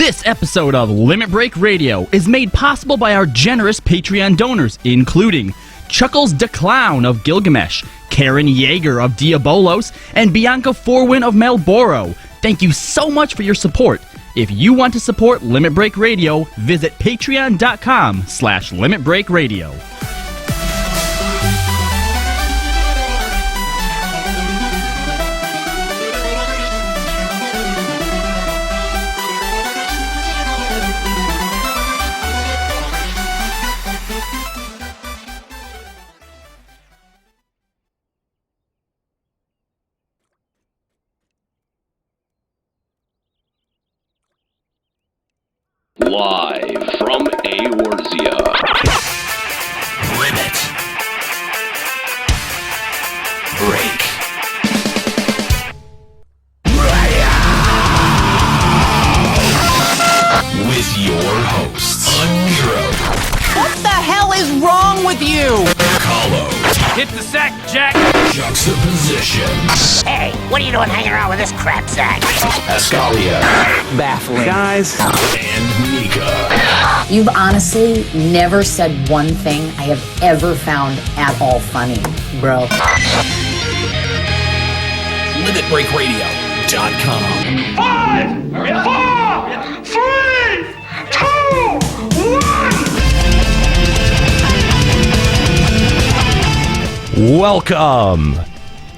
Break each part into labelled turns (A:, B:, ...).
A: This episode of Limit Break Radio is made possible by our generous Patreon donors, including Chuckles the Clown of Gilgamesh, Karen Yeager of Diabolos, and Bianca Forwin of Malboro. Thank you so much for your support. If you want to support Limit Break Radio, visit patreon.com/Limit Break Radio.
B: Live from Eorzea.
C: Limit Break Radio. With your hosts, Unhero.
D: What the hell is wrong with you?
C: Kahlo.
A: Hit the sack, Jack!
C: Juxtaposition.
D: Hey, what are you doing hanging around with this crap sack?
C: Ascalia.
D: Baffling. Guys.
C: And Nika.
E: You've honestly never said one thing I have ever found at all funny, bro.
C: LimitBreakRadio.com.
F: 5, 4, 3, 2, 1.
G: Welcome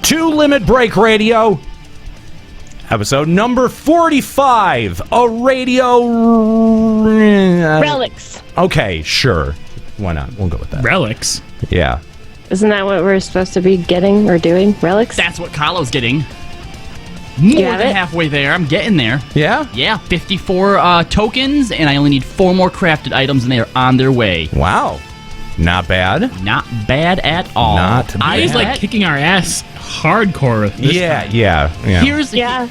G: to Limit Break Radio, episode number 45, a radio...
H: Relics.
G: Okay, sure. Why not? We'll go with that.
A: Relics?
G: Yeah.
H: Isn't that what we're supposed to be getting or doing? Relics?
A: That's what Kahlo's getting. More than halfway there. I'm getting there.
G: Yeah?
A: Yeah, 54 tokens, and I only need 4 more crafted items, and they are on their way.
G: Wow. Not bad.
A: Not bad at all.
G: Not bad.
I: He's like kicking our ass hardcore this time.
G: Yeah.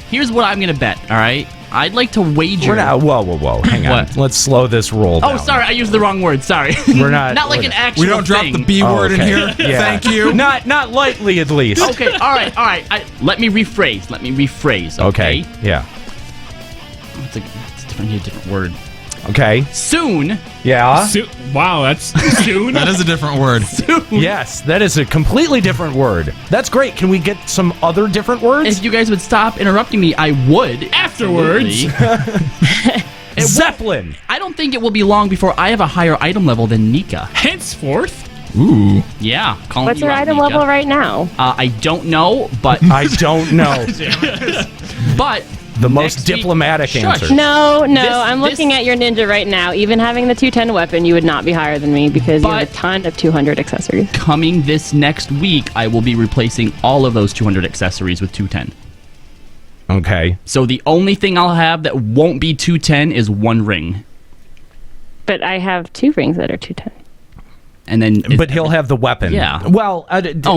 A: Here's what I'm gonna bet. All right, I'd like to wager.
G: We're not. Whoa. Hang on.
A: What?
G: Let's slow this roll down.
A: Oh, sorry, I used the wrong word. Sorry.
G: We're not.
A: Not like an actual.
I: We don't drop
A: thing.
I: the B word in here.
G: Yeah.
I: Thank you.
G: Not lightly, at least.
A: Okay. All right. Let me rephrase. Okay.
G: Yeah.
A: It's a different word.
G: Okay.
A: Soon.
G: Yeah.
I: Wow, that's soon. That is a different word.
A: Soon.
G: Yes, that is a completely different word. That's great. Can we get some other different words?
A: If you guys would stop interrupting me, I would.
I: Afterwards.
G: Zeppelin.
A: I don't think it will be long before I have a higher item level than Nika.
I: Henceforth. Ooh.
A: Yeah.
H: What's your item level right now?
A: I don't know, but
G: I don't know.
A: but
G: the most diplomatic answer.
H: No, I'm looking at your ninja right now. Even having the 210 weapon, you would not be higher than me because you have a ton of 200 accessories.
A: Coming this next week, I will be replacing all of those 200 accessories with 210.
G: Okay.
A: So the only thing I'll have that won't be 210 is one ring.
H: But I have 2 rings that are 210.
A: And then,
G: but he'll have the weapon.
A: Yeah.
G: Well,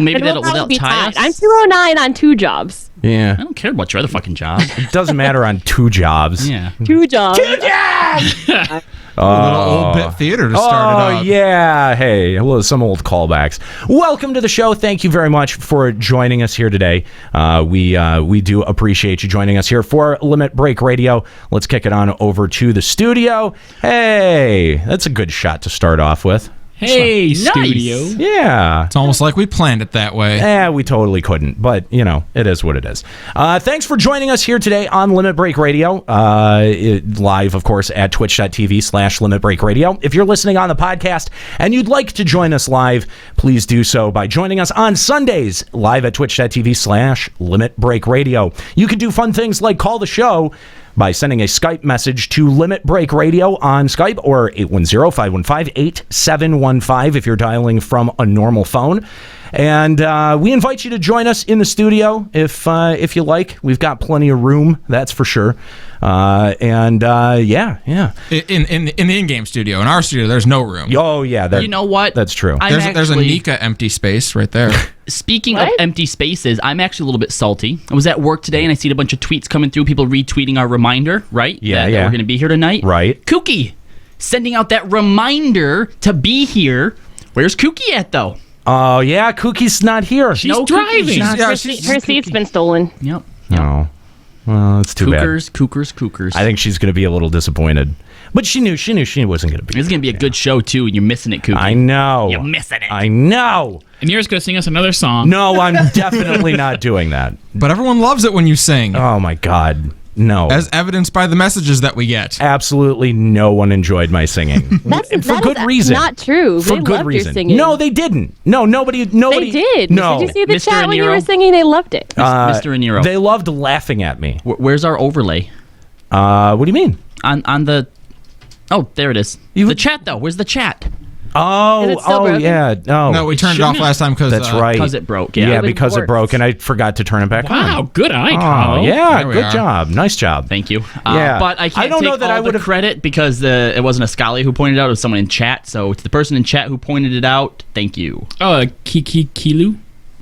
A: maybe that'll tie us.
H: I'm 209 on 2 jobs.
G: Yeah.
A: I don't care about your other fucking job.
G: It doesn't matter on 2 jobs.
A: Yeah.
H: 2 jobs.
G: 2 jobs!
I: A little old bit theater to start it off.
G: Oh, yeah. Hey, well, some old callbacks. Welcome to the show. Thank you very much for joining us here today. We do appreciate you joining us here for Limit Break Radio. Let's kick it on over to the studio. Hey, that's a good shot to start off with.
I: Hey,
A: Nice.
I: studio.
G: Yeah.
I: It's almost like we planned it that way.
G: We totally couldn't, but, it is what it is. Thanks for joining us here today on Limit Break Radio, live, of course, at twitch.tv/Limit Break Radio. If you're listening on the podcast and you'd like to join us live, please do so by joining us on Sundays, live at twitch.tv/Limit Break Radio. You can do fun things like call the show by sending a Skype message to Limit Break Radio on Skype, or 810-515-8715 if you're dialing from a normal phone. And we invite you to join us in the studio if you like. We've got plenty of room, that's for sure. Yeah.
I: In the in-game studio. In our studio, there's no room.
G: Oh, yeah.
A: You know what?
G: That's true.
I: There's a Nika empty space right there.
A: Speaking of empty spaces, I'm actually a little bit salty. I was at work today and I seen a bunch of tweets coming through, people retweeting our reminder, right?
G: Yeah,
A: that we're going to be here tonight.
G: Right.
A: Kookie, sending out that reminder to be here. Where's Kookie at, though?
G: Oh, yeah, Kookie's not here.
I: She's driving.
H: Her seat's been stolen.
A: Yep.
G: No. Well, it's too bad.
A: Cougars.
G: I think she's going to be a little disappointed. But she knew she wasn't going to be.
A: It's going to be a good show, too, and you're missing it, Cougar.
G: I know.
A: You're missing it.
G: I know.
J: And you're just going to sing us another song.
G: No, I'm definitely not doing that.
I: But everyone loves it when you sing.
G: Oh, my God. No.
I: As evidenced by the messages that we get.
G: Absolutely no one enjoyed my singing. For good reason.
H: Not true.
G: For
H: they
G: good
H: loved
G: reason.
H: Your singing.
G: No, they didn't. No, nobody.
H: They did.
G: No.
H: Did you see the
A: Mr.
H: chat when you
A: Aniro?
H: were singing? They loved it.
A: Mr. Aniro.
G: They loved laughing at me.
A: Where's our overlay?
G: What do you mean?
A: On the... Oh, there it is. The chat, though. Where's the chat?
G: Yeah.
I: No, we turned it off last time because
G: that's right.
A: Because it broke.
G: Yeah, because it broke, and I forgot to turn it back on.
J: Wow, good eye,
G: Oh,
J: Kyle.
G: yeah, good job. Nice job.
A: Thank you.
G: Yeah.
A: But I can't
G: don't
A: take
G: know that
A: all
G: I
A: the
G: would've-
A: credit because it wasn't a Scully who pointed it out. It was someone in chat. So to the person in chat who pointed it out, thank you.
J: Oh, Kilu?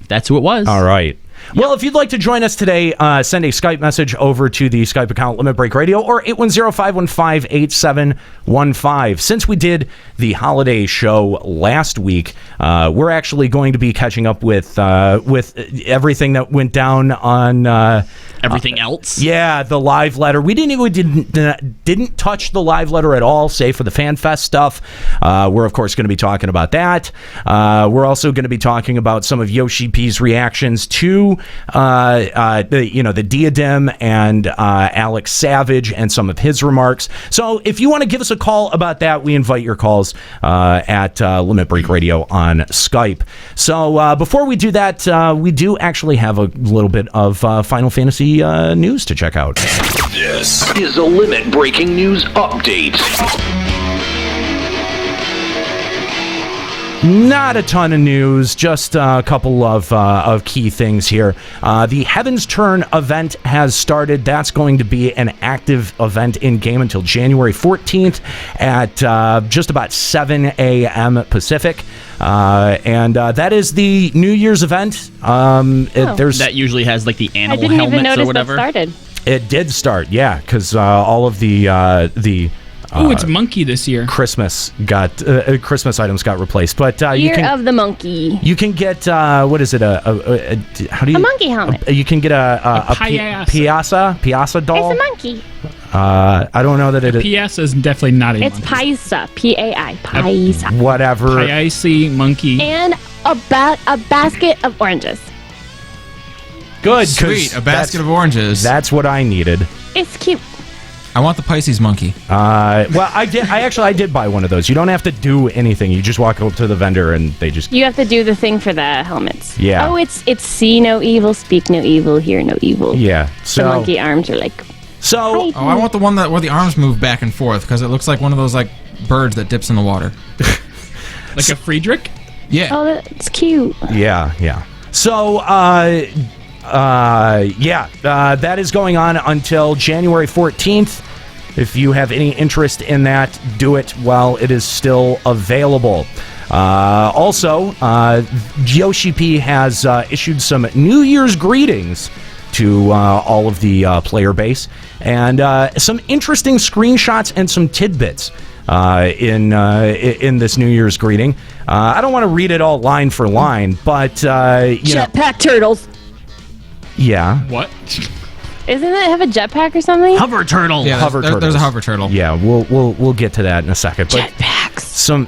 A: That's who it was.
G: All right. Well, if you'd like to join us today, send a Skype message over to the Skype account Limit Break Radio or 810-515-8715. Since we did the holiday show last week, we're actually going to be catching up with everything that went down on
A: everything else.
G: Yeah, the live letter. We didn't touch the live letter at all, save for the FanFest stuff. We're of course going to be talking about that. We're also going to be talking about some of Yoshi P's reactions to the Diadem and Alex Savage and some of his remarks. So if you want to give us a call about that, we invite your calls at Limit Break Radio on Skype. So before we do that, we do actually have a little bit of Final Fantasy news to check out.
B: This is a Limit Breaking News Update.
G: Not a ton of news, just a couple of key things here. The Heavensturn event has started. That's going to be an active event in-game until January 14th at just about 7 a.m. Pacific. And that is the New Year's event.
A: That usually has like the animal
H: I didn't even
A: helmets
H: notice
A: or whatever.
H: that started.
G: It did start, yeah, because all of the
J: it's monkey this year.
G: Christmas Christmas items got replaced, but
H: Year of the monkey.
G: You can get what is it? How do you?
H: A monkey helmet.
G: You can get a Piazza doll.
H: It's a monkey.
G: I don't know that it is.
J: PS is definitely not a
H: It's
J: monkey.
H: Paisa. P-A-I. Paisa.
G: Whatever.
J: Paisi monkey.
H: And a basket of oranges.
G: Good.
I: Sweet, a basket of oranges.
G: That's what I needed.
H: It's cute.
I: I want the Pisces monkey.
G: Well, I did buy one of those. You don't have to do anything. You just walk up to the vendor and they just.
H: You have to do the thing for the helmets.
G: Yeah.
H: Oh, it's see no evil, speak no evil, hear no evil.
G: Yeah. So.
H: The monkey arms are like.
G: So.
I: Oh, I want the one where the arms move back and forth because it looks like one of those like birds that dips in the water.
J: Like a Friedrich?
I: Yeah.
H: Oh, that's cute.
G: Yeah. So, that is going on until January 14th. If you have any interest in that, do it while it is still available. Also, Yoshi P has issued some New Year's greetings to all of the player base, and some interesting screenshots and some tidbits in this New Year's greeting. I don't want to read it all line for line, but
H: Jetpack turtles.
G: Yeah.
J: What?
H: Isn't it have a jetpack or something?
A: Hover turtle.
I: Yeah, there's a hover turtle.
G: Yeah, we'll get to that in a second. But
H: Jetpacks.
G: some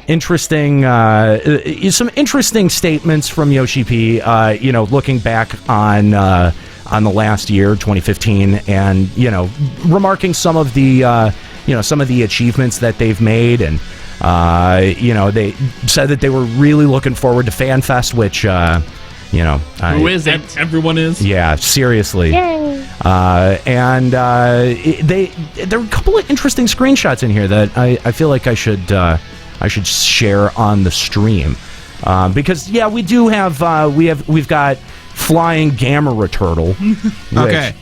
G: interesting statements from Yoshi P. Looking back on the last year, 2015, and remarking some of the achievements that they've made, and they said that they were really looking forward to FanFest, which.
J: Who isn't? Everyone is.
G: Yeah, seriously.
H: Yay.
G: And there are a couple of interesting screenshots in here that I feel like I should share on the stream, because we do have we've got flying Gamera turtle.
I: Okay.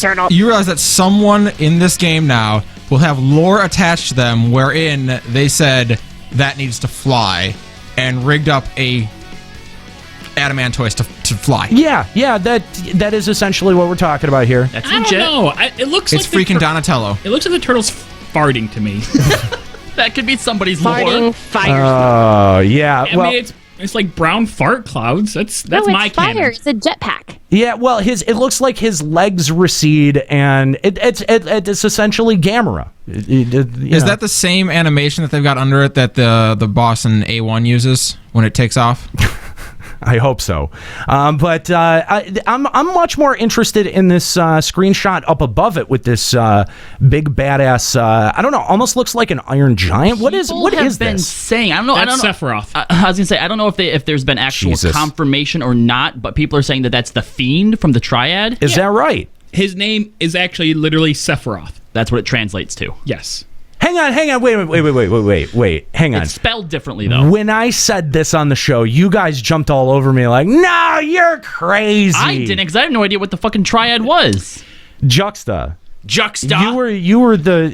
H: Turtle.
I: You realize that someone in this game now will have lore attached to them wherein they said that needs to fly and rigged up a Adamantoise to fly.
G: Yeah, that is essentially what we're talking about here.
A: That's
J: I don't
A: legit.
J: know. It looks
I: It's
J: like
I: freaking Donatello.
J: It looks like the turtle's farting to me.
A: That could be somebody's
H: Farting
A: lore.
H: fire.
G: Oh, yeah.
J: I mean, it's It's like brown fart clouds. That's my
H: it's fire.
J: canon.
H: It's a jetpack.
G: Yeah, well, it looks like his legs recede, and it's essentially Gamera.
I: Is that the same animation that they've got under it that the boss in A1 uses when it takes off?
G: I hope so. But I'm much more interested in this screenshot up above it with this big badass. I don't know. Almost looks like an Iron Giant. What is
A: been
G: this?
A: saying? I don't know.
J: That's
A: I don't know.
J: Sephiroth.
A: I was gonna say I don't know if there's been actual
G: Jesus.
A: confirmation or not, but people are saying that that's the Fiend from the Triad.
G: Is that right?
J: His name is actually literally Sephiroth.
A: That's what it translates to.
J: Yes.
G: Hang on. Wait. Hang on.
A: It's spelled differently though.
G: When I said this on the show, you guys jumped all over me like, "No, you're crazy."
A: I didn't, because I have no idea what the fucking Triad was.
G: Juxta.
A: Juxta.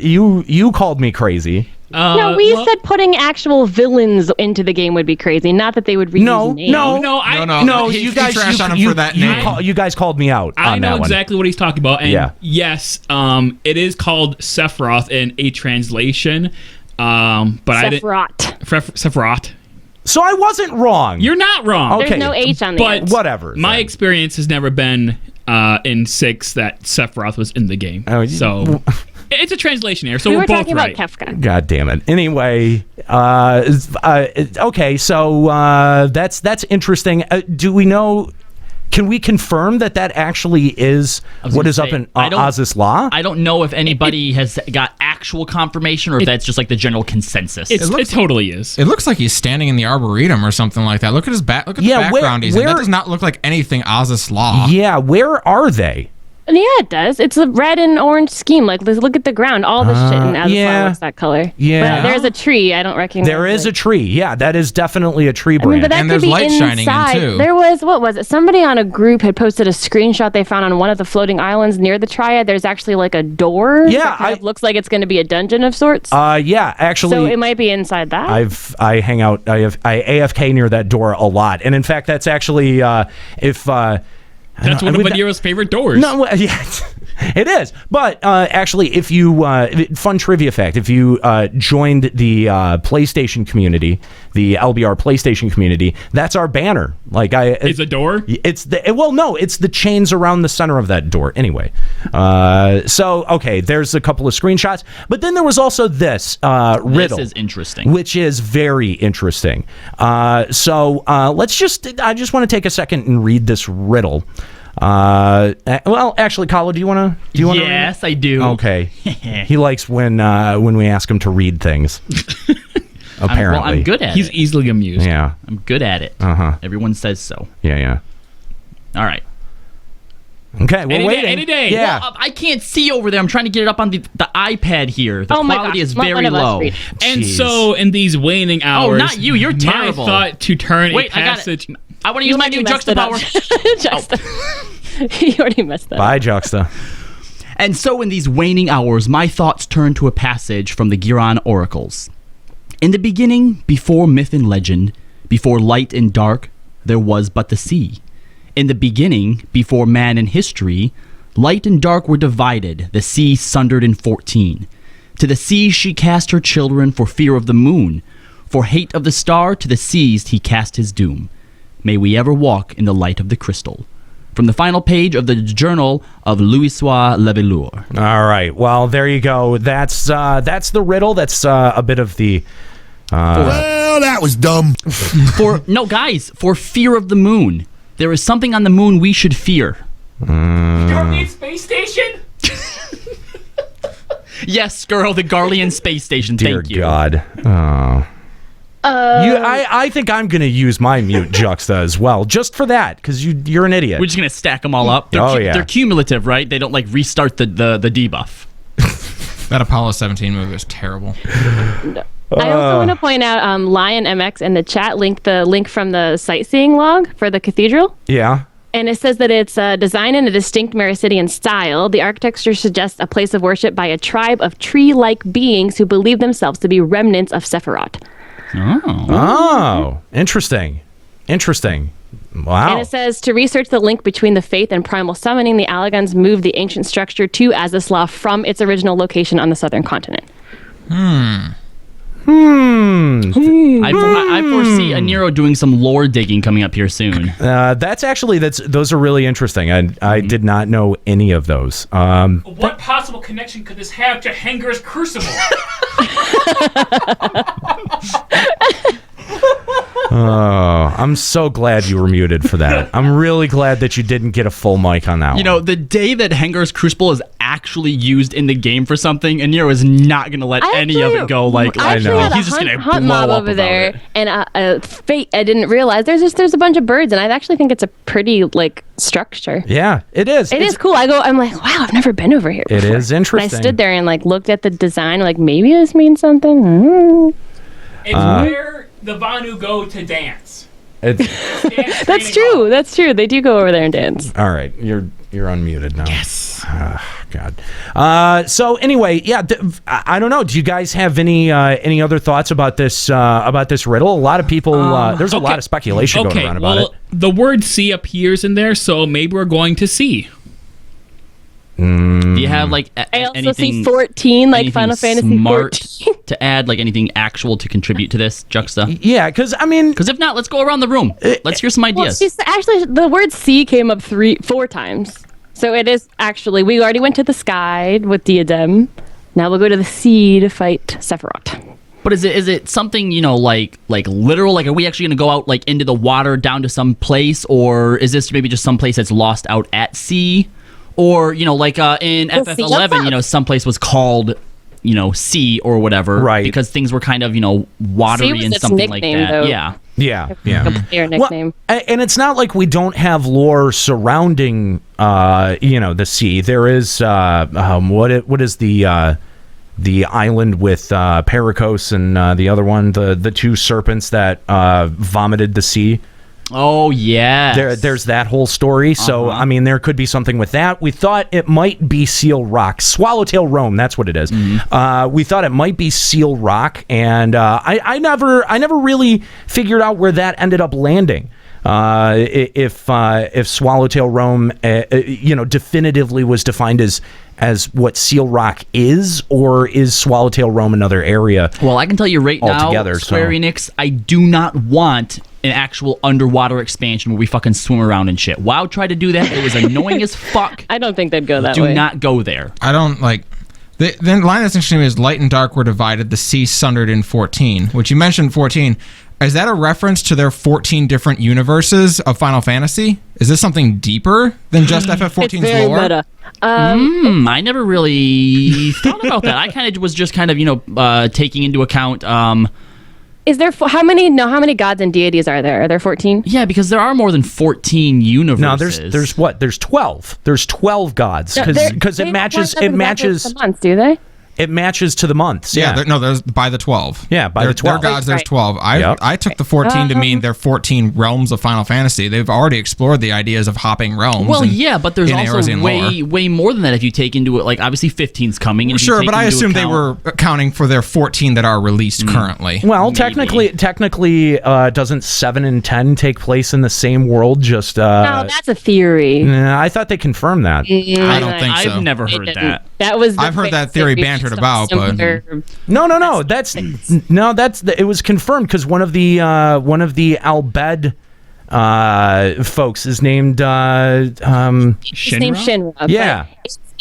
G: You called me crazy.
H: No, we said putting actual villains into the game would be crazy, not that they would reuse names.
G: No. You guys
I: trashed on him for that name.
G: You guys called me out.
J: I
G: on
J: know
G: that
J: exactly what he's talking about, and
G: Yeah.
J: yes, it is called Sephiroth in a translation, but I didn't. Sephiroth.
G: So I wasn't wrong.
J: You're not wrong.
H: There's no H on the
J: But
H: end.
G: Whatever.
J: My experience has never been in 6 that Sephiroth was in the game.
G: Oh,
J: so it's a translation error. So
H: we
J: we're
H: were
J: both
H: talking
J: right.
H: about Kefka.
G: God damn it. Anyway, okay, so that's interesting. Do we know? Can we confirm that actually is what is up in Oz's Law?
A: I don't know if anybody has got actual confirmation or if that's just like the general consensus.
J: It totally is.
I: It looks like he's standing in the Arboretum or something like that. Look at his back. Look at the background he's in. That does not look like anything Oz's Law.
G: Yeah, where are they?
H: Yeah, it does. It's a red and orange scheme. Like, look at the ground. All the shit in Azatlan looks that color.
G: Yeah.
H: But there's a tree. I don't recognize
G: There is a tree. Yeah, that is definitely a tree branch.
H: but that could be inside. There was, what was it? Somebody on a group had posted a screenshot they found on one of the floating islands near the Triad. There's actually like a door.
G: Yeah,
H: that kind of looks like it's going to be a dungeon of sorts.
G: Yeah, actually.
H: So it might be inside that.
G: I hang out. I AFK near that door a lot, and in fact, that's actually
J: That's one of Badira's favorite doors.
G: No, yeah, it is. But actually, if you fun trivia fact, if you joined the PlayStation community, the LBR PlayStation community, that's our banner. Like
J: it's a door.
G: It's the chains around the center of that door. Anyway, so okay, there's a couple of screenshots, but then there was also this riddle.
A: This is interesting.
G: Which is very interesting. So let's I just want to take a second and read this riddle. Well, actually, Kala, do you want to?
A: Yes, I do.
G: Okay. He likes when we ask him to read things. Apparently,
A: I'm good at it.
J: He's easily amused.
G: Yeah,
A: I'm good at it. Everyone says so.
G: Yeah.
A: All right.
G: Okay, we're waiting.
J: Any day.
G: Yeah.
A: Well, I can't see over there. I'm trying to get it up on the iPad here. The quality is very low.
J: And so, in these waning hours,
A: not you. You're terrible.
J: My thought to turn
A: Wait,
J: a passage.
A: I want to use my new Juxta power.
H: Juxta. You already messed that up.
G: Bye, Juxta.
A: And so in these waning hours, my thoughts turn to a passage from the Giron Oracles. In the beginning, before myth and legend, before light and dark, there was but the sea. In the beginning, before man and history, light and dark were divided, the sea sundered in 14. To the sea she cast her children for fear of the moon. For hate of the star, to the seas he cast his doom. May we ever walk in the light of the crystal. From the final page of the Journal of Louisoix Levelour.
G: All right. Well, there you go. That's the riddle. That's a bit of the.
C: Well, that was dumb.
A: For fear of the moon. There is something on the moon we should fear.
J: Guardian Space Station?
A: Yes, girl, the Guardian Space Station.
G: Dear
A: Thank you.
G: God. Oh. I think I'm going to use my mute Juxta as well, just for that, because you're an idiot.
A: We're just going to stack them all up. They're cumulative, right? They don't, restart the debuff.
I: That Apollo 17 movie was terrible.
H: I also want to point out Lion MX in the chat linked the link from the sightseeing log for the cathedral.
G: Yeah.
H: And it says that it's designed in a distinct Mericidian style. The architecture suggests a place of worship by a tribe of tree-like beings who believe themselves to be remnants of Sephiroth.
G: Oh, interesting. Wow.
H: And it says, to research the link between the faith and primal summoning, the Allagans moved the ancient structure to Azatlan from its original location on the southern continent.
A: I foresee and Nero doing some lore digging coming up here soon.
G: Those are really interesting. I did not know any of those.
J: What possible connection could this have to Henger's Crucible?
G: Oh, I'm so glad you were muted for that. I'm really glad that you didn't get a full mic on that one.
A: You know, the day that Henger's Crucible is actually used in the game for something, and Nero is not going to let any of it go. Like,
H: I know. He's just going to blow mob up over there, it. And fate. I didn't realize there's a bunch of birds, and I actually think it's a pretty structure.
G: Yeah, it is.
H: It is cool. I'm like, wow, I've never been over here before.
G: It is interesting.
H: And I stood there and looked at the design, maybe this means something.
J: It's where the Vanu go to dance.
H: That's true. That's true. They do go over there and dance.
G: All right, you're unmuted now.
A: Yes.
G: God. So anyway, yeah. I don't know. Do you guys have any other thoughts about this riddle? A lot of people. There's a lot of speculation going around about it.
J: The word "see" appears in there, so maybe we're going to see.
A: Do you have
H: I also
A: anything?
H: see 14, Final Fantasy 14.
A: To add anything actual to contribute to this Juxta?
G: Yeah, because
A: if not, let's go around the room. Let's hear some ideas.
H: Well, actually, the word "sea" came up 4 times, so it is actually. We already went to the sky with Diadem. Now we'll go to the sea to fight Sephiroth.
A: But is it something like literal? Are we actually going to go out into the water down to some place, or is this maybe just some place that's lost out at sea? Or, in FF11, someplace was called, sea or whatever.
G: Right.
A: Because things were kind of, watery and something like that.
H: Though.
A: Yeah.
G: Yeah.
H: A player nickname.
G: Well, and it's not like we don't have lore surrounding, the sea. There is, what is the island with Pericos and the other one, the 2 serpents that vomited the sea?
A: Oh, yeah.
G: There's that whole story. So, there could be something with that. We thought it might be Seal Rock. Swallowtail Rome, that's what it is. Mm-hmm. We thought it might be Seal Rock, and I never really figured out where that ended up landing. If Swallowtail Rome, definitively was defined as what Seal Rock is, or is Swallowtail Rome another area?
A: Well, I can tell you right
G: altogether,
A: now, Square-Enix, I do not want an actual underwater expansion where we fucking swim around and shit. WoW tried to do that. It was annoying as fuck.
H: I don't think they'd go that way.
A: Do not go there.
I: I don't The line that's interesting to me is light and dark were divided, the sea sundered in 14, which you mentioned 14. Is that a reference to their 14 different universes of Final Fantasy? Is this something deeper than just FF14's
H: it's very
I: lore?
H: Meta.
A: I never really thought about that. I kind of was just taking into account.
H: Is there how many gods and deities are there? Are there 14?
A: Yeah, because there are more than 14 universes.
G: No, there's what? There's 12. There's 12 gods because it matches. It matches.
H: The months, do they?
G: It matches to the months.
I: Yeah, there's by the 12.
G: Yeah, by the 12.
I: Their gods, there's 12. I took the 14 to mean there are 14 realms of Final Fantasy. They've already explored the ideas of hopping realms.
A: Well, yeah, but there's also way more than that if you take into it. Obviously 15's coming. And
I: sure, but I assume they were accounting for their 14 that are released currently.
G: Well, technically, doesn't 7 and 10 take place in the same world? Just
H: no, that's a theory.
G: I thought they confirmed that.
I: I don't think so.
A: I've never heard that.
H: I've
I: heard that theory bantered about, but
G: no. It was confirmed because one of the Albed folks is named
H: Shinra.
G: Yeah.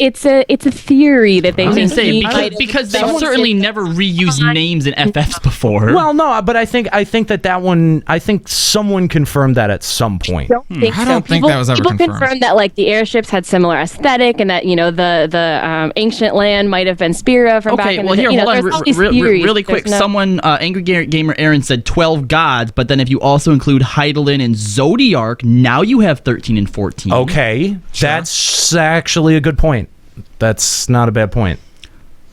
H: It's a theory that they think
A: because they've certainly never reused names in FFs before.
G: Well, no, but I think that one. I think someone confirmed that at some point.
I: I don't think that was ever confirmed.
H: People confirmed that the airships had similar aesthetic, and that the ancient land might have been Spira from back in the day.
A: Hold on, really quick. Someone, Angry Gamer Aaron said 12 gods, but then if you also include Heidelin and Zodiark, now you have 13 and 14.
G: Okay, that's actually a good point. That's not a bad point.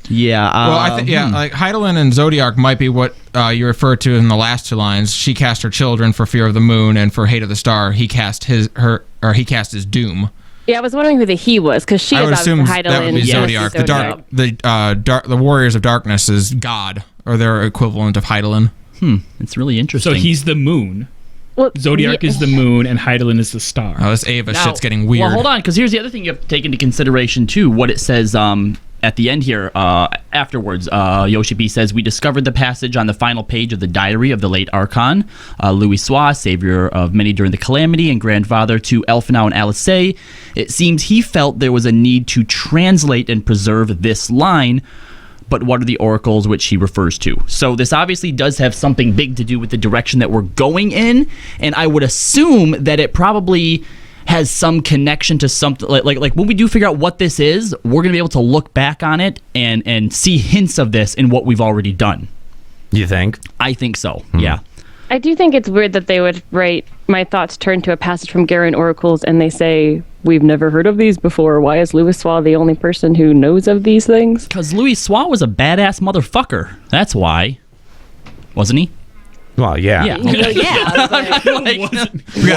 A: Yeah.
I: Well, I think Heidelin and Zodiark might be what you referred to in the last 2 lines. She cast her children for fear of the moon, and for hate of the star, he cast his doom.
H: Yeah, I was wondering who the he was, because she is obviously Heidelin.
I: That would be Zodiark. The Warriors of Darkness is God, or their equivalent of Heidelin.
A: It's really interesting.
J: So he's the moon.
H: Well,
J: Zodiark is the moon, and Heidelin is the star.
I: Oh, this Ava shit's getting weird.
A: Well, hold on, because here's the other thing you have to take into consideration, too. What it says at the end here, afterwards, Yoshi B says, we discovered the passage on the final page of the diary of the late Archon, Louis Sois, savior of many during the calamity and grandfather to Elfinau and Alice. It seems he felt there was a need to translate and preserve this line, but what are the oracles which he refers to? So this obviously does have something big to do with the direction that we're going in, and I would assume that it probably has some connection to something like when we do figure out what this is, we're gonna be able to look back on it and see hints of this in what we've already done.
G: You think?
A: I think so. Yeah.
H: I do think it's weird that they would write my thoughts turn to a passage from Garen Oracles and they say, we've never heard of these before. Why is Louis Sois the only person who knows of these things?
A: Because Louis Sois was a badass motherfucker. That's why. Wasn't he?
G: Well, yeah.
H: Yeah.
I: We got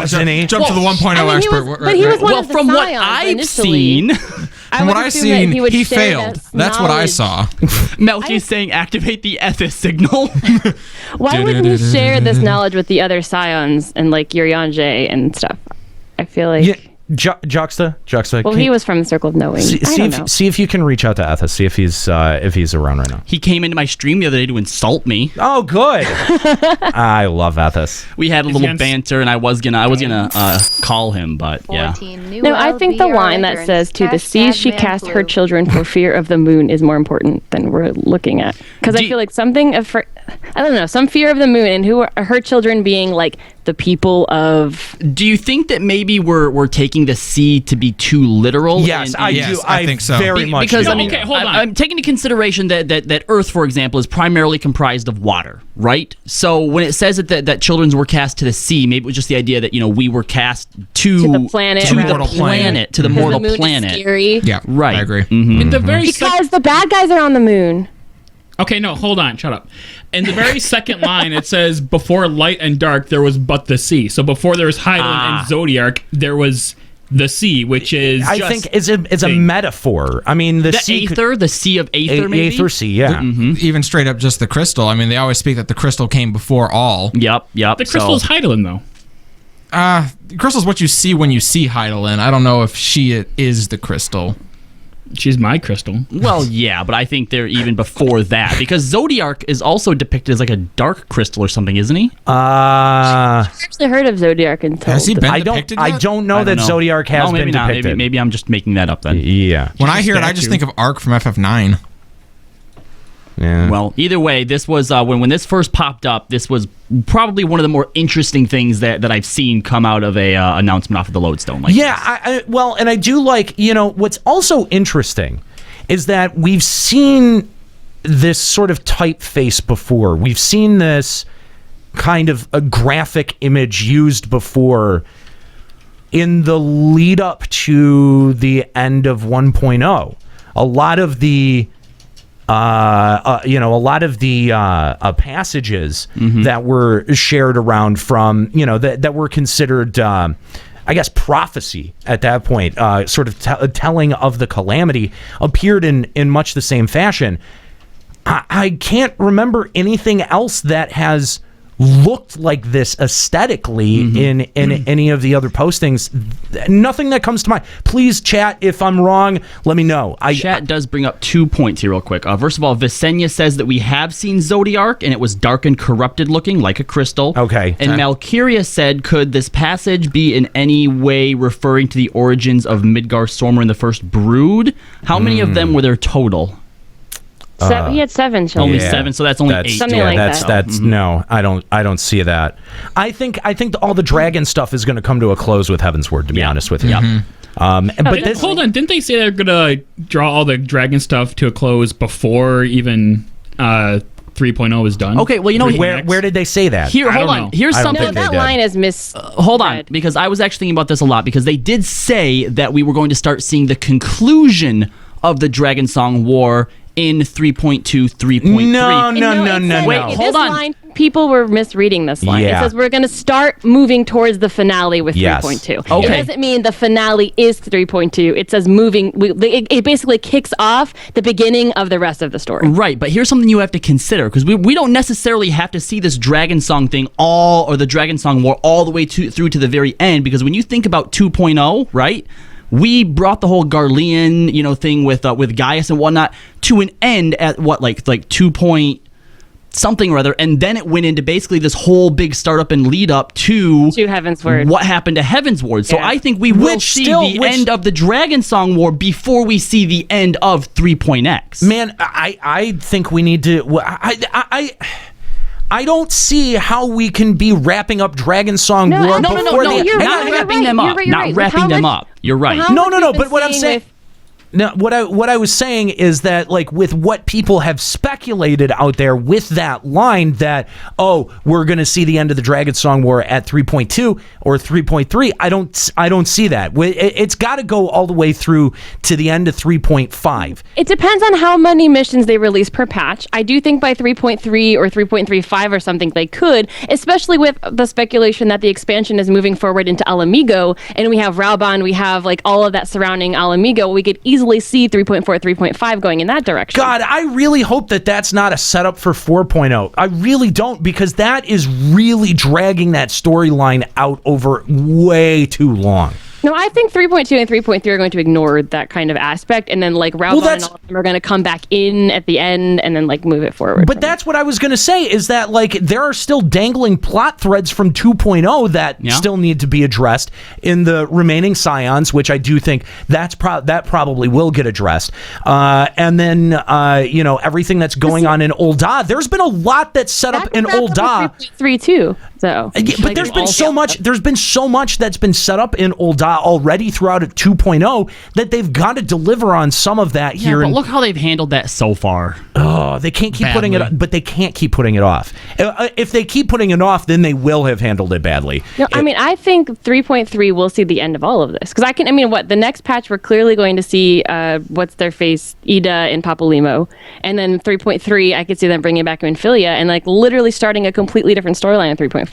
I: to jump to the 1.0 expert.
H: But he was one of the
A: from what
H: scions
A: I've
H: initially.
A: seen,
I: From what I've seen, he failed. That's what I saw.
A: Melky's saying activate the Ethis signal.
H: Why wouldn't he share this knowledge with the other scions and like Urianger and stuff? I feel like...
G: Yeah. Juxta.
H: Well, he was from the Circle of Knowing.
G: See if you can reach out to Ethis. See if he's around right now.
A: He came into my stream the other day to insult me.
G: Oh, good. I love Ethis.
A: We had a little banter, and I was gonna call him, but yeah.
H: No, I think the line that says "To the sea she cast her children for fear of the moon" is more important than we're looking at. Because I feel like something of, I don't know, some fear of the moon, and who are her children being like the people of.
A: Do you think that maybe we're taking the sea to be too literal?
G: Yes, I do. I think so. Very much.
A: Because
G: do.
A: I mean,
J: okay, hold on.
A: I'm taking into consideration that Earth, for example, is primarily comprised of water, right? So when it says that children were cast to the sea, maybe it was just the idea that we were cast to
H: the planet,
A: to
H: right.
A: the planet, to the mortal
H: the moon
A: planet.
H: Is scary.
I: Yeah,
A: right.
I: I agree.
J: In the very
H: Because the bad guys are on the moon.
J: Okay, no, hold on, shut up. In the very second line, it says, before light and dark, there was but the sea. So before there was Hydaelyn and Zodiark, there was the sea, which is
G: I think it's a metaphor. I mean, the sea
A: Aether, the sea of Aether, maybe?
G: Aether Sea, yeah.
I: Even straight up just the crystal. I mean, they always speak that the crystal came before all.
A: Yep.
J: The crystal is Hydaelyn, though.
I: Crystal's what you see when you see Hydaelyn. I don't know if she is the crystal.
J: She's my crystal.
A: Well, yeah, but I think they're even before that, because Zodiark is also depicted as like a dark crystal or something, isn't he?
H: I've actually heard of Zodiark until.
I: Has he been depicted yet?
G: I don't know that Zodiarc has been depicted.
A: Maybe I'm just making that up then.
G: Yeah.
I: When I hear it, I just think of Ark from FF9.
G: Yeah.
A: Well, either way, this was when this first popped up. This was probably one of the more interesting things that I've seen come out of a announcement off of the Lodestone. Like
G: well, and I do like what's also interesting is that we've seen this sort of typeface before. We've seen this kind of a graphic image used before in the lead up to the end of 1.0. A lot of the passages that were shared around from, that were considered, I guess, prophecy at that point, sort of telling of the calamity, appeared in much the same fashion. I can't remember anything else that has looked like this aesthetically in any of the other postings. Nothing that comes to mind. Please, chat, if I'm wrong, let me know.
A: Chat does bring up 2 points here real quick. First of all, Visenya says that we have seen Zodiark, and it was dark and corrupted looking, like a crystal.
G: Okay.
A: And Malkyria said, could this passage be in any way referring to the origins of Midgar Stormer in the First Brood? How many of them were there total?
H: He had 7 children.
A: Only 7, so that's only 8.
H: Something like that.
G: That's no, I don't see that. I think all the dragon stuff is going to come to a close with Heavensward, to be honest with you. But
J: hold on, didn't they say they're gonna draw all the dragon stuff to a close before even 3.0 is done?
A: Okay, well,
G: where did they say that?
A: Here, hold on. Here's something.
H: That line is
A: hold on, because I was actually thinking about this a lot, because they did say that we were going to start seeing the conclusion of the Dragon Song War in 3.2, 3.3.
G: No.
H: Wait, hold on. Line, people were misreading this line.
G: Yeah.
H: It says we're going to start moving towards the finale with 3.2.
A: Okay.
H: It doesn't mean the finale is 3.2. It says moving. It basically kicks off the beginning of the rest of the story.
A: Right, but here's something you have to consider, because we don't necessarily have to see this Dragon Song thing or the Dragon Song War all the way through to the very end, because when you think about 2.0, right? we brought the whole Garlean, thing with Gaius and whatnot to an end at what, like 2 point something or other, and then it went into basically this whole big startup and lead up to
H: Heavensward.
A: What happened to Heavensward. So I think we will see the end of the Dragon Song War before we see the end of 3.x.
G: Man, I think we need to. I don't see how we can be wrapping up Dragon Song War before
A: not wrapping them up. Not wrapping them up. You're right.
G: No. But what I'm saying. Now, what I was saying is that, like, with what people have speculated out there with that line that, we're going to see the end of the Dragon Song War at 3.2 or 3.3, I don't see that. It's got to go all the way through to the end of 3.5.
H: It depends on how many missions they release per patch. I do think by 3.3 or 3.35 or something they could, especially with the speculation that the expansion is moving forward into Alamigo, and we have Rauban, we have like all of that surrounding Alamigo. We could easily see 3.4, 3.5 going in that direction.
G: God, I really hope that that's not a setup for 4.0. I really don't, because that is really dragging that storyline out over way too long.
H: No, I think 3.2 and 3.3 are going to ignore that kind of aspect, and then like Rauban and all of them are going to come back in at the end and then like move it forward.
G: But that's what I was going to say, is that like there are still dangling plot threads from 2.0 that still need to be addressed in the remaining Scions, which I do think that probably will get addressed. And then everything that's going on in Ul'dah. There's been a lot that's set up in Ul'dah.
H: 3.3 too. So,
G: but there's been so much. There's been so much that's been set up in Ul'dah already throughout 2.0 that they've got to deliver on some of that here.
A: But look how they've handled that so far.
G: Oh, they can't keep putting it, but they can't keep putting it off. If they keep putting it off, then they will have handled it badly.
H: No, I think 3.3 will see the end of all of this, because the next patch we're clearly going to see what's their face, Ida and Papalymo, and then 3.3 I could see them bringing back Minfilia and like literally starting a completely different storyline in 3.4.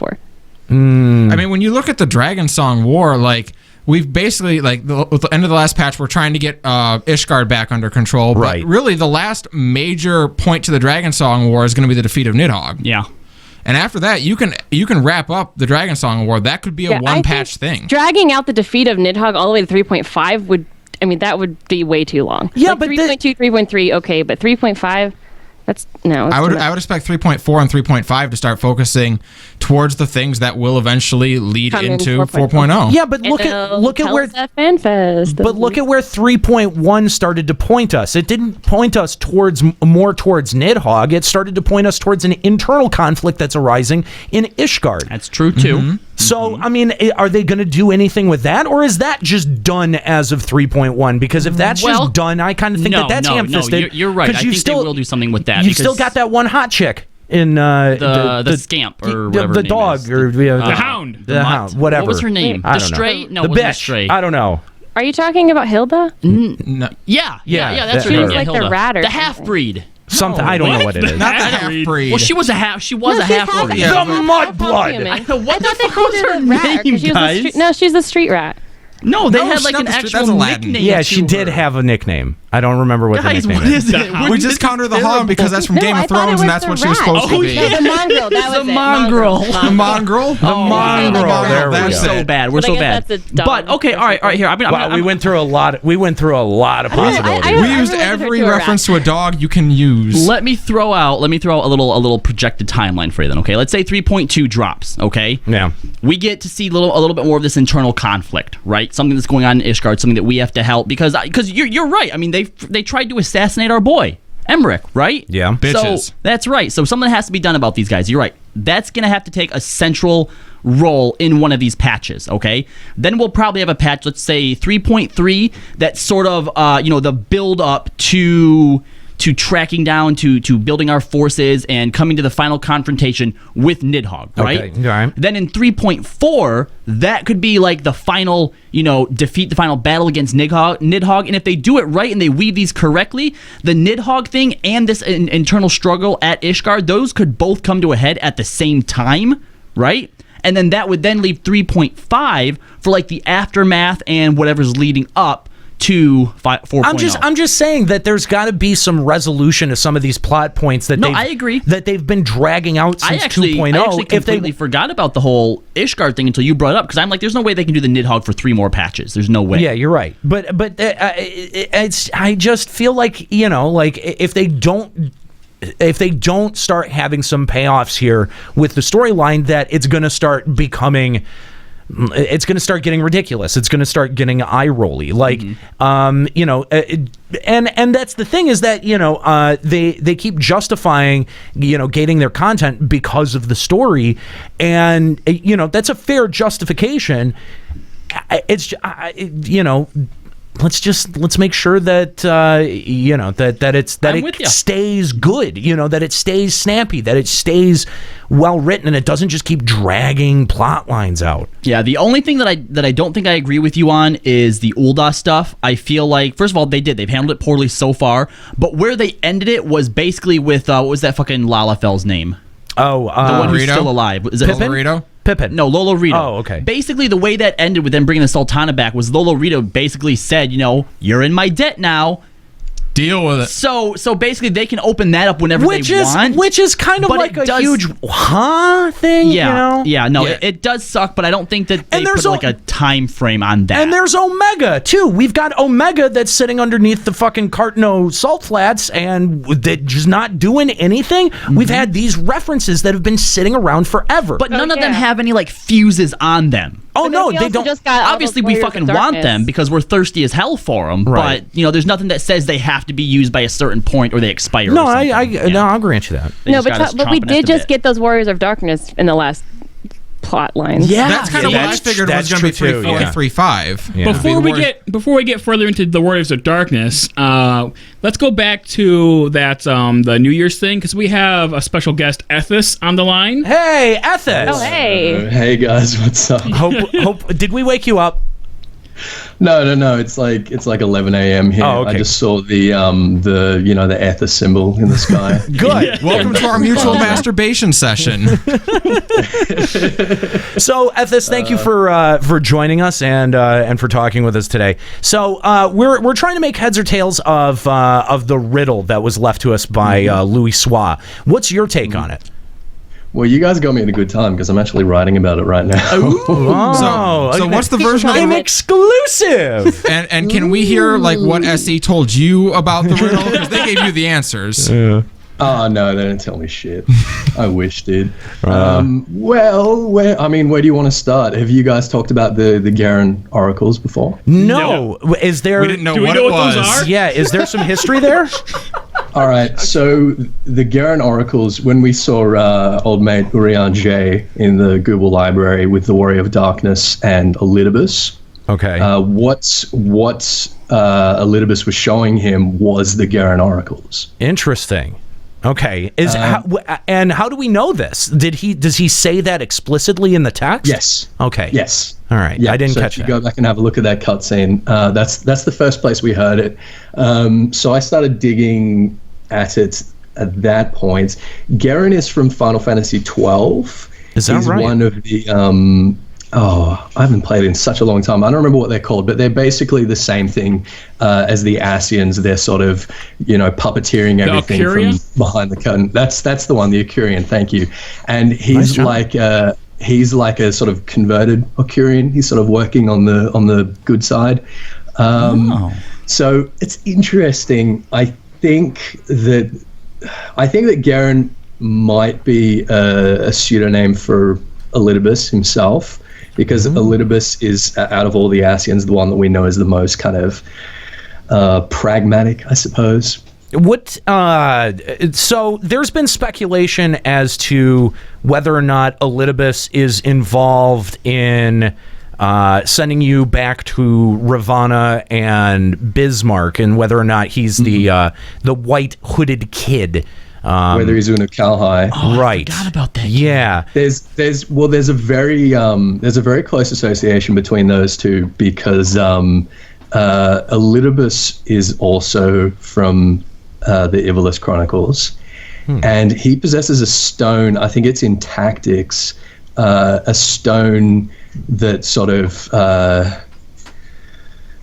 I: I mean, when you look at the Dragon Song War, like we've basically with the end of the last patch, we're trying to get Ishgard back under control. But really, the last major point to the Dragon Song War is going to be the defeat of Nidhogg.
A: Yeah.
I: And after that, you can wrap up the Dragon Song War. That could be a one-patch thing.
H: Dragging out the defeat of Nidhogg all the way to 3.5 that would be way too long.
G: Yeah,
H: like
G: but
H: 3.2, 3.3, okay, but 3.5. I
I: would expect 3.4 and 3.5 to start focusing towards the things that will eventually lead into 4.0.
G: Yeah, but look at where
H: FanFest.
G: But look at where 3.1 started to point us. It didn't point us more towards Nidhogg. It started to point us towards an internal conflict that's arising in Ishgard.
A: That's true too.
G: Mm-hmm. So, I mean, are they going to do anything with that, or is that just done as of 3.1? Because if that's just done, I kind of think that's ham-fisted.
A: No, you're right. I think they will do something with that.
G: You still got that one hot chick in
A: the scamp or whatever
G: the dog or
J: the hound,
G: the hound, whatever.
A: What was her name?
G: I
A: The
G: don't know.
A: Stray? No,
G: the
A: it wasn't
G: bitch.
A: Stray.
G: I don't know.
H: Are you talking about Hilda?
I: No.
A: Yeah, that's her
H: She
A: name.
H: was like the rat or
A: the half breed.
G: Something I don't know what it is.
I: Not the half-breed.
A: Well, she was a half breed.
G: The mudblood.
A: What the hell was her name, guys?
H: No, she's a street rat.
A: No, they had like an actual nickname.
G: Yeah, she did have a nickname. I don't remember what the nickname is.
I: We just counted her the Hog because that's from Game of Thrones and that's what she was supposed to be.
H: No, the mongrel. That was
A: the mongrel.
I: The mongrel?
G: The mongrel. There we go.
A: We're so bad. We're so bad. But okay, all right. Here.
G: We went through a lot of possibilities.
I: We used every reference to a dog you can use.
A: Let me throw out a little projected timeline for you then. Okay, let's say 3.2 drops. Okay.
G: Yeah.
A: We get to see a little bit more of this internal conflict, right? Something that's going on in Ishgard, something that we have to help because you're right. I mean, they tried to assassinate our boy Emmerich, right?
G: Yeah,
I: bitches.
A: So that's right. So something has to be done about these guys. You're right. That's gonna have to take a central role in one of these patches. Okay. Then we'll probably have a patch. Let's say 3.3. That's sort of the build up to tracking down to building our forces and coming to the final confrontation with Nidhogg, right?
G: Okay. All right.
A: Then in 3.4, that could be like the final, defeat the final battle against Nidhogg. And if they do it right and they weave these correctly, the Nidhogg thing and this internal struggle at Ishgard, those could both come to a head at the same time, right? And then that would then leave 3.5 for like the aftermath and whatever's leading up to 4.0.
G: I'm just saying that there's got to be some resolution to some of these plot points that
A: I agree
G: that they've been dragging out since 2.0.
A: I actually completely forgot about the whole Ishgard thing until you brought it up, because I'm like, there's no way they can do the Nidhogg for 3 more patches. There's no way.
G: Yeah, you're right. But I just feel like, you know, like if they don't start having some payoffs here with the storyline, that it's going to start becoming. It's going to start getting ridiculous. It's going to start getting eye-rolly. Like, you know, and that's the thing, is that, you know, they keep justifying, you know, gating their content because of the story, and, you know, that's a fair justification. It's, you know, let's make sure that you know, that it stays good, you know, that it stays snappy, that it stays well written, and it doesn't just keep dragging plot lines out.
A: Yeah, the only thing that I don't think I agree with you on is the Ul'dah stuff. I feel like, first of all, they've handled it poorly so far, but where they ended it was basically with what was that fucking Lalafel's name?
G: Oh,
A: the one who's still alive. Is it
G: Pippin?
A: No, Lolo Rito.
G: Oh, okay.
A: Basically, the way that ended with them bringing the Sultana back was Lolo Rito basically said, you know, you're in my debt now.
I: Deal with it.
A: So basically, they can open that up whenever they want.
G: Which is kind of like a huge thing,
A: yeah,
G: you know?
A: Yeah, no, yeah. It does suck, but I don't think that they put like a time frame on that.
G: And there's Omega, too. We've got Omega that's sitting underneath the fucking Cartno salt flats and they're just not doing anything. We've had these references that have been sitting around forever.
A: But none of them have any, like, fuses on them.
G: Oh, no, they don't.
A: Obviously, we fucking want them because we're thirsty as hell for them.
G: Right.
A: But, you know, there's nothing that says they have to be used by a certain point or they expire.
G: No,
A: or
G: I'll grant you that.
H: No, but we did just get those Warriors of Darkness in the last plot lines.
A: Yeah,
I: that's kind of what I figured was going to be 3.4 and 3.5.
G: Yeah.
J: Before we get further into the Warriors of Darkness, let's go back to that the New Year's thing, because we have a special guest, Ethis, on the line.
G: Hey, Ethis!
H: Oh, hey.
K: Hey guys, what's up?
G: Hope did we wake you up?
K: No. It's like 11 a.m. here.
G: Oh, okay.
K: I just saw the Ethis symbol in the sky.
G: Good.
I: Welcome to our mutual masturbation session.
G: So, Ethis, thank you for joining us and for talking with us today. So, we're trying to make heads or tails of the riddle that was left to us by Louis Soir. What's your take on it?
K: Well, you guys got me at a good time because I'm actually writing about it right now.
I: So what's the version of
G: an exclusive?
I: And can we hear like what SE told you about the riddle? Because they gave you the answers.
K: Oh, no, they didn't tell me shit. I wish, dude. Well, where do you want to start? Have you guys talked about the Garen oracles before?
G: No. Is there?
I: We didn't know what it was.
G: Yeah, is there some history there?
K: All right, so the Garen oracles, when we saw old mate Urian J in the Google library with the Warrior of Darkness and Elidibus,
G: okay,
K: what Elidibus was showing him was the Garen oracles.
G: Interesting. Okay, how do we know this? Does he say that explicitly in the text?
K: Yes.
G: Okay.
K: Yes.
G: All right.
K: Yeah,
G: I didn't catch
K: that.
G: that.
K: Go back and have a look at that cutscene. That's the first place we heard it. So I started digging at it at that point. Garen is from Final Fantasy XII.
G: Is that right?
K: He's one of the I haven't played in such a long time. I don't remember what they're called, but they're basically the same thing as the Asians. They're sort of, puppeteering everything from behind the curtain. That's the one, the Okurian. Thank you. And he's like a sort of converted Okurian. He's sort of working on the good side. So it's interesting. I think that Garen might be a pseudonym for Elidibus himself, because Elidibus is, out of all the Asians, the one that we know is the most kind of pragmatic, I suppose.
G: So there's been speculation as to whether or not Elidibus is involved in sending you back to Ravana and Bismarck, and whether or not he's the white hooded kid.
K: Whether he's Uno Kalhai.
G: Right.
A: I forgot about that.
G: Yeah.
K: There's a very close association between those two, because Elidibus is also from the Ivalice Chronicles, and he possesses a stone. I think it's in Tactics, a stone that sort of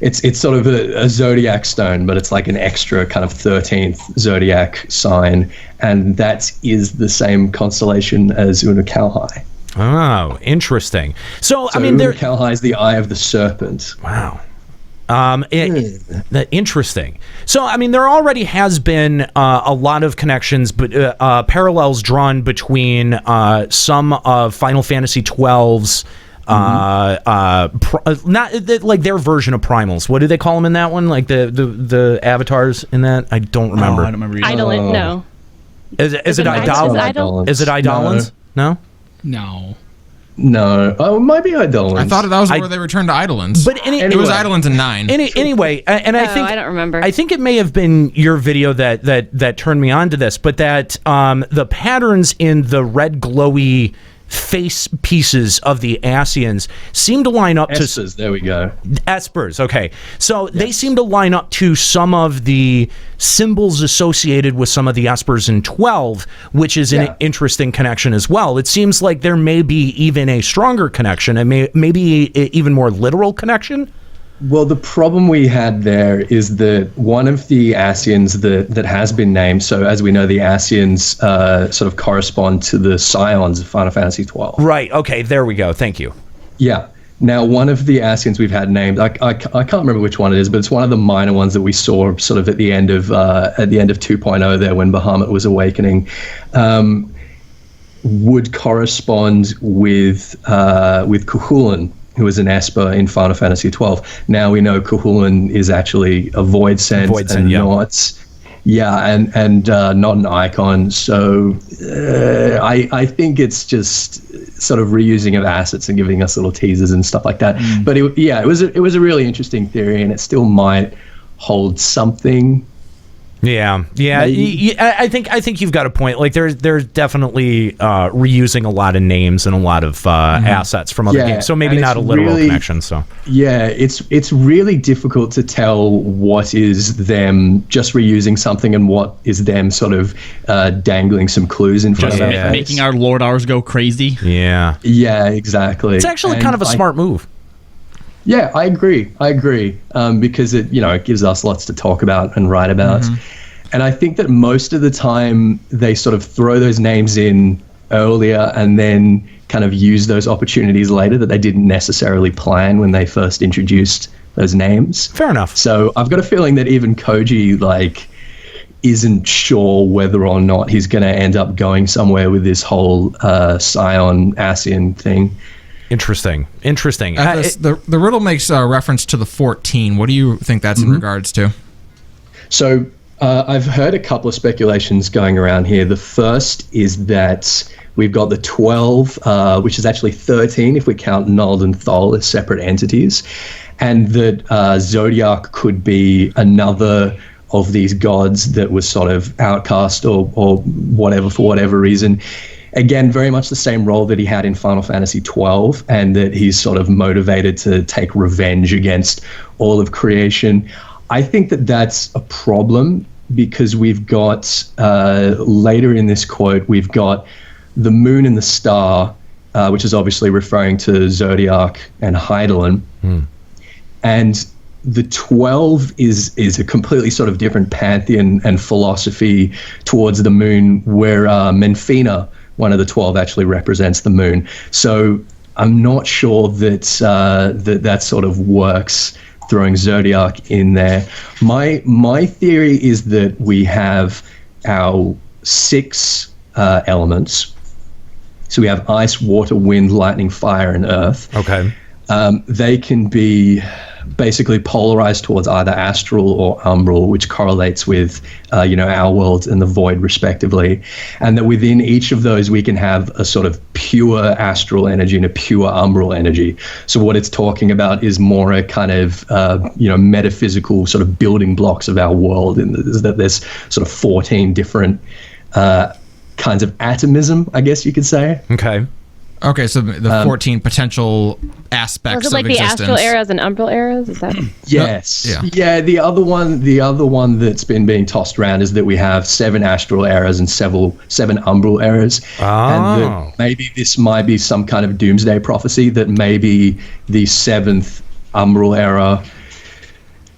K: it's sort of a zodiac stone, but it's like an extra kind of 13th zodiac sign, and that is the same constellation as Unukalhai.
G: Oh, interesting. So I mean,
K: Unukalhai is the eye of the serpent.
G: Wow. Interesting. So, I mean, there already has been a lot of connections, but parallels drawn between some of Final Fantasy XII's, not like their version of primals. What do they call them in that one? Like the avatars in that? I don't remember.
J: I don't remember either.
H: Eidolon, no.
G: Is it Eidolon? Is it Eidolons? No.
K: No. Oh, it might be Eidolons.
I: I thought that was where they returned to Eidolons.
G: But
I: it was Eidolons in 9.
G: Anyway, and I think
H: I don't remember.
G: I think it may have been your video that turned me on to this, but that the patterns in the red glowy face pieces of the Ascians seem to line up
K: Espers, there we go.
G: Espers, okay. So they seem to line up to some of the symbols associated with some of the Espers in 12, which is an interesting connection as well. It seems like there may be even a stronger connection, and maybe even more literal connection.
K: Well, the problem we had there is that one of the Ascians that has been named, so as we know, the Ascians sort of correspond to the Scions of Final Fantasy XII.
G: Right, okay, there we go. Thank you.
K: Yeah. Now, one of the Ascians we've had named, I can't remember which one it is, but it's one of the minor ones that we saw sort of at the end of 2.0 there when Bahamut was awakening, would correspond with Cuchulainn, who is an Esper in Final Fantasy XII. Now we know Cuchulainn is actually a void sense and not, and not an icon. So I think it's just sort of reusing of assets and giving us little teasers and stuff like that. But it was a really interesting theory, and it still might hold something.
G: Yeah. I think you've got a point. Like there's definitely reusing a lot of names and a lot of assets from other games. So maybe not a literal connection. So
K: it's really difficult to tell what is them just reusing something and what is them sort of dangling some clues in front of us,
J: making our Lord Hours go crazy.
K: Yeah, exactly.
G: It's actually kind of a smart move.
K: Yeah, I agree. Because it gives us lots to talk about and write about. And I think that most of the time they sort of throw those names in earlier and then kind of use those opportunities later that they didn't necessarily plan when they first introduced those names.
G: Fair enough.
K: So I've got a feeling that even Koji isn't sure whether or not he's going to end up going somewhere with this whole Scion Ascian thing.
G: Interesting.
I: The riddle makes reference to the 14. What do you think that's in regards to?
K: So I've heard a couple of speculations going around here. The first is that we've got the 12, which is actually 13 if we count Nuld and Thol as separate entities, and that Zodiac could be another of these gods that was sort of outcast or whatever for whatever reason. Again, very much the same role that he had in Final Fantasy XII, and that he's sort of motivated to take revenge against all of creation. I think that that's a problem because we've got, later in this quote, we've got the moon and the star, which is obviously referring to Zodiac and Eidolon. And the 12 is a completely sort of different pantheon and philosophy towards the moon, where Menfina, one of the 12, actually represents the moon. So I'm not sure that that sort of works, throwing Zodiac in there. My theory is that we have our 6 elements. So we have ice, water, wind, lightning, fire, and earth.
G: Okay.
K: They can be basically polarized towards either astral or umbral, which correlates with our world and the void respectively, and that within each of those we can have a sort of pure astral energy and a pure umbral energy. So what it's talking about is more a kind of metaphysical sort of building blocks of our world, and that there's sort of 14 different kinds of atomism, I guess you could say.
I: Okay, so the 14 potential aspects
H: of existence. Was it like the astral eras and umbral eras? Is that?
K: Yes. Yeah. The other one that's been being tossed around is that we have 7 astral eras and 7 umbral eras, and that maybe this might be some kind of doomsday prophecy, that maybe the 7th umbral era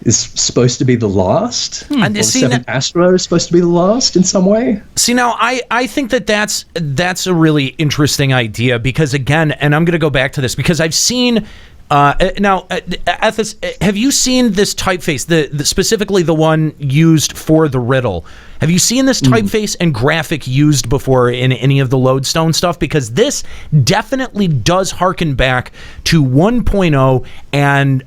K: is supposed to be the last.
G: And
K: or seventh Astro is supposed to be the last in some way.
G: See, now I think that's a really interesting idea because, again, and I'm going to go back to this because I've seen. Ethis, have you seen this typeface, the specifically the one used for the riddle? Have you seen this typeface and graphic used before in any of the Lodestone stuff? Because this definitely does harken back to 1.0 and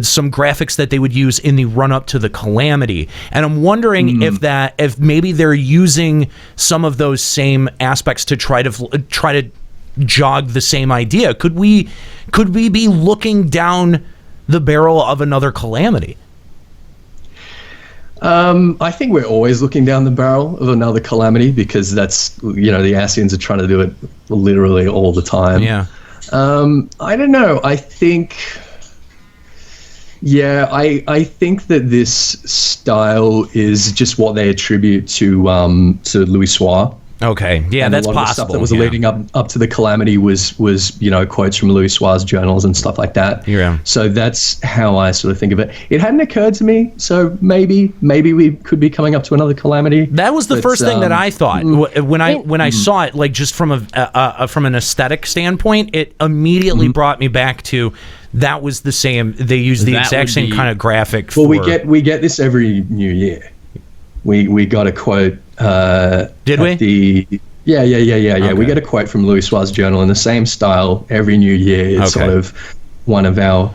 G: some graphics that they would use in the run up to the Calamity. And I'm wondering if maybe they're using some of those same aspects to try to jog the same idea. Could we be looking down the barrel of another Calamity?
K: I think we're always looking down the barrel of another Calamity because that's, the Ascians are trying to do it literally all the time.
G: Yeah.
K: I don't know. I think that this style is just what they attribute to Louis Soir.
G: Okay, yeah,
K: and
G: that's
K: a lot
G: possible.
K: Of the stuff that was leading up to the Calamity was quotes from Louis Soir's journals and stuff like that.
G: Yeah.
K: So that's how I sort of think of it. It hadn't occurred to me, so maybe we could be coming up to another Calamity.
G: That was the first thing that I thought when I saw it, like just from an aesthetic standpoint. It immediately brought me back to that was the same. They used the exact same kind of graphic.
K: Well, we get this every new year. We got a quote.
G: Did we?
K: Yeah.
G: Okay.
K: We get a quote from Louis Soir's journal in the same style every new year. It's sort of one of our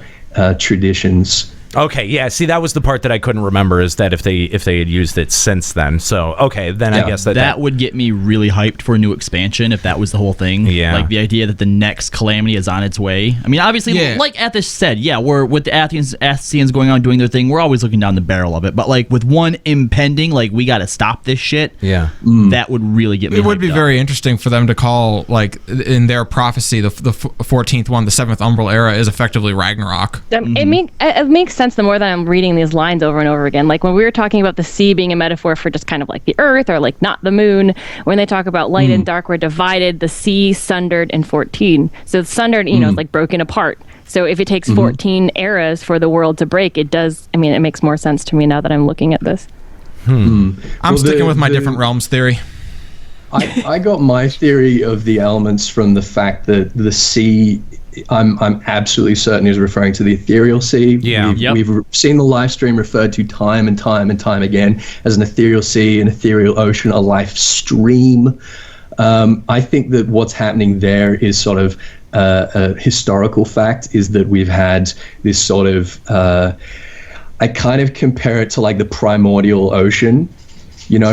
K: traditions.
G: Okay, yeah. See, that was the part that I couldn't remember, is that if they had used it since then. So, okay, then I guess that
A: would get me really hyped for a new expansion if that was the whole thing.
G: Yeah.
A: Like the idea that the next Calamity is on its way. I mean, obviously, like Athos said, we're with the Ascians going on doing their thing, we're always looking down the barrel of it. But like with one impending, like we got to stop this shit.
G: Yeah.
A: That would really get me.
I: It would be very interesting for them to call, like in their prophecy, the 14th one, the 7th Umbral Era is effectively Ragnarok.
H: It makes sense the more that I'm reading these lines over and over again. Like when we were talking about the sea being a metaphor for just kind of like the earth or like not the moon, when they talk about light and dark were divided, the sea sundered in 14. So sundered, is like broken apart. So if it takes 14 eras for the world to break, it does. I mean, it makes more sense to me now that I'm looking at this.
I: I'm sticking with my different realms theory.
K: I got my theory of the elements from the fact that the sea, I'm absolutely certain is referring to the ethereal sea.
G: Yeah.
K: We've seen the live stream referred to time and time and time again as an ethereal sea, an ethereal ocean, a life stream. I think that what's happening there is sort of a historical fact, is that we've had this sort of, I kind of compare it to like the primordial ocean,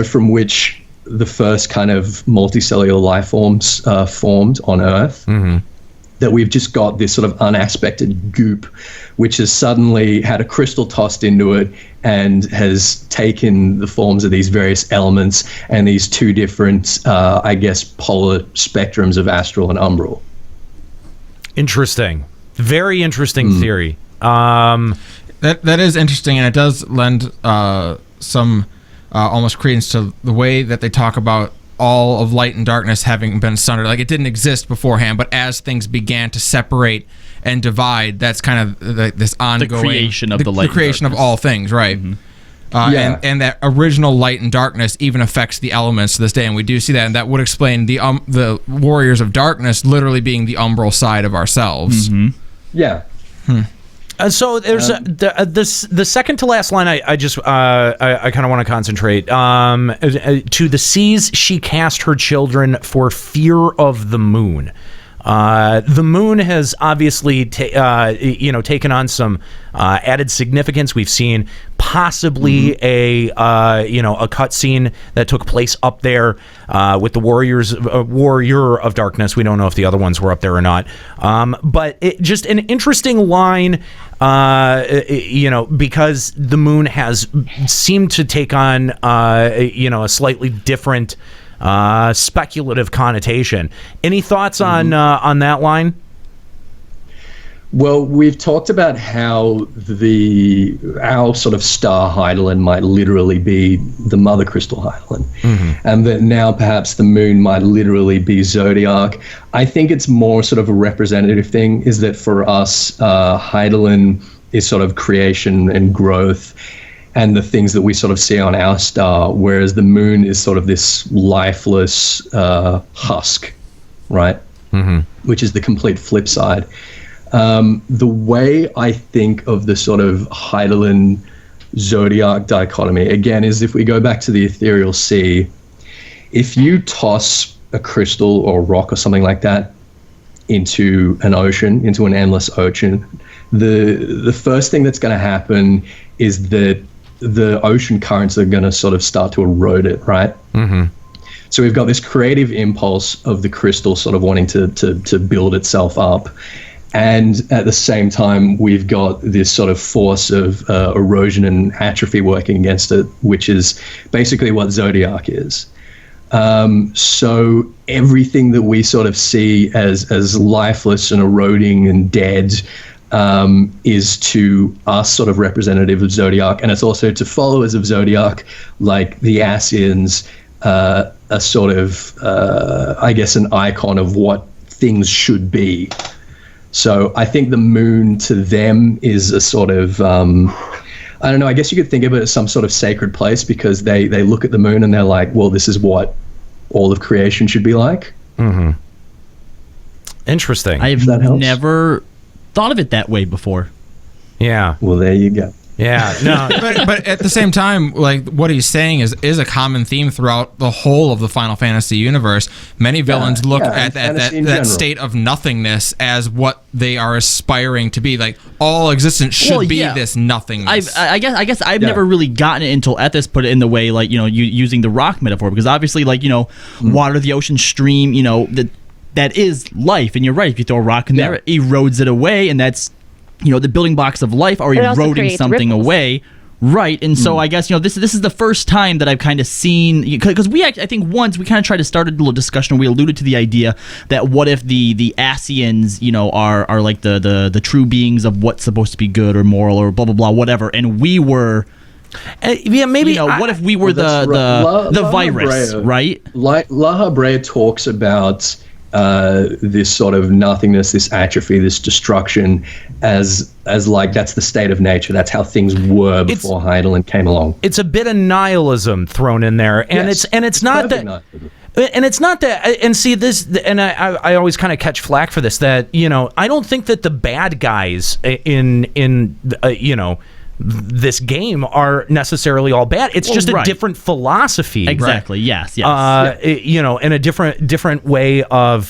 K: from which the first kind of multicellular life forms formed on Earth. That we've just got this sort of unaspected goop, which has suddenly had a crystal tossed into it and has taken the forms of these various elements and these two different, polar spectrums of astral and umbral.
G: Interesting. Very interesting theory.
I: That is interesting, and it does lend some almost credence to the way that they talk about all of light and darkness having been sundered. Like it didn't exist beforehand, but as things began to separate and divide, that's kind of this ongoing
A: creation of the light,
I: the creation of all things, right? And that original light and darkness even affects the elements to this day, and we do see that, and that would explain the warriors of darkness literally being the umbral side of ourselves.
K: Yeah.
G: So there's the second to last line. I just I kind of want to concentrate. To the seas she cast her children for fear of the moon. The moon has obviously taken on some added significance. We've seen possibly a cutscene that took place up there with the warrior of darkness. We don't know if the other ones were up there or not. But it just an interesting line, because the moon has seemed to take on a slightly different speculative connotation. Any thoughts on that line?
K: Well, we've talked about how our sort of star Heidelin might literally be the mother crystal Heidelin, and that now perhaps the moon might literally be Zodiac. I think it's more sort of a representative thing, is that for us, Heidelin sort of creation and growth and the things that we sort of see on our star, whereas the moon is sort of this lifeless husk, right? Which is the complete flip side. The way I think of the sort of Heidelin zodiac dichotomy, again, is if we go back to the ethereal sea, if you toss a crystal or a rock or something like that into an ocean, into an endless ocean, the first thing that's going to happen is that the ocean currents are going to sort of start to erode it, right? So we've got this creative impulse of the crystal sort of wanting to build itself up. And at the same time, we've got this sort of force of erosion and atrophy working against it, which is basically what Zodiac is. So everything that we sort of see as lifeless and eroding and dead is to us sort of representative of Zodiac. And it's also to followers of Zodiac, like the Asians, a sort of, I guess, an icon of what things should be. So I think the moon to them is a sort of, I don't know, I guess you could think of it as some sort of sacred place, because they look at the moon and they're like, well, this is what all of creation should be like.
G: Interesting.
A: I've never thought of it that way before.
G: Yeah.
K: Well, there you go.
G: Yeah, no,
I: but at the same time, like what he's saying is a common theme throughout the whole of the Final Fantasy universe. Many villains look at that state of nothingness as what they are aspiring to be. Like all existence should be this nothingness.
A: I guess I've never really gotten it until Ethis put it in the way, like, you know, using the rock metaphor, because obviously, like, you know, water, the ocean, stream, you know, that is life. And you're right, if you throw a rock in there, it erodes it away, and that's, you know, the building blocks of life are eroding something away, right? And so I guess, you know, this is the first time that I've kind of seen, because I think once we kind of tried to start a little discussion, we alluded to the idea that what if the Asians, you know, are like the true beings of what's supposed to be good or moral or blah blah blah whatever, and we were. Yeah, maybe. You know, what if we were the virus, right?
K: Like La Habrea talks about this sort of nothingness, this atrophy, this destruction, as like that's the state of nature. That's how things were before Heidelin came along.
G: It's a bit of nihilism thrown in there, and it's not that. Nihilism. And it's not that, and see this, and I always kind of catch flack for this, that, you know, I don't think that the bad guys in you know, this game are necessarily all bad. It's just a different philosophy.
A: Exactly. Right? Yes.
G: You know, and a different way of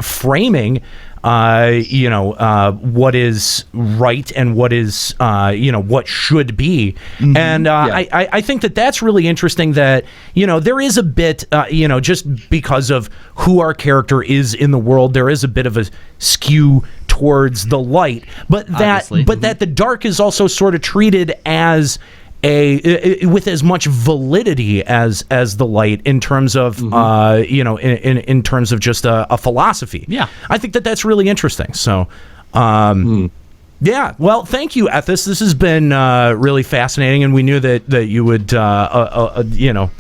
G: framing, you know, what is right and what is, you know, what should be. And I think that that's really interesting, that, you know, there is a bit, you know, just because of who our character is in the world, there is a bit of a skew towards the light, but that that the dark is also sort of treated as with as much validity as the light, in terms of you know, in terms of just a philosophy.
A: Yeah,
G: I think that that's really interesting. So yeah, well, thank you, Ethis. This has been really fascinating, and we knew that you would you know,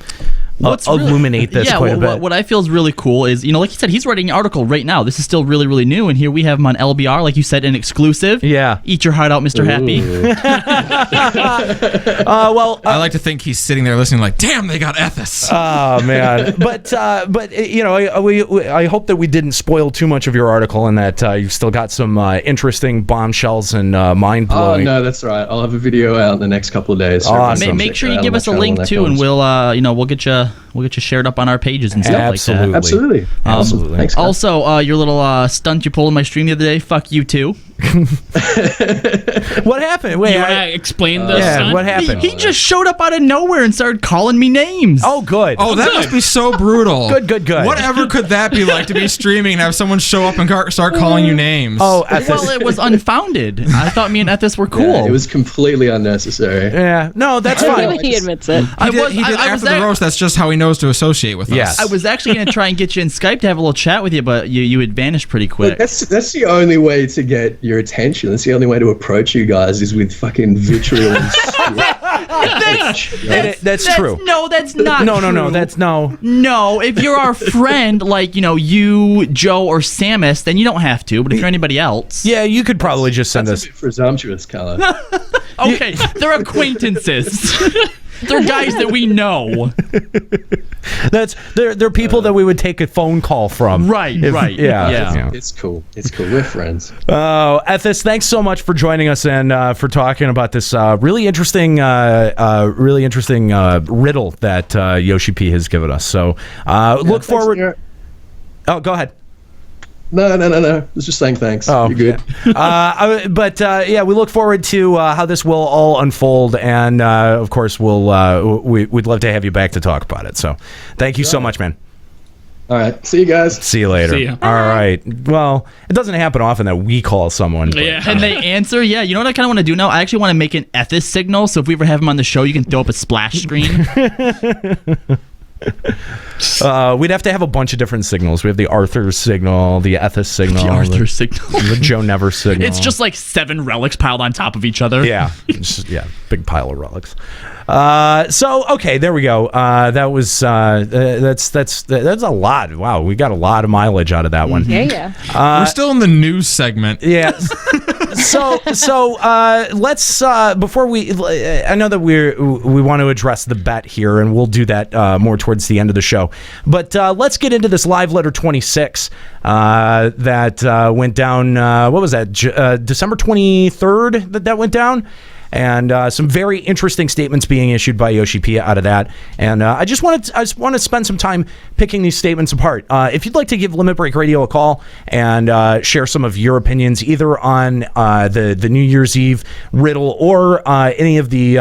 G: illuminate this quite a bit.
A: What I feel is really cool is, you know, like you said, he's writing an article right now. This is still really, really new, and here we have him on LBR, like you said, an exclusive.
G: Yeah.
A: Eat your heart out, Mr. Happy.
G: Well,
I: I like to think he's sitting there listening like, damn, they got Ethis.
G: Oh, man. But you know, I hope that we didn't spoil too much of your article, and that you've still got some interesting bombshells and mind-blowing.
K: Oh, no, that's right. I'll have a video out in the next couple of days.
A: Awesome. Make sure you give us a link, too, and we'll, you know, we'll get you shared up on our pages and stuff like that.
K: Absolutely. Absolutely. Thanks,
A: also, your little stunt you pulled in my stream the other day, fuck you too.
G: What happened? Wait,
J: you want to explain the stunt?
G: What happened?
A: He just showed up out of nowhere and started calling me names.
G: Oh, good.
I: Oh, that must be so brutal.
G: Good.
I: Whatever could that be like, to be streaming and have someone show up and start calling you names?
G: Oh, Ethis.
A: Well, it was unfounded. I thought me and Ethis were cool.
K: Yeah, it was completely unnecessary.
G: Yeah, no, that's fine.
H: He admits it.
I: He did after the roast. That's just how he knows to associate with us.
A: I was actually going to try and get you in Skype to have a little chat with you, but you had vanished pretty quick.
K: Look, that's the only way to get your attention. That's the only way to approach you guys, is with fucking vitriol and
G: That's true.
A: No, that's not
G: No,
A: true.
G: that's no.
A: No, if you're our friend, like, you, Joe, or Samus, then you don't have to. But if you're anybody else...
G: Yeah, you could probably just send us...
K: a bit presumptuous, Color.
A: Okay, they're acquaintances. They're guys that we know.
G: They're people that we would take a phone call from.
A: Right.
G: Yeah.
K: It's cool. We're friends.
G: Oh, Ethis, thanks so much for joining us and for talking about this really interesting riddle that Yoshi P has given us. So look forward. Oh, go ahead.
K: No. I was just saying thanks.
G: Oh,
K: you're good.
G: Yeah. We look forward to how this will all unfold, and of course, we'd love to have you back to talk about it. So, thank you so much, man.
K: All right. See you guys.
G: See you later.
J: See ya.
G: All right. Well, it doesn't happen often that we call someone. But,
A: And they answer. Yeah, you know what I kind of want to do now? I actually want to make an Ethis signal, so if we ever have him on the show, you can throw up a splash screen.
G: We'd have to have a bunch of different signals. We have the Arthur signal, the Ethis signal, the Joe Never signal.
A: It's just like 7 relics piled on top of each other.
G: Yeah, big pile of relics. So okay, there we go. That was that's a lot. Wow, we got a lot of mileage out of that one.
H: Yeah.
I: We're still in the news segment.
G: Yeah. So let's before I know that we want to address the bet here, and we'll do that more towards the end of the show. But let's get into this live letter 26 that went down. What was that? December 23rd that went down. And some very interesting statements being issued by Yoshi P out of that. And I just want to spend some time picking these statements apart. If you'd like to give Limit Break Radio a call and share some of your opinions, either on the New Year's Eve riddle or any of the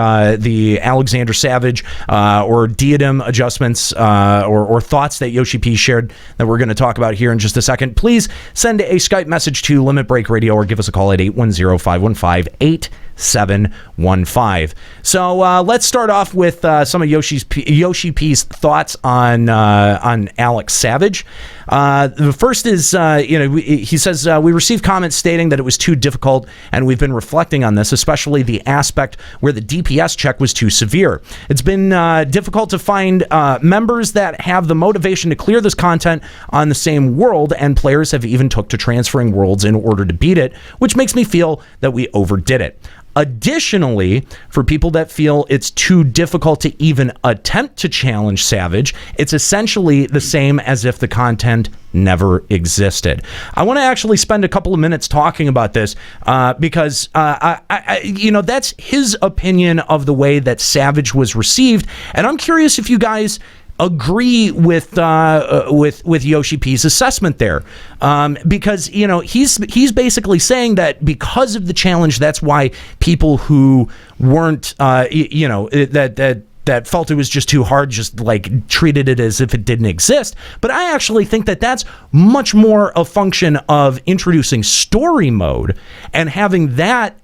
G: Alexander Savage or diadem adjustments or thoughts that Yoshi P shared that we're going to talk about here in just a second, please send a Skype message to Limit Break Radio or give us a call at 810-515-8715. So let's start off with some of Yoshi P's thoughts on Alex Savage. The first is, he says, we received comments stating that it was too difficult, and we've been reflecting on this, especially the aspect where the DPS check was too severe. It's been difficult to find members that have the motivation to clear this content on the same world, and players have even took to transferring worlds in order to beat it, which makes me feel that we overdid it. Additionally, for people that feel it's too difficult to even attempt to challenge Savage, it's essentially the same as if the content never existed. I want to actually spend a couple of minutes talking about this because that's his opinion of the way that Savage was received, and I'm curious if you guys agree with Yoshi P's assessment there, because he's basically saying that because of the challenge, that's why people who weren't that felt it was just too hard, just like treated it as if it didn't exist. But I actually think that that's much more a function of introducing story mode and having that,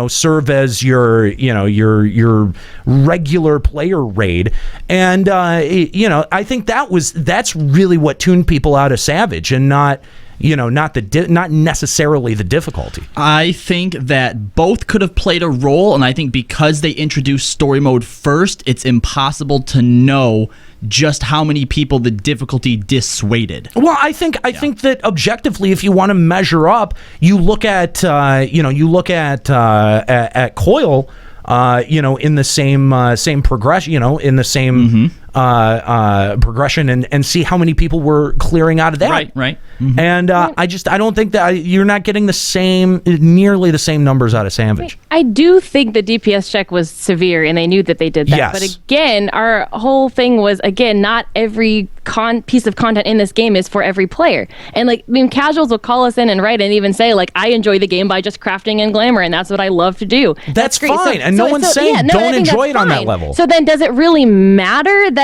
G: serve as your regular player raid. And, I think that's really what tuned people out of Savage, and not necessarily the difficulty.
A: I think that both could have played a role, and I think because they introduced story mode first, it's impossible to know just how many people the difficulty dissuaded.
G: Well, I think that objectively, if you want to measure up, you look at Coil, in the same progression, in the same progression, and see how many people were clearing out of that.
A: Right.
G: Mm-hmm. And I don't think that you're not getting nearly the same numbers out of Savage.
H: I do think the DPS check was severe, and they knew that they did that.
G: Yes.
H: But again, our whole thing was, not every piece of content in this game is for every player. And casuals will call us in and write and even say, I enjoy the game by just crafting and glamour, and that's what I love to do.
G: That's
H: great.
G: fine, and no one's saying don't enjoy it on that level.
H: So then, does it really matter that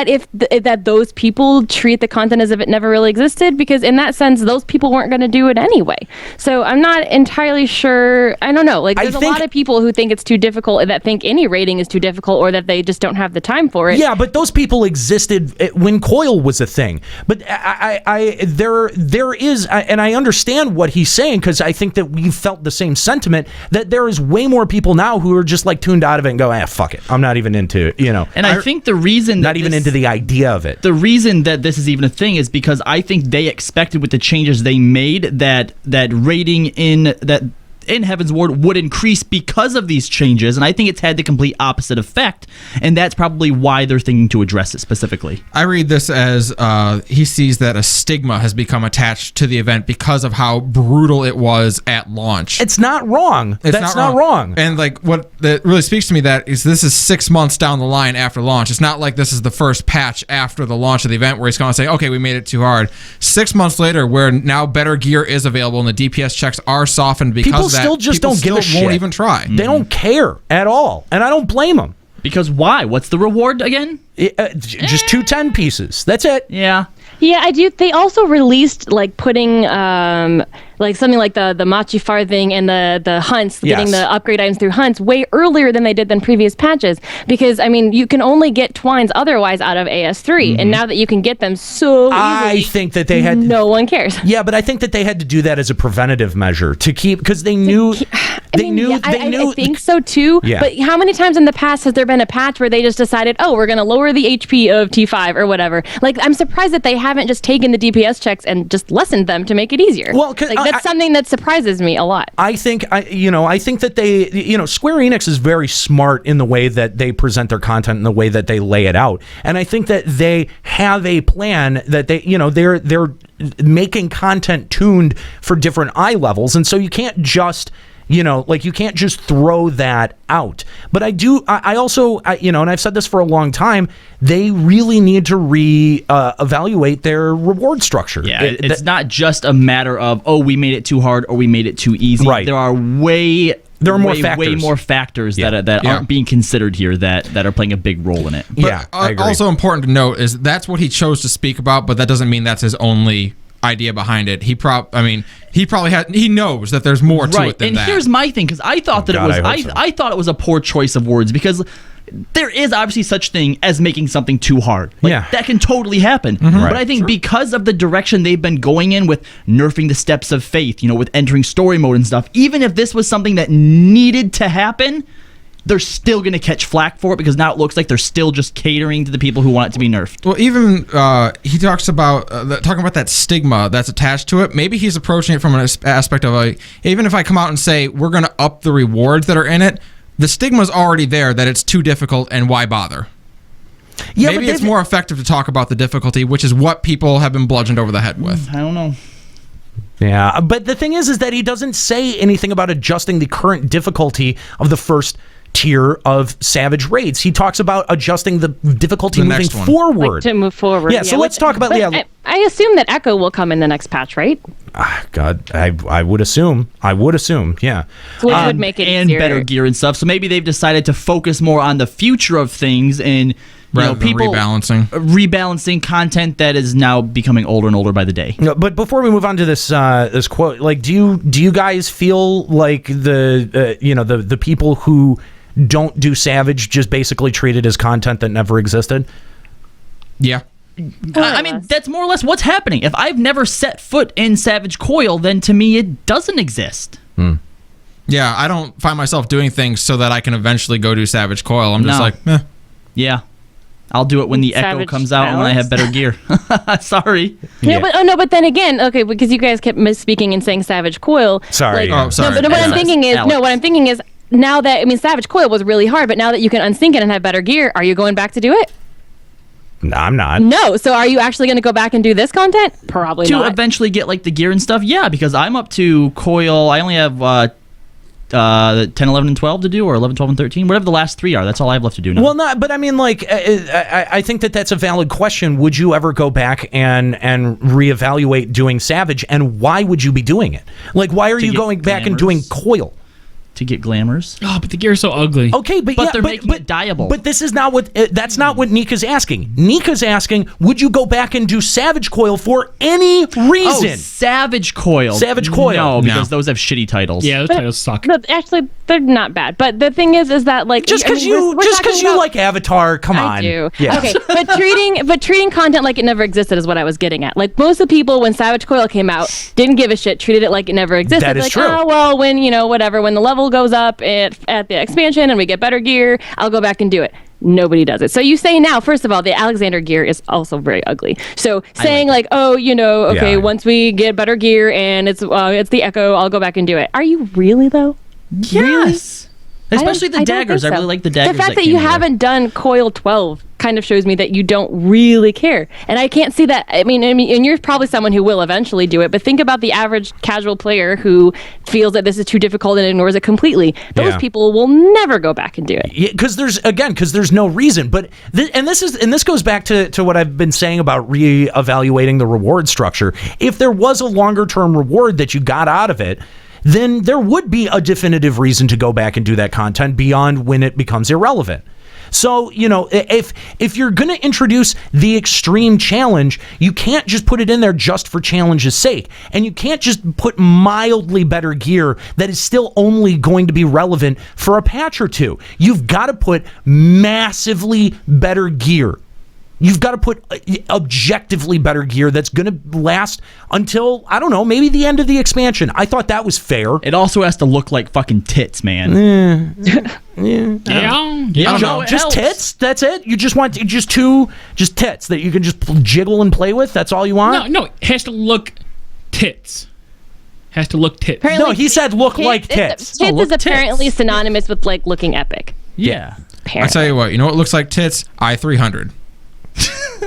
H: that those people treat the content as if it never really existed? Because in that sense, those people weren't going to do it anyway. So I'm not entirely sure. I don't know. There's a lot of people who think it's too difficult, that think any rating is too difficult, or that they just don't have the time for it.
G: Yeah, but those people existed when Coil was a thing. But there is, and I understand what he's saying, because I think that we've felt the same sentiment, that there is way more people now who are just like tuned out of it and go, fuck it, I'm not even into it,
A: And I think the reason
G: not even into the idea of it.
A: The reason that this is even a thing is because I think they expected with the changes they made that rating in Heaven's Ward would increase because of these changes, and I think it's had the complete opposite effect, and that's probably why they're thinking to address it specifically.
I: I read this as he sees that a stigma has become attached to the event because of how brutal it was at launch.
G: It's not wrong. That's not wrong.
I: And like what that really speaks to me, that is, this is 6 months down the line after launch. It's not like this is the first patch after the launch of the event where he's going to say, okay, we made it too hard. 6 months later, where now better gear is available and the DPS checks are softened because
G: people
I: of that,
G: still just don't give a shit.
I: Won't even try.
G: They don't care at all, and I don't blame them.
A: Because why? What's the reward again?
G: Just 2 10 pieces. That's it.
A: Yeah.
H: Yeah, I do. They also released like putting like something like the Machi Farthing and the hunts, getting the upgrade items through hunts way earlier than they did than previous patches. Because I mean, you can only get twines otherwise out of AS3, and now that you can get them so easily,
G: I think that they had
H: no one cares.
G: Yeah, but I think that they had to do that as a preventative measure to keep, because they knew.
H: I think so too.
G: Yeah.
H: But how many times in the past has there been a patch where they just decided, oh, we're going to lower the HP of T5 or whatever? Like, I'm surprised that they haven't just taken the DPS checks and just lessened them to make it easier.
G: Well,
H: that's something that surprises me a lot.
G: I think that they, Square Enix is very smart in the way that they present their content and the way that they lay it out. And I think that they have a plan that they're making content tuned for different eye levels. And so you can't just, you can't just throw that out. But I also, and I've said this for a long time, they really need to evaluate their reward structure.
A: Yeah, it's not just a matter of, we made it too hard or we made it too easy.
G: Right.
A: There are way more factors that aren't being considered here that are playing a big role in it.
I: But
G: I agree.
I: Also important to note is that's what he chose to speak about, but that doesn't mean that's his only idea behind it. He knows that there's more to it than that.
A: And here's my thing, because I thought I thought it was a poor choice of words, because there is obviously such thing as making something too hard. That can totally happen. But I think because of the direction they've been going in with nerfing the steps of faith, with entering story mode and stuff, even if this was something that needed to happen, they're still going to catch flack for it, because now it looks like they're still just catering to the people who want it to be nerfed.
I: Well, even he talks about talking about that stigma that's attached to it. Maybe he's approaching it from an aspect of even if I come out and say we're going to up the rewards that are in it, the stigma's already there that it's too difficult, and why bother? Yeah, maybe it's more effective to talk about the difficulty, which is what people have been bludgeoned over the head with.
A: I don't know.
G: Yeah, but the thing is that he doesn't say anything about adjusting the current difficulty of the first tier of Savage raids. He talks about adjusting the difficulty moving forward.
H: To move forward.
G: Yeah, so let's talk about...
H: I assume that Echo will come in the next patch, right?
G: God, I would assume. Yeah.
H: Which would make it
A: and
H: easier.
A: better gear and stuff. So maybe they've decided to focus more on the future of things and people rebalancing content that is now becoming older and older by the day.
G: But before we move on to this this quote, do you guys feel like the people who don't do Savage just basically treat it as content that never existed?
I: Yeah.
A: I mean, that's more or less what's happening. If I've never set foot in Savage Coil, then to me it doesn't exist.
I: Yeah, I don't find myself doing things so that I can eventually go do Savage Coil. I'm just
A: Yeah. I'll do it when the Echo comes out and when I have better gear. Sorry.
H: Yeah. But then again, okay, because you guys kept misspeaking and saying Savage Coil.
G: Sorry.
I: Sorry.
H: What I'm thinking is now that, Savage Coil was really hard, but now that you can unsync it and have better gear, are you going back to do it?
G: No, I'm not.
H: No, so are you actually going to go back and do this content? Probably not.
A: To eventually get the gear and stuff? Yeah, because I'm up to Coil. I only have 10, 11, and 12 to do, or 11, 12, and 13, whatever the last 3 are. That's all I have left to do now.
G: Well, but I mean, I think that's a valid question. Would you ever go back and reevaluate doing Savage, and why would you be doing it? Why are you going back and doing Coil?
A: to get glamorous.
J: Oh, but the gear's so ugly.
G: Okay, but
A: they're making it dyeable.
G: But this is not what. That's not what Nika's asking. Nika's asking, would you go back and do Savage Coil for any reason?
A: Oh, Savage Coil.
G: Savage Coil.
A: No, because those have shitty titles.
J: Yeah, those titles suck.
H: Actually, they're not bad. But the thing is that like
G: just because you like Avatar, come on.
H: I do.
G: Yeah.
H: Okay, but treating content like it never existed is what I was getting at. Like most of the people when Savage Coil came out didn't give a shit, treated it like it never existed.
G: That is
H: like,
G: true.
H: Oh well, when when the level goes up at the expansion and we get better gear, I'll go back and do it. Nobody does it. So you say now, first of all, the Alexander gear is also very ugly. So saying once we get better gear and it's the Echo, I'll go back and do it. Are you really though?
A: Yes. Especially the daggers. I really like the daggers.
H: The fact that you haven't done Coil 12 kind of shows me that you don't really care. And I can't see that. I mean, and you're probably someone who will eventually do it, but think about the average casual player who feels that this is too difficult and ignores it completely. Those people will never go back and do it.
G: Yeah, because there's no reason. But this goes back to what I've been saying about reevaluating the reward structure. If there was a longer term reward that you got out of it, then there would be a definitive reason to go back and do that content beyond when it becomes irrelevant. So, if you're going to introduce the extreme challenge, you can't just put it in there just for challenge's sake. And you can't just put mildly better gear that is still only going to be relevant for a patch or two. You've got to put massively better gear. You've got to put objectively better gear that's going to last until, I don't know, maybe the end of the expansion. I thought that was fair.
A: It also has to look like fucking tits, man.
G: Just tits? That's it? You just want just tits that you can just jiggle and play with? That's all you want?
J: No, it has to look tits. Has to look tits.
H: Apparently,
G: no, he said look like tits.
H: Tits is apparently synonymous with like looking epic.
A: Yeah.
I: I tell you what, what looks like tits? i300.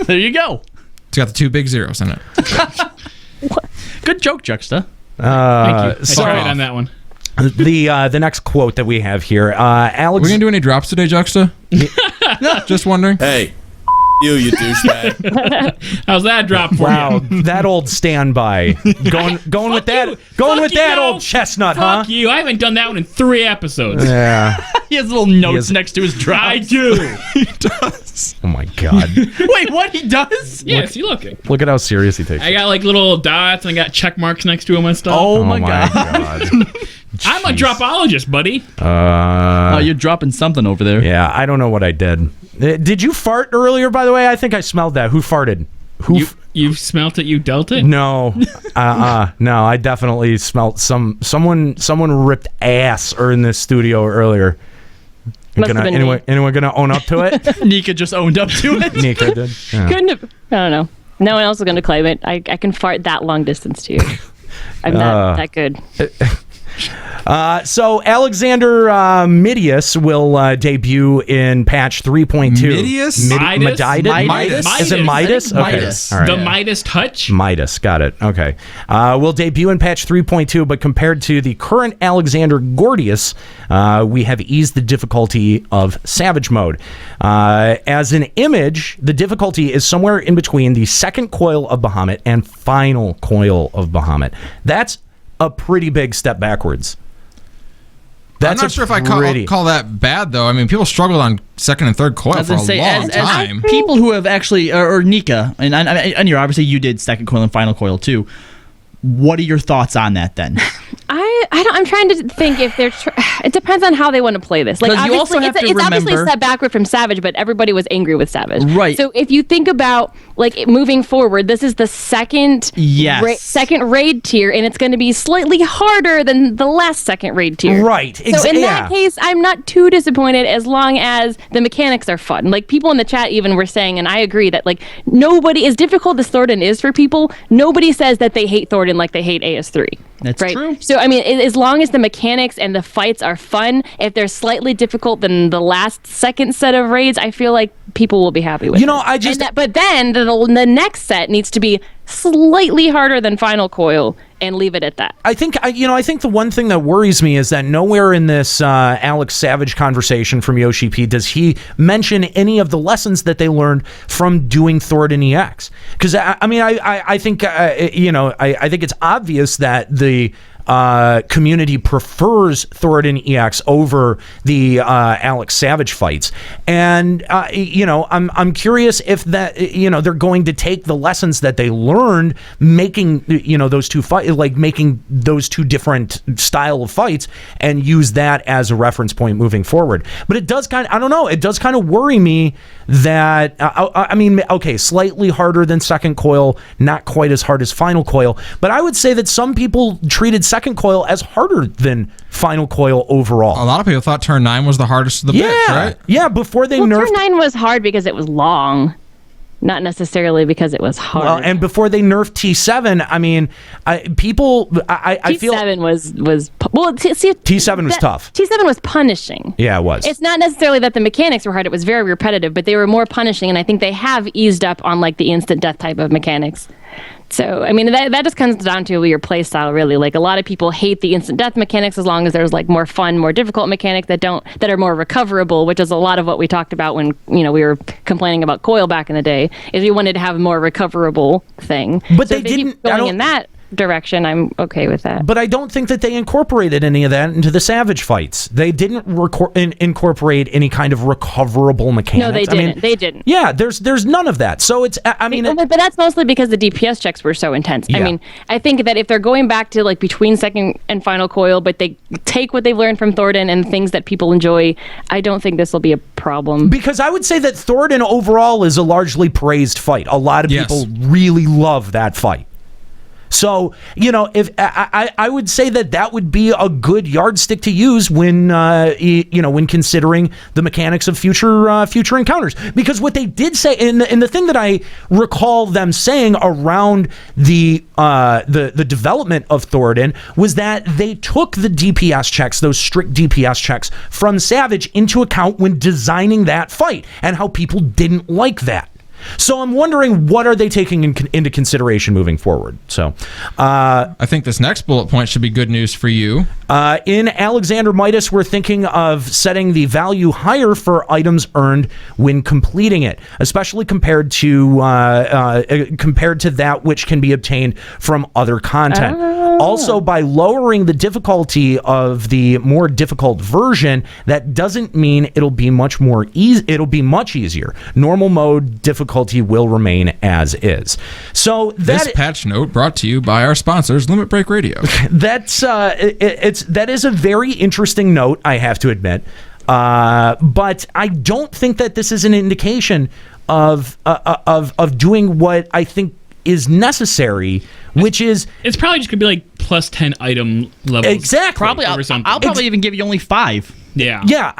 A: There you go.
I: It's got the 2 big zeros in it.
A: Good joke, Juxta.
J: Thank you. I tried on that one.
G: The next quote that we have here, Alex.
I: We're gonna do any drops today, Juxta? Just wondering.
C: Hey, you douchebag.
J: How's that drop for
G: wow,
J: you?
G: that old standby. Going with that. Going with that old chestnut,
J: Fuck
G: huh?
J: you. I haven't done that one in 3 episodes.
G: Yeah.
A: He has little notes next to his drops.
J: I do.
I: He does.
G: Oh my god.
A: Wait, what? He does?
J: Yeah, see, look.
G: Look at how serious he takes it.
J: I got like little dots and I got check marks next to them and stuff.
A: Oh my god.
J: I'm a dropologist, buddy.
A: Oh, you're dropping something over there.
G: Yeah, I don't know what I did. Did you fart earlier, by the way? I think I smelled that. Who farted?
J: You smelt it, you dealt it?
G: No. No, I definitely smelled someone ripped ass in this studio earlier. Anyone gonna own up to it?
A: Nika just owned up to it.
G: Nika did. Yeah.
H: Couldn't have, I don't know. No one else is going to claim it. I can fart that long distance to you. I'm not that good.
G: So Alexander Midius will debut in patch 3.2.
I: Midius?
J: Midas?
G: Is it Midas? Okay.
J: Midas.
G: All right.
J: The Midas touch?
G: Midas, got it. Okay. Will debut in patch 3.2, but compared to the current Alexander Gordius, we have eased the difficulty of Savage Mode. As an image, the difficulty is somewhere in between the second coil of Bahamut and final coil of Bahamut. That's a pretty big step backwards.
I: I'm not sure if I call that bad, though. I mean, people struggled on second and third coil for a long time.
A: As people who have actually, or Nika, and you're obviously you did second coil and final coil too. What are your thoughts on that then?
H: I'm trying to think if they're. It depends on how they want to play this. Like
A: you also have to
H: it's
A: remember,
H: obviously a step backward from Savage, but everybody was angry with Savage.
A: Right.
H: So if you think about like moving forward, this is the second second raid tier, and it's going to be slightly harder than the last second raid tier.
G: Right.
H: So in that case, I'm not too disappointed as long as the mechanics are fun. Like people in the chat even were saying, and I agree that like nobody, as difficult as Thornton is for people, nobody says that they hate Thornton like they hate AS3.
A: That's
H: right?
A: true.
H: So I mean, as long as the mechanics and the fights are fun, if they're slightly difficult than the last second set of raids, I feel like people will be happy with. But then the next set needs to be slightly harder than Final Coil and leave it at that.
G: I think the one thing that worries me is that nowhere in this Alex Savage conversation from Yoshi P does he mention any of the lessons that they learned from doing Thornton EX. Because I think I think it's obvious that the community prefers Thoradin EX over the Alex Savage fights, and I'm curious if that they're going to take the lessons that they learned making those two making those two different style of fights and use that as a reference point moving forward. But it does kind of worry me that slightly harder than Second Coil, not quite as hard as Final Coil, but I would say that some people treated Second Coil as harder than Final Coil overall.
I: A lot of people thought Turn 9 was the hardest of the bits, right?
G: Yeah, before they nerfed...
H: Turn 9 was hard because it was long, not necessarily because it was hard.
G: Well, and before they nerfed T7, I mean, I feel...
H: T7 was
G: T7 was tough.
H: T7 was punishing.
G: Yeah, it was.
H: It's not necessarily that the mechanics were hard. It was very repetitive, but they were more punishing, and I think they have eased up on like the instant death type of mechanics. So, I mean, that just comes down to your play style, really. Like, a lot of people hate the instant death mechanics as long as there's, like, more fun, more difficult mechanics that are more recoverable, which is a lot of what we talked about when, we were complaining about Coil back in the day, is we wanted to have a more recoverable thing.
G: But
H: so
G: they didn't...
H: Keep going in that direction, I'm okay with that.
G: But I don't think that they incorporated any of that into the Savage fights. They didn't incorporate any kind of recoverable mechanics.
H: No, they didn't. They didn't.
G: Yeah, there's none of that. So it's,
H: but that's mostly because the DPS checks were so intense. Yeah. I mean, I think that if they're going back to like between Second and Final Coil, but they take what they've learned from Thoradin and things that people enjoy, I don't think this will be a problem.
G: Because I would say that Thoradin overall is a largely praised fight. A lot of people really love that fight. So, if I would say that would be a good yardstick to use when when considering the mechanics of future encounters, because what they did say in the thing that I recall them saying around the development of Thoradin was that they took the DPS checks, those strict DPS checks from Savage, into account when designing that fight and how people didn't like that. So I'm wondering, what are they taking into consideration moving forward? So
I: I think this next bullet point should be good news for you.
G: In Alexander Midas, we're thinking of setting the value higher for items earned when completing it, especially compared to that which can be obtained from other content. Also, by lowering the difficulty of the more difficult version, that doesn't mean it'll be much easier. Normal mode difficulty will remain as is. So
I: this patch note brought to you by our sponsors, Limit Break Radio.
G: That is a very interesting note, I have to admit. But I don't think that this is an indication of doing what I think is necessary, which is...
J: It's probably just going to be like plus 10 item levels.
G: Exactly.
A: I'll probably even give you only 5.
J: Yeah.
G: Yeah,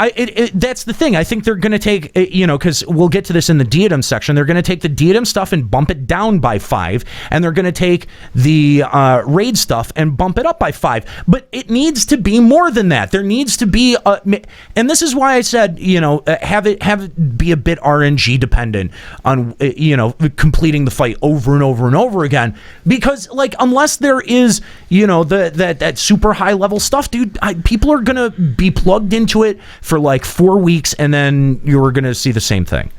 G: that's the thing. I think they're going to take, because we'll get to this in the diadem section, they're going to take the diadem stuff and bump it down by 5, and they're going to take the raid stuff and bump it up by 5. But it needs to be more than that. There needs to be, and this is why I said, have it be a bit RNG dependent on, completing the fight over and over and over again. Because, like, unless there is, that super high level stuff, dude, people are going to be plugged into it for like 4 weeks, and then you're going to see the same thing.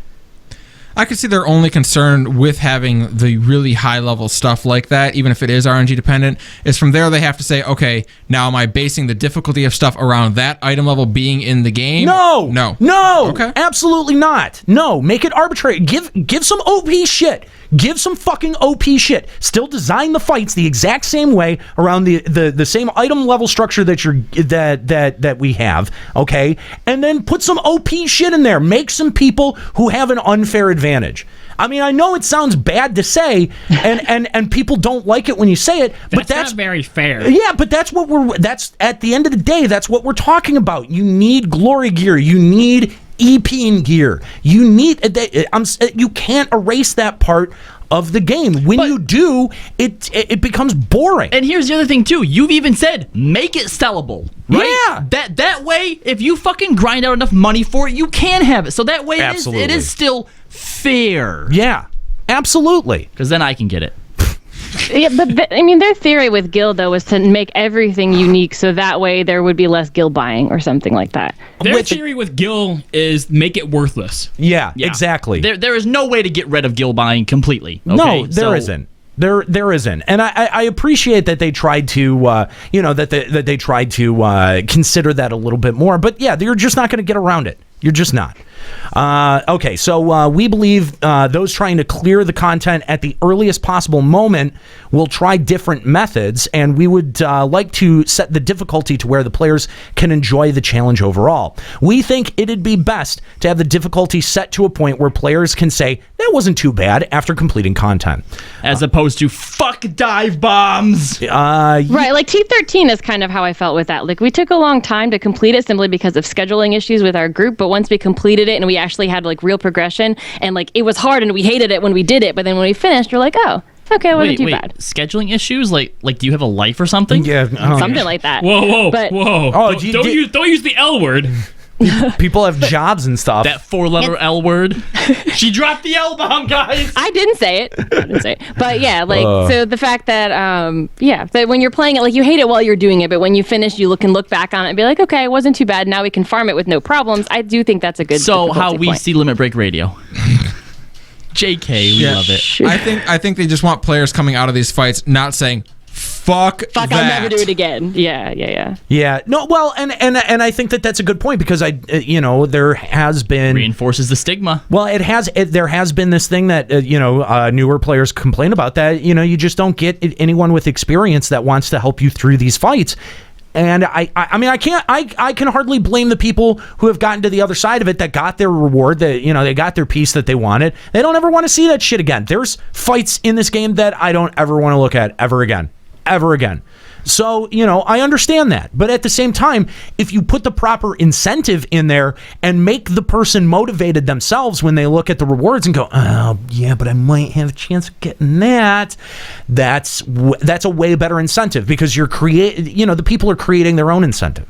I: I could see their only concern with having the really high level stuff like that, even if it is RNG dependent, is from there they have to say, okay, now am I basing the difficulty of stuff around that item level being in the game?
G: No.
I: Okay.
G: Absolutely not. No, make it arbitrary. Give some OP shit. Give some fucking OP shit. Still design the fights the exact same way around the same item level structure that we have, okay? And then put some OP shit in there. Make some people who have an unfair advantage. I mean, I know it sounds bad to say, and people don't like it when you say it, but that's
J: not very fair.
G: Yeah, but that's at the end of the day, that's what we're talking about. You need glory gear. You need EP gear. You need you can't erase that part of the game. When you do, it becomes boring.
A: And here's the other thing too. You've even said make it sellable, right?
G: Yeah.
A: That way, if you fucking grind out enough money for it, you can have it. So that way, it is still fair.
G: Yeah, absolutely.
A: Because then I can get it.
H: Yeah, but their theory with guild though was to make everything unique, so that way there would be less guild buying or something like that.
J: Their theory with guild is make it worthless.
G: Yeah, exactly.
A: There is no way to get rid of guild buying completely. Okay?
G: No, there isn't. There isn't, and I appreciate that they tried to, that they tried to consider that a little bit more. But yeah, you're just not going to get around it. You're just not. Okay, so we believe those trying to clear the content at the earliest possible moment will try different methods, and we would like to set the difficulty to where the players can enjoy the challenge overall. We think it'd be best to have the difficulty set to a point where players can say, that wasn't too bad after completing content.
A: As opposed to, fuck dive bombs!
H: Right, like T13 is kind of how I felt with that. Like, we took a long time to complete it simply because of scheduling issues with our group, but once we completed it and we actually had like real progression, and like it was hard and we hated it when we did it, but then when we finised, we're like, oh, okay, it wasn't too bad.
A: Scheduling issues? Like do you have a life or something?
G: Yeah,
H: something like that.
J: Whoa!
G: Oh,
J: don't use the L word.
G: People have jobs and stuff.
A: That 4-letter L word. She dropped the L bomb, guys.
H: I didn't say it. But yeah, like so the fact that that when you're playing it, like you hate it while you're doing it, but when you finish, you can look back on it and be like, okay, it wasn't too bad. Now we can farm it with no problems. I do think that's a good.
A: So how we
H: point.
A: see Limit Break Radio. JK, we love it.
I: I think they just want players coming out of these fights not saying fuck that.
H: I'll never do it again.
G: Yeah. No, well, and I think that's a good point, because there has been
A: reinforces the stigma.
G: Well, there has been this thing that newer players complain about, that you just don't get anyone with experience that wants to help you through these fights. And I can hardly blame the people who have gotten to the other side of it, that got their reward, that they got their piece that they wanted. They don't ever want to see that shit again. There's fights in this game that I don't ever want to look at ever again. So, I understand that. But at the same time, if you put the proper incentive in there and make the person motivated themselves when they look at the rewards and go, oh, yeah, but I might have a chance of getting that, that's a way better incentive, because you're the people are creating their own incentive.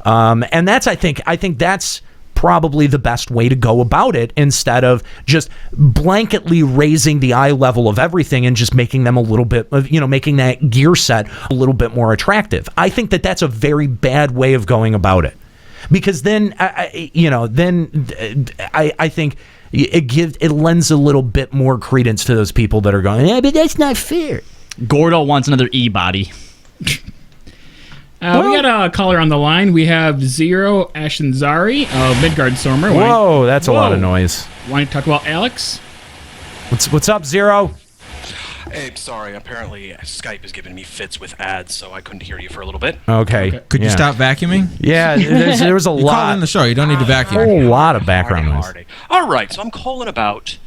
G: And that's, I think that's probably the best way to go about it, instead of just blanketly raising the eye level of everything and just making them a little bit of, making that gear set a little bit more attractive. I think that's a very bad way of going about it, because then, I think it lends a little bit more credence to those people that are going, yeah, but that's not fair.
A: Gordo wants another E-body.
J: We got a caller on the line. We have Zero Ashanzari of Midgard Stormer.
G: Whoa, that's a lot of noise.
J: Want to talk about Alex?
G: What's up, Zero?
L: Hey, sorry. Apparently, Skype is giving me fits with ads, so I couldn't hear you for a little bit.
G: Okay.
I: Could you stop vacuuming?
G: Yeah, there was a
I: lot. Call in the show. You don't need to vacuum.
G: A whole lot of background noise.
L: All right, so I'm calling about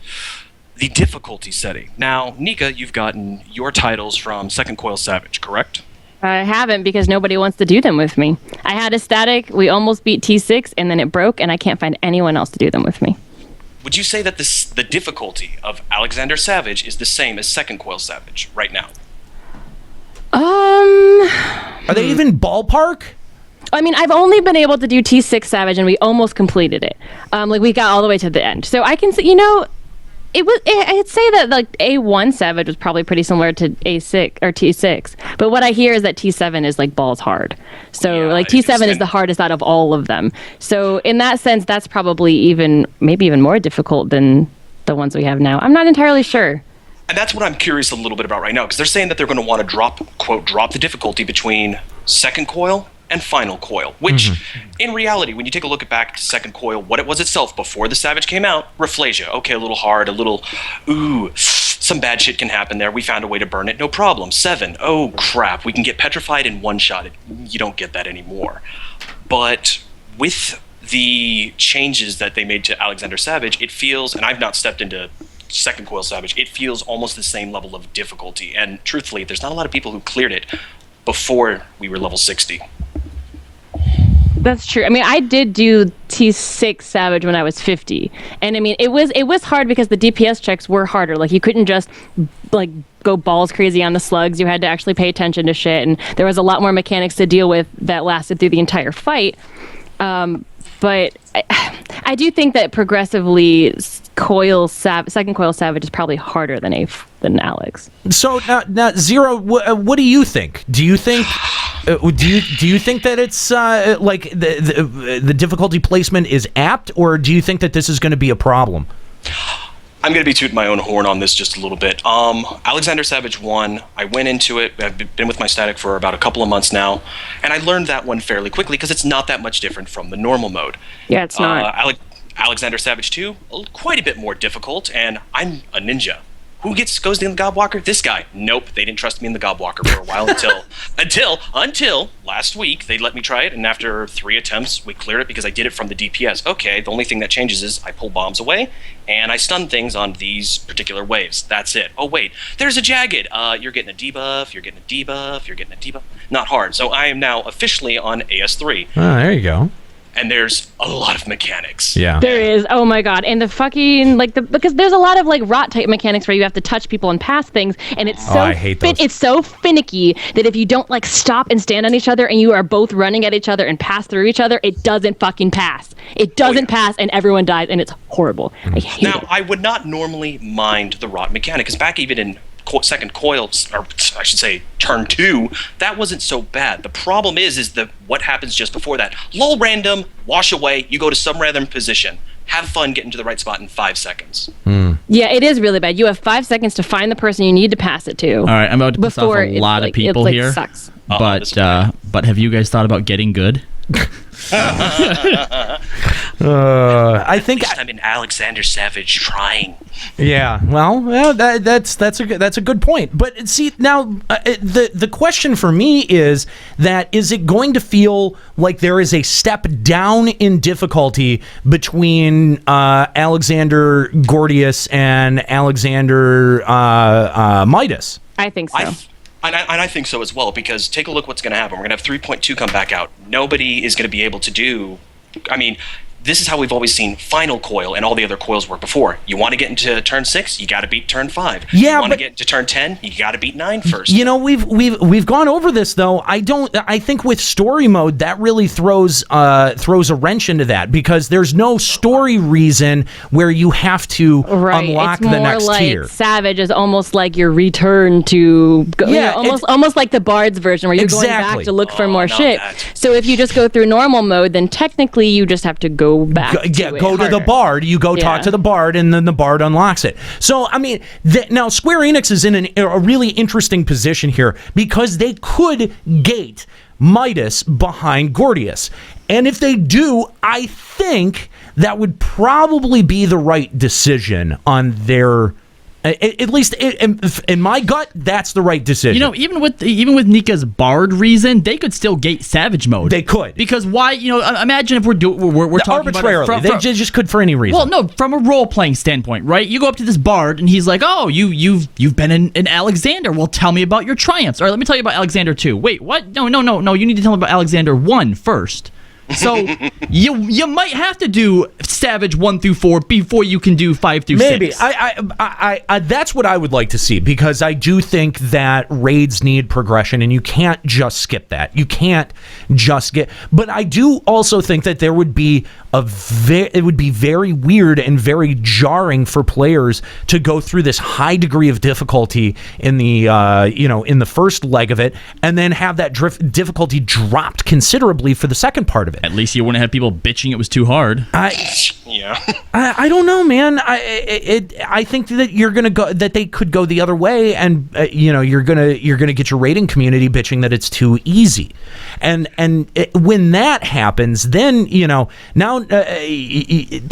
L: the difficulty setting. Now, Nika, you've gotten your titles from Second Coil Savage, correct?
H: I haven't, because nobody wants to do them with me. I had a static. We almost beat T6, and then it broke, and I can't find anyone else to do them with me.
L: Would you say that the difficulty of Alexander Savage is the same as Second Coil Savage right now?
G: Are they even ballpark?
H: I mean, I've only been able to do T6 Savage, and we almost completed it. We got all the way to the end. So I can say, I'd say that like A1 Savage was probably pretty similar to A6 or T6, but what I hear is that T7 is like balls hard. So T7 is the hardest out of all of them. So in that sense, that's probably maybe even more difficult than the ones we have now. I'm not entirely sure.
L: And that's what I'm curious a little bit about right now, because they're saying that they're going to want to drop the difficulty between Second Coil and Final Coil, which in reality, when you take a look back to Second Coil, what it was itself before the Savage came out, Rafflesia. Okay, a little hard, some bad shit can happen there. We found a way to burn it, no problem. 7, oh crap, we can get petrified in one shot. You don't get that anymore. But with the changes that they made to Alexander Savage, it feels, and I've not stepped into Second Coil Savage, it feels almost the same level of difficulty. And truthfully, there's not a lot of people who cleared it before we were level 60.
H: That's true. I mean, I did do T6 Savage when I was 50, and I mean, it was hard because the DPS checks were harder. Like, you couldn't just like go balls crazy on the slugs. You had to actually pay attention to shit, and there was a lot more mechanics to deal with that lasted through the entire fight. But I do think that progressively, Second Coil Savage is probably harder than Alex.
G: So now Zero, what do you think? Do you think that it's like the difficulty placement is apt, or do you think that this is going to be a problem?
L: I'm going to be tooting my own horn on this just a little bit. Alexander Savage 1, I went into it. I've been with my static for about a couple of months now, and I learned that one fairly quickly because it's not that much different from the normal mode.
H: Yeah, it's not.
L: Alexander Savage 2, quite a bit more difficult, and I'm a ninja. Who goes in the Gobwalker? This guy. Nope, they didn't trust me in the Gobwalker for a while until last week they let me try it, and after 3 attempts we cleared it because I did it from the DPS. Okay, the only thing that changes is I pull bombs away and I stun things on these particular waves. That's it. Oh wait, there's a jagged. You're getting a debuff. You're getting a debuff. You're getting a debuff. Not hard. So I am now officially on AS3.
G: Oh, there you go.
L: And there's a lot of mechanics.
G: Yeah.
H: There is. Oh my god. And the fucking because there's a lot of like rot type mechanics where you have to touch people and pass things, and it's so
G: I hate those.
H: it's so finicky that if you don't like stop and stand on each other and you are both running at each other and pass through each other, it doesn't fucking pass. It doesn't pass and everyone dies and it's horrible. I hate it.
L: I would not normally mind the rot mechanic because back even in second coil, or I should say turn 2, that wasn't so bad. The problem is what happens just before that. Lull random, wash away, you go to some random position. Have fun getting to the right spot in 5 seconds.
H: Yeah, it is really bad. You have 5 seconds to find the person you need to pass it to.
A: All right, I'm about to piss off a lot of people here.
H: Sucks.
A: But have you guys thought about getting good?
G: I think
L: I'm in Alexander Savage trying.
G: Yeah, well, that's a good point. But see, now the question for me is it going to feel like there is a step down in difficulty between Alexander Gordius and Alexander Midas?
H: I think so.
L: I think so as well, because take a look what's going to happen. We're going to have 3.2 come back out. Nobody is going to be able to do... I mean, this is how we've always seen Final Coil and all the other coils work before. You want to get into turn 6, you got to beat turn 5.
G: Yeah,
L: you want to get into turn 10, you got to beat 9 first.
G: You know, we've gone over this though. I think with story mode that really throws a wrench into that, because there's no story reason where you have to unlock the next tier.
H: It's more like Savage is almost like your return to almost like the Bard's version where you're going back to look for more shit. So if you just go through normal mode, then technically you just have to go back
G: go to the Bard. You go talk to the Bard, and then the Bard unlocks it. So, I mean, now Square Enix is in a really interesting position here, because they could gate Midas behind Gordius. And if they do, I think that would probably be the right decision on their... At least in my gut, that's the right decision.
A: You know, even with Nika's Bard reason, they could still gate Savage mode.
G: They could,
A: because why? You know, imagine if we're talking
G: arbitrarily.
A: About
G: they just could for any reason.
A: Well, no, from a role playing standpoint, right? You go up to this Bard and he's like, "Oh, you've been in Alexander. Well, tell me about your triumphs. All right, let me tell you about Alexander 2. Wait, what? No. You need to tell me about Alexander 1 first." So you might have to do Savage 1 through 4 before you can do 5 through 6.
G: Maybe. I that's what I would like to see, because I do think that raids need progression, and you can't just skip that. You can't just get. But I do also think that there would be it would be very weird and very jarring for players to go through this high degree of difficulty in the in the first leg of it, and then have that difficulty dropped considerably for the second part of it.
A: At least you wouldn't have people bitching it was too hard.
G: I don't know, man. I think that they could go the other way, and you're gonna get your raiding community bitching that it's too easy, and when that happens, then now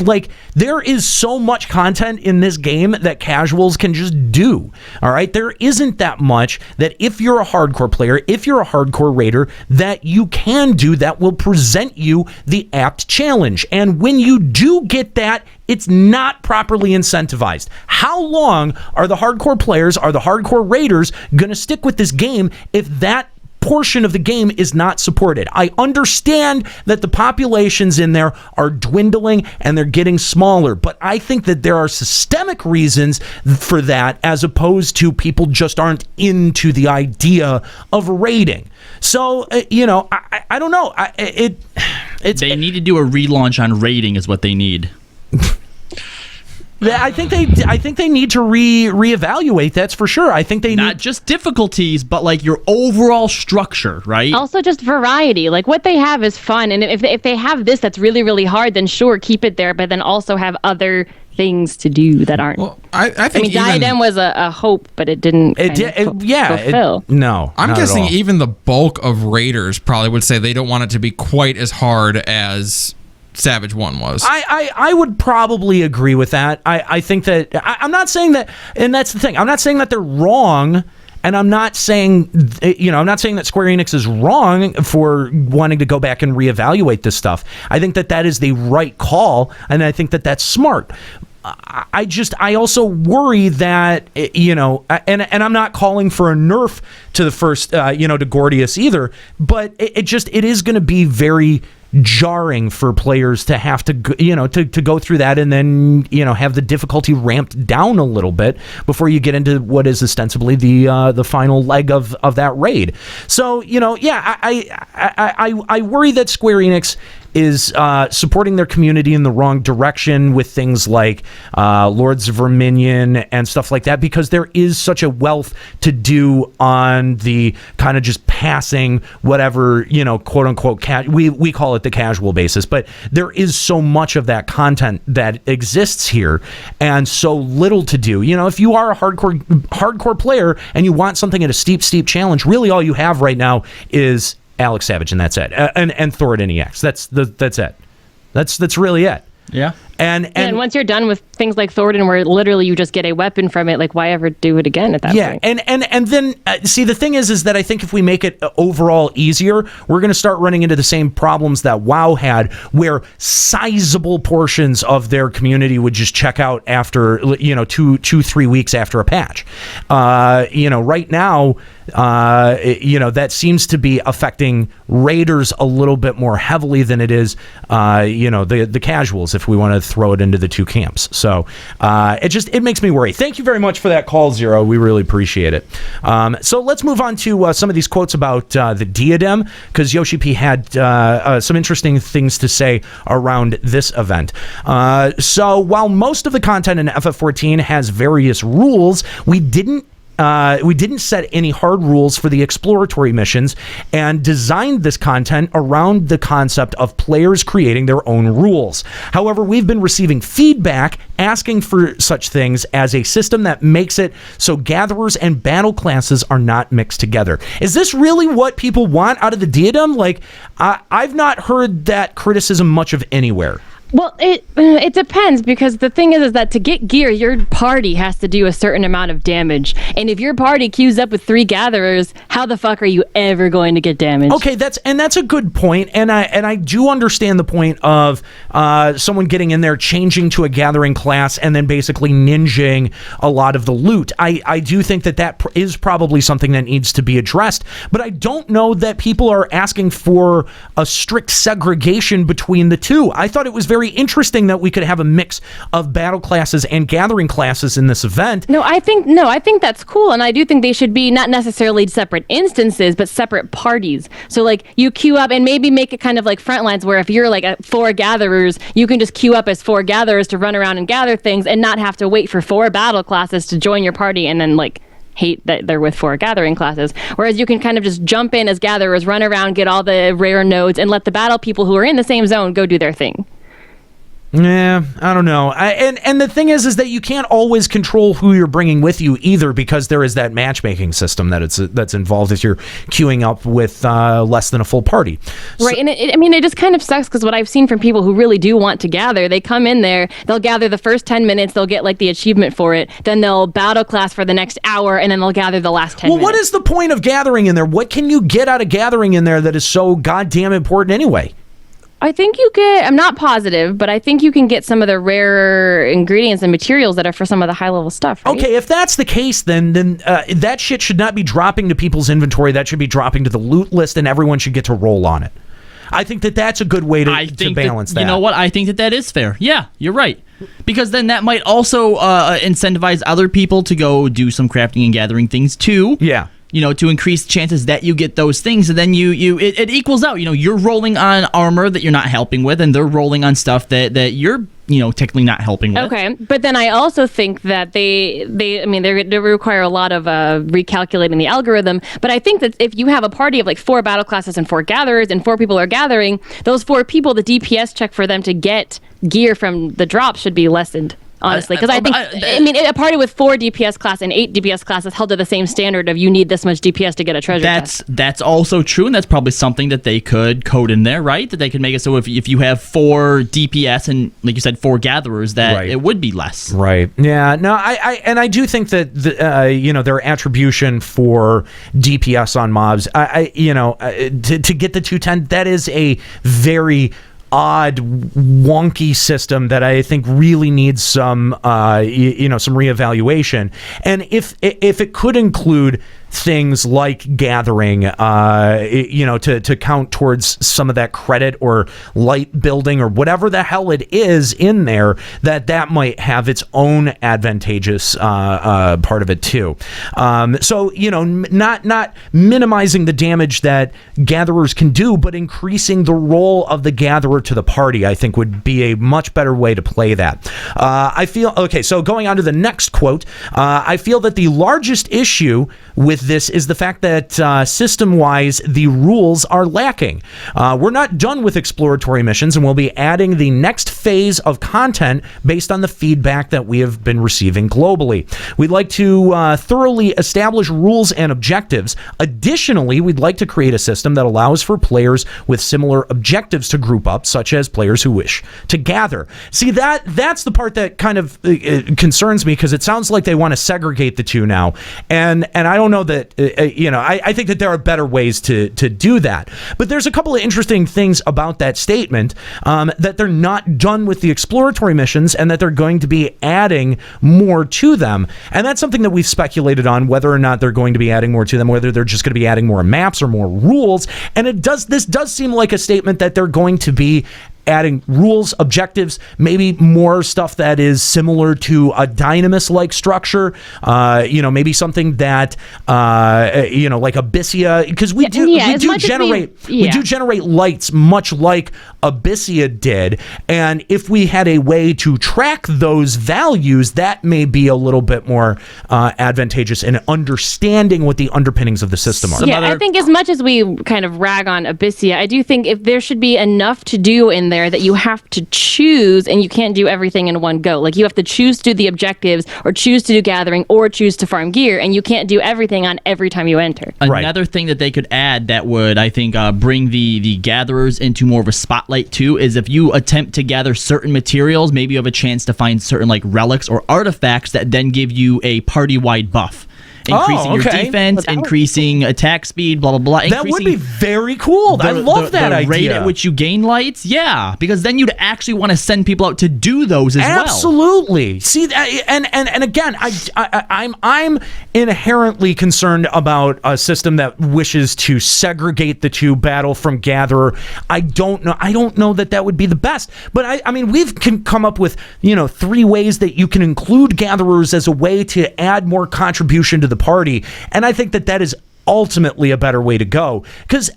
G: like there is so much content in this game that casuals can just do. All right, there isn't that much that if you're a hardcore player, if you're a hardcore raider, that you can do that will present you the apt challenge. And when you do get that, it's not properly incentivized. How long are the hardcore players, are the hardcore raiders going to stick with this game if that portion of the game is not supported? I understand that the populations in there are dwindling and they're getting smaller, but I think that there are systemic reasons for that, as opposed to people just aren't into the idea of raiding. So, I don't know. They
A: need to do a relaunch on raiding is what they need.
G: I think they need to reevaluate. That's for sure. I think they
A: not just difficulties, but like your overall structure, right?
H: Also, just variety. Like what they have is fun, and if they have this that's really really hard, then sure, keep it there. But then also have other things to do that aren't.
I: Well, I think
H: Diadem was a hope, but it didn't. Fulfill.
G: No,
I: I'm guessing even the bulk of raiders probably would say they don't want it to be quite as hard as Savage 1 was.
G: I would probably agree with that. I think that I'm not saying that, and that's the thing. I'm not saying that they're wrong. And I'm not saying, I'm not saying that Square Enix is wrong for wanting to go back and reevaluate this stuff. I think that is the right call, and I think that that's smart. I also worry that, and I'm not calling for a nerf to the first, to Gordius either, but it is going to be very jarring for players to have to to go through that and then have the difficulty ramped down a little bit before you get into what is ostensibly the final leg of that raid. So I worry that Square Enix is supporting their community in the wrong direction with things like Lords of Verminion and stuff like that, because there is such a wealth to do on the kind of just passing whatever, quote unquote, we call it the casual basis, but there is so much of that content that exists here and so little to do. If you are a hardcore player and you want something at a steep challenge, really all you have right now is Alex Savage, and that's it, and Thoradin EX. That's it. That's really it.
A: Yeah.
H: And once you're done with things like Thoradin, where literally you just get a weapon from it, like why ever do it again at that point?
G: And then see, the thing is that I think if we make it overall easier, we're going to start running into the same problems that WoW had, where sizable portions of their community would just check out after 2-3 weeks after a patch. Right now, that seems to be affecting raiders a little bit more heavily than it is, the casuals, if we want to throw it into the two camps. So it makes me worry. Thank you very much for that call, Zero. We really appreciate it. So let's move on to some of these quotes about the Diadem, because Yoshi P had some interesting things to say around this event. So while most of the content in FF14 has various rules, we didn't set any hard rules for the exploratory missions and designed this content around the concept of players creating their own rules. However, we've been receiving feedback asking for such things as a system that makes it so gatherers and battle classes are not mixed together. Is this really what people want out of the Diadem? I've not heard that criticism much of anywhere.
H: Well, it depends, because the thing is that to get gear, your party has to do a certain amount of damage. And if your party queues up with 3 gatherers, how the fuck are you ever going to get damage?
G: Okay, that's a good point, and I do understand the point of someone getting in there, changing to a gathering class, and then basically ninjing a lot of the loot. I do think that is probably something that needs to be addressed, but I don't know that people are asking for a strict segregation between the two. I thought it was very interesting that we could have a mix of battle classes and gathering classes in this event.
H: I think that's cool, and I do think they should be not necessarily separate instances, but separate parties. So like you queue up and maybe make it kind of like Frontlines, where if you're like 4 gatherers, you can just queue up as 4 gatherers to run around and gather things and not have to wait for 4 battle classes to join your party and then hate that they're with 4 gathering classes. Whereas you can kind of just jump in as gatherers, run around, get all the rare nodes, and let the battle people who are in the same zone go do their thing.
G: Yeah, I don't know. And the thing is that you can't always control who you're bringing with you either, because there is that matchmaking system that's involved if you're queuing up with less than a full party.
H: Right, and it just kind of sucks, because what I've seen from people who really do want to gather, they come in there, they'll gather the first 10 minutes, they'll get the achievement for it, then they'll battle class for the next hour, and then they'll gather the last 10 minutes.
G: Well, what is the point of gathering in there? What can you get out of gathering in there that is so goddamn important anyway?
H: I think I'm not positive, but I think you can get some of the rare ingredients and materials that are for some of the high-level stuff, right?
G: Okay, if that's the case, then that shit should not be dropping to people's inventory. That should be dropping to the loot list, and everyone should get to roll on it. I think that's a good way to balance that.
A: You know what? I think that is fair. Yeah, you're right. Because then that might also incentivize other people to go do some crafting and gathering things, too.
G: Yeah.
A: To increase chances that you get those things, and then it equals out. You're rolling on armor that you're not helping with, and they're rolling on stuff that you're technically not helping with.
H: Okay, but then I also think that they require a lot of recalculating the algorithm. But I think that if you have a party of like 4 battle classes and 4 gatherers, and 4 people are gathering, those 4 people, the DPS check for them to get gear from the drop should be lessened. Honestly, because I think a party with 4 DPS class and 8 DPS classes held to the same standard of you need this much DPS to get a treasure chest.
A: That's also true, and that's probably something that they could code in there, right? That they could make it so if you have 4 DPS and, like you said, 4 gatherers, that it would be less.
G: Right. Yeah. No. I do think that their attribution for DPS on mobs, to get the 210, that is a very odd, wonky system that I think really needs some reevaluation. And if it could include things like gathering, to count towards some of that credit or light building or whatever the hell it is in there, that might have its own advantageous part of it too. So not minimizing the damage that gatherers can do, but increasing the role of the gatherer to the party, I think would be a much better way to play that. I feel okay. So going on to the next quote, I feel that the largest issue with this is the fact that system-wise, the rules are lacking. We're not done with exploratory missions, and we'll be adding the next phase of content based on the feedback that we have been receiving globally. We'd like to thoroughly establish rules and objectives. Additionally, we'd like to create a system that allows for players with similar objectives to group up, such as players who wish to gather. See, that's the part that kind of concerns me, because it sounds like they want to segregate the two now, and I don't know that I think that there are better ways to do that. But there's a couple of interesting things about that statement, that they're not done with the exploratory missions and that they're going to be adding more to them. And that's something that we've speculated on, whether or not they're going to be adding more to them, whether they're just going to be adding more maps or more rules. And this does seem like a statement that they're going to be adding rules, objectives, maybe more stuff that is similar to a Dynamis-like structure, maybe something that, like Abyssia, because we do generate lights much like Abyssia did, and if we had a way to track those values, that may be a little bit more advantageous in understanding what the underpinnings of the system are.
H: I think as much as we kind of rag on Abyssia, I do think if there should be enough to do in there that you have to choose, and you can't do everything in one go. Like, you have to choose to do the objectives, or choose to do gathering, or choose to farm gear, and you can't do everything on every time you enter.
A: Another thing that they could add that would, I think, bring the gatherers into more of a spotlight too, is if you attempt to gather certain materials, maybe you have a chance to find certain like relics or artifacts that then give you a party-wide buff. Increasing your defense, increasing attack speed, blah, blah, blah.
G: That would be very cool. I love that idea.
A: The rate at which you gain lights, because then you'd actually want to send people out to do those as well.
G: Absolutely. See, and again, I'm inherently concerned about a system that wishes to segregate the two, battle from gatherer. I don't know that would be the best. But I mean, we've come up with 3 ways that you can include gatherers as a way to add more contribution to the party, and I think that is ultimately a better way to go, because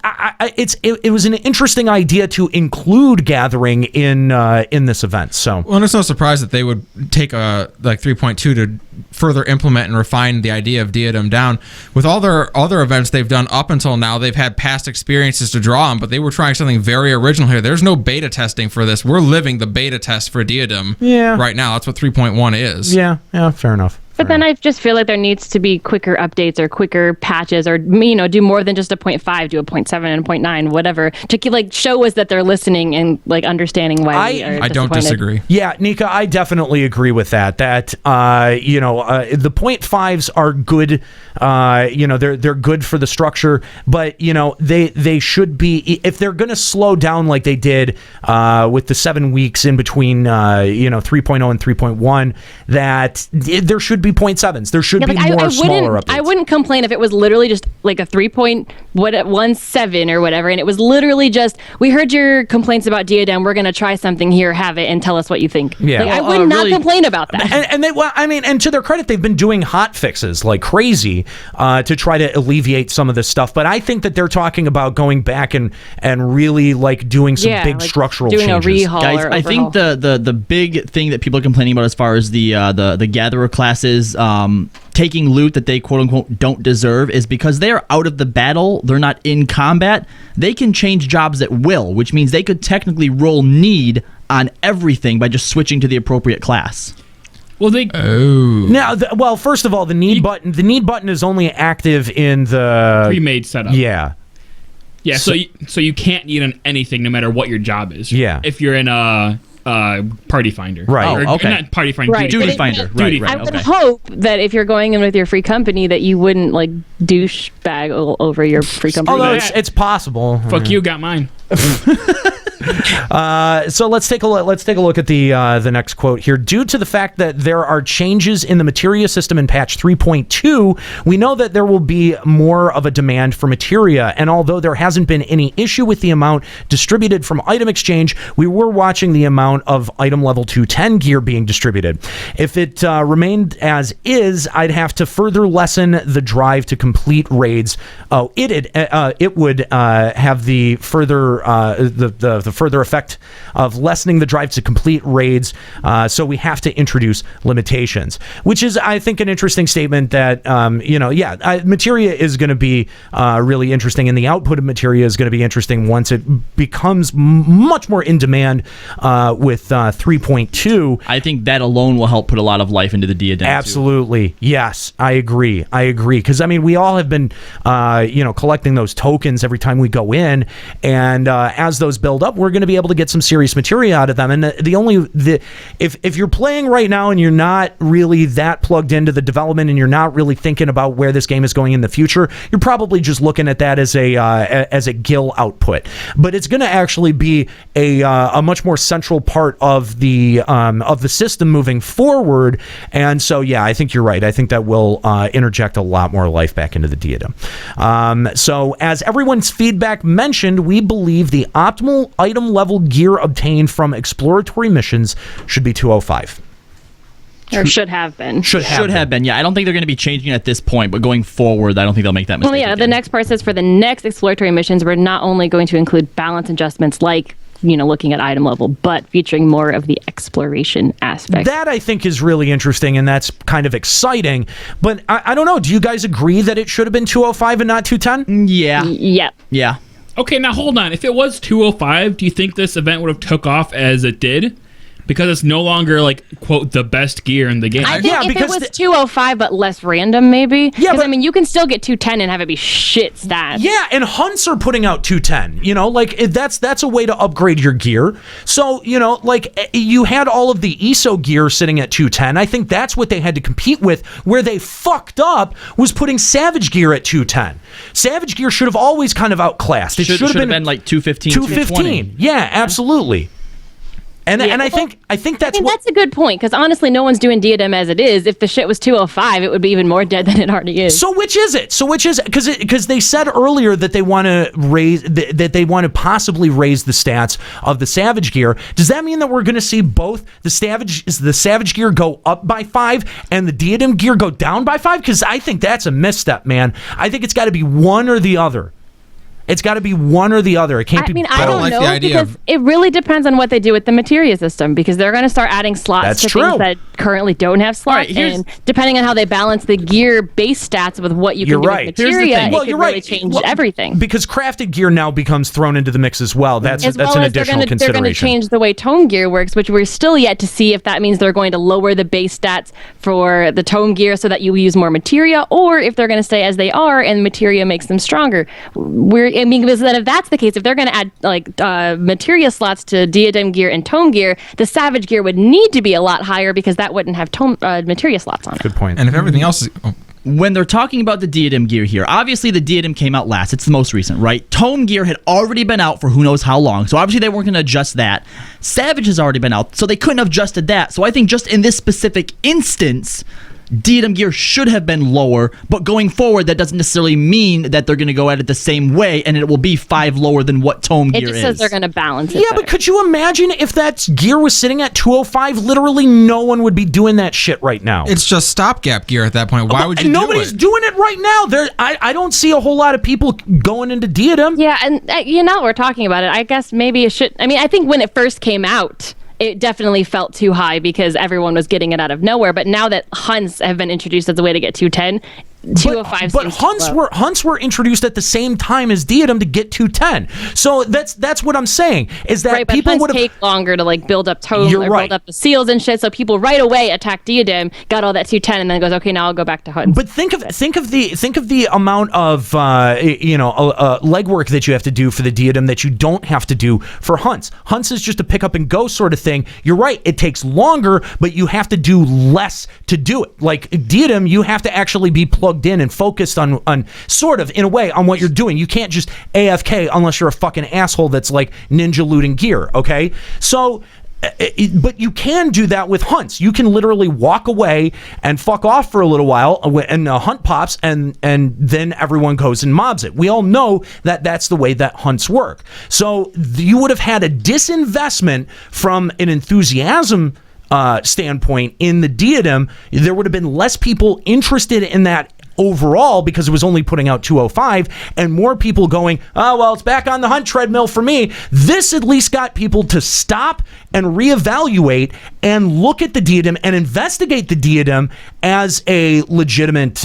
G: it was an interesting idea to include gathering in this event. So,
I: well, it's no surprise that they would take a 3.2 to further implement and refine the idea of Diadem down. With all their other events they've done up until now, they've had past experiences to draw on, but they were trying something very original here. There's no beta testing for this. We're living the beta test for Diadem right now. That's what 3.1 is.
G: Yeah, fair enough.
H: But then I just feel like there needs to be quicker updates or quicker patches, or do more than just a 0.5, do a 0.7 and a 0.9, whatever, to show us that they're listening and understanding why we are
I: I don't disagree.
G: Yeah, Nika, I definitely agree with that. That the 0.5s are good. They're good for the structure, but they should be, if they're going to slow down like they did with the 7 weeks in between 3.0 and 3.1, that there should be 0.7s. There should be more smaller updates.
H: I wouldn't complain if it was literally just like a 3.17 or whatever, and it was literally just, we heard your complaints about Diadem, we're going to try something here, have it, and tell us what you think.
G: Yeah.
H: Like, I would not complain about that.
G: And they, well, I mean, and to their credit, they've been doing hot fixes like crazy to try to alleviate some of this stuff. But I think that they're talking about going back and really like doing some big
H: like
G: structural
H: doing
G: changes.
H: a rehaul.
A: Guys, I think the big thing that people are complaining about as far as the gatherer classes taking loot that they quote unquote don't deserve is because they are out of the battle. They're not in combat. They can change jobs at will, which means they could technically roll need on everything by just switching to the appropriate class.
J: Well, they
G: now. Well, first of all, the need button. The need button is only active in the
J: pre-made setup.
G: Yeah.
J: Yeah. So you can't need on anything, no matter what your job is.
G: Yeah.
J: If you're in a party finder,
G: right?
J: Or,
A: okay.
J: Not party finder,
H: Right.
J: duty
H: But
J: finder.
A: Right.
H: I would hope that if you're going in with your free company, that you wouldn't like douchebag over your free company.
G: Although it's possible.
J: Fuck you, got mine.
G: So let's take a look at the next quote here. Due to the fact that there are changes in the materia system in patch 3.2, we know that there will be more of a demand for materia, and although there hasn't been any issue with the amount distributed from item exchange, we were watching the amount of item level 210 gear being distributed. If it remained as is, I'd have to further lessen the drive to complete raids. It would have the further the further effect of lessening the drive to complete raids, so we have to introduce limitations, which is, I think, an interesting statement that, materia is going to be really interesting, and the output of materia is going to be interesting once it becomes much more in demand with 3.2.
A: I think that alone will help put a lot of life into the Diadem.
G: Absolutely. Too. Yes, I agree. Because, I mean, we all have been, collecting those tokens every time we go in, and as those build up, we're going to be able to get some serious materia out of them. And if you're playing right now and you're not really that plugged into the development and you're not really thinking about where this game is going in the future, you're probably just looking at that as a gil output. But it's going to actually be a much more central part of the system moving forward. And so, yeah, I think you're right. I think that will interject a lot more life back into the Diadem. So as everyone's feedback mentioned, we believe the optimal item level gear obtained from exploratory missions should be 205.
H: Or should have been.
A: Should have been. Yeah, I don't think they're going to be changing it at this point, but going forward, I don't think they'll make that mistake.
H: Well, yeah,
A: again.
H: the next part says for the next exploratory missions, we're not only going to include balance adjustments like, looking at item level, but featuring more of the exploration aspect.
G: That, I think, is really interesting, and that's kind of exciting. But I don't know. Do you guys agree that it should have been 205 and not 210?
A: Yeah.
H: Yep.
A: Yeah.
J: Okay, now hold on. If it was 205, do you think this event would have took off as it did? Because it's no longer, like, quote, the best gear in the game.
H: I think if it was 205 but less random, maybe.
G: Yeah,
H: because, I mean, you can still get 210 and have it be shit stats.
G: Yeah, and hunts are putting out 210. That's a way to upgrade your gear. So, you had all of the ESO gear sitting at 210. I think that's what they had to compete with. Where they fucked up was putting Savage gear at 210. Savage gear should have always kind of outclassed. It should have been
A: like 215,
G: 220. Yeah, absolutely. And I think that's
H: that's a good point, because honestly, no one's doing Diadem as it is. If the shit was 205, it would be even more dead than it already is.
G: So which is it? Because they said earlier that they want to raise that they want to possibly raise the stats of the Savage gear. Does that mean that we're going to see both the Savage gear go up by 5 and the Diadem gear go down by 5? Because I think that's a misstep, man. I think it's got to be one or the other. It's got to be one or the other. It can't be both.
H: I don't know, because it really depends on what they do with the materia system, because they're going to start adding slots to things that currently don't have slots, and depending on how they balance the gear base stats with what you can do with materia, it could really change everything.
G: Because crafted gear now becomes thrown into the mix as well. That's an additional consideration.
H: They're going to change the way tome gear works, which we're still yet to see if that means they're going to lower the base stats for the tome gear so that you use more materia, or if they're going to stay as they are and materia makes them stronger. Because then if that's the case, if they're going to add materia slots to Diadem gear and tome gear, the Savage gear would need to be a lot higher, because that wouldn't have materia slots on it.
G: Good point.
I: And if everything else is...
A: When they're talking about the Diadem gear here, obviously the Diadem came out last. It's the most recent, right? Tome gear had already been out for who knows how long, so obviously they weren't going to adjust that. Savage has already been out, so they couldn't have adjusted that. So I think just in this specific instance, diadem gear should have been lower, but going forward, that doesn't necessarily mean that they're going to go at it the same way, and it will be 5 lower than what tome gear is.
H: It just says they're going to balance it.
G: Yeah, but could you imagine if that gear was sitting at 205? Literally no one would be doing that shit right now.
I: It's just stopgap gear at that point. Why would you do it?
G: Nobody's doing it right now. I don't see a whole lot of people going into diadem.
H: Yeah, and we're talking about it. I guess maybe it should. I mean, I think when it first came out, it definitely felt too high because everyone was getting it out of nowhere. But now that hunts have been introduced as a way to get 210, 205
G: but hunts were introduced at the same time as diadem to get 210. So that's what I'm saying is that
H: right,
G: people would
H: take longer to like build up tome or build up the seals and shit. So people right away attack diadem, got all that 210, and then goes, okay, now I'll go back to hunts.
G: But think of the amount of legwork that you have to do for the diadem that you don't have to do for hunts. Hunts is just a pick up and go sort of thing. You're right, it takes longer, but you have to do less to do it. Like diadem, you have to actually be plugged in and focused on sort of in a way on what you're doing. You can't just AFK unless you're a fucking asshole that's like ninja looting gear, okay? So but you can do that with hunts. You can literally walk away and fuck off for a little while, and a hunt pops, and then everyone goes and mobs it. We all know that that's the way that hunts work. So you would have had a disinvestment from an enthusiasm standpoint in the diadem. There would have been less people interested in that overall because it was only putting out 205, and more people going, oh, well, it's back on the hunt treadmill for me. This at least got people to stop and reevaluate and look at the diadem and investigate the diadem as a legitimate,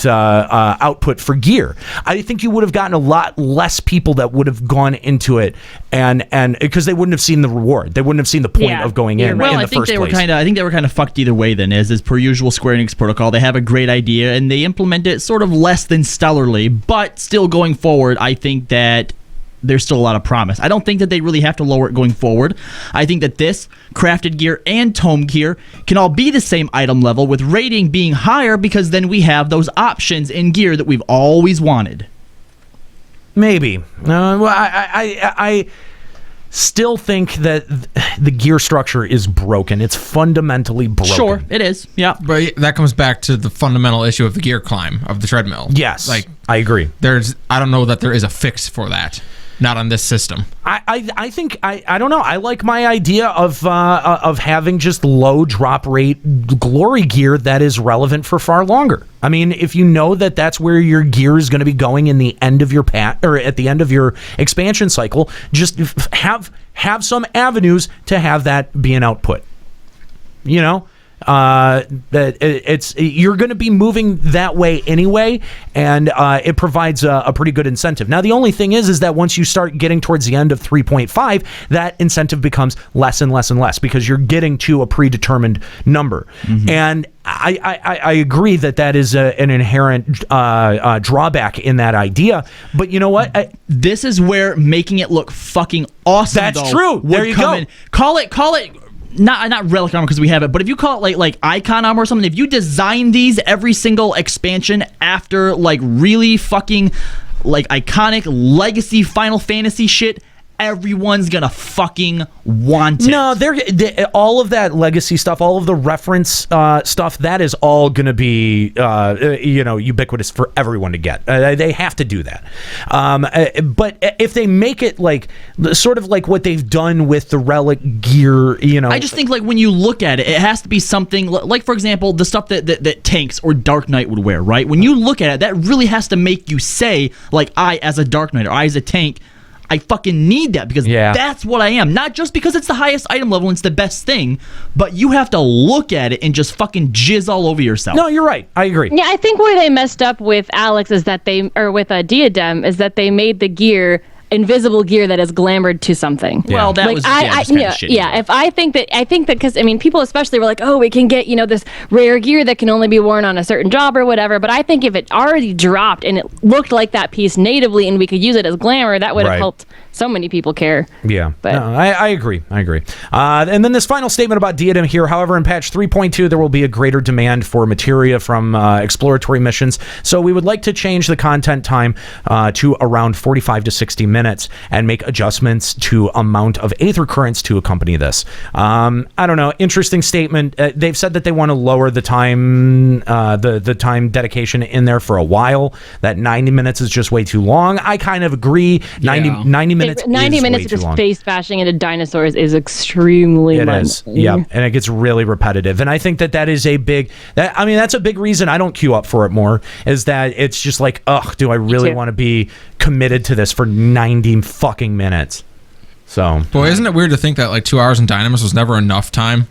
G: output for gear. I think you would have gotten a lot less people that would have gone into it, and because they wouldn't have seen the reward, they wouldn't have seen the point of going in.
A: Well,
G: in
A: I
G: the
A: think
G: first
A: they
G: place.
A: were kind of. I think they were kind of fucked either way. Then, as per usual, Square-Enix protocol, they have a great idea and they implement it sort of less than stellarly, but still going forward, I think that there's still a lot of promise. I don't think that they really have to lower it going forward. I think that this, crafted gear, and tome gear can all be the same item level, with rating being higher because then we have those options in gear that we've always wanted.
G: Maybe. Well, I still think that the gear structure is broken. It's fundamentally broken.
A: Sure, it is. Yeah.
I: But that comes back to the fundamental issue of the gear climb of the treadmill.
G: Yes. Like, I agree.
I: I don't know that there is a fix for that. Not on this system.
G: I think I don't know. I like my idea of having just low drop rate glory gear that is relevant for far longer. I mean, if you know that that's where your gear is going to be going in the end of your or at the end of your expansion cycle, just have some avenues to have that be an output. You know. That you're going to be moving that way anyway, and it provides a pretty good incentive. Now, the only thing is that once you start getting towards the end of 3.5, that incentive becomes less and less and less because you're getting to a predetermined number. Mm-hmm. And I agree that is an inherent drawback in that idea. But you know what?
A: This is where making it look fucking awesome.
G: That's true. There you go.
A: Call it. Not relic armor because we have it, but if you call it like icon armor or something, if you design these every single expansion after like really fucking like iconic legacy Final Fantasy shit, everyone's gonna fucking want it.
G: No, all of that legacy stuff, all of the reference stuff, that is all gonna be ubiquitous for everyone to get. They have to do that. But if they make it like sort of like what they've done with the relic gear,
A: I just think like when you look at it, it has to be something like, for example, the stuff that Tanks or Dark Knight would wear, right? When you look at it, that really has to make you say, like, I as a Dark Knight or I as a Tank, I fucking need that because that's what I am. Not just because it's the highest item level and it's the best thing, but you have to look at it and just fucking jizz all over yourself.
G: No, you're right. I agree.
H: Yeah, I think where they messed up with Alex is that with a Diadem is that they made the gear invisible gear that is glamored to something.
A: Yeah. Well, that
H: like,
A: was just kind of shitty.
H: Yeah, I think that because people especially were like, oh, we can get this rare gear that can only be worn on a certain job or whatever. But I think if it already dropped and it looked like that piece natively and we could use it as glamour, that would have helped so many people care.
G: Yeah,
H: but
G: no, I agree. And then this final statement about Diadem here. However, in patch 3.2, there will be a greater demand for materia from exploratory missions. So we would like to change the content time to around 45 to 60 minutes. minutes and make adjustments to amount of Aether currents to accompany this. I don't know. Interesting statement. They've said that they want to lower the time, the time dedication in there for a while. That 90 minutes is just way too long. I kind of agree. 90 minutes.
H: 90 minutes of just face bashing into dinosaurs is extremely long.
G: It is. Yeah, and it gets really repetitive. And I think that is a big. That's a big reason I don't queue up for it more. Is that it's just like, ugh, do I really want to be committed to this for 90 fucking minutes? So,
I: boy, isn't it weird to think that like 2 hours in Dynamis was never enough time?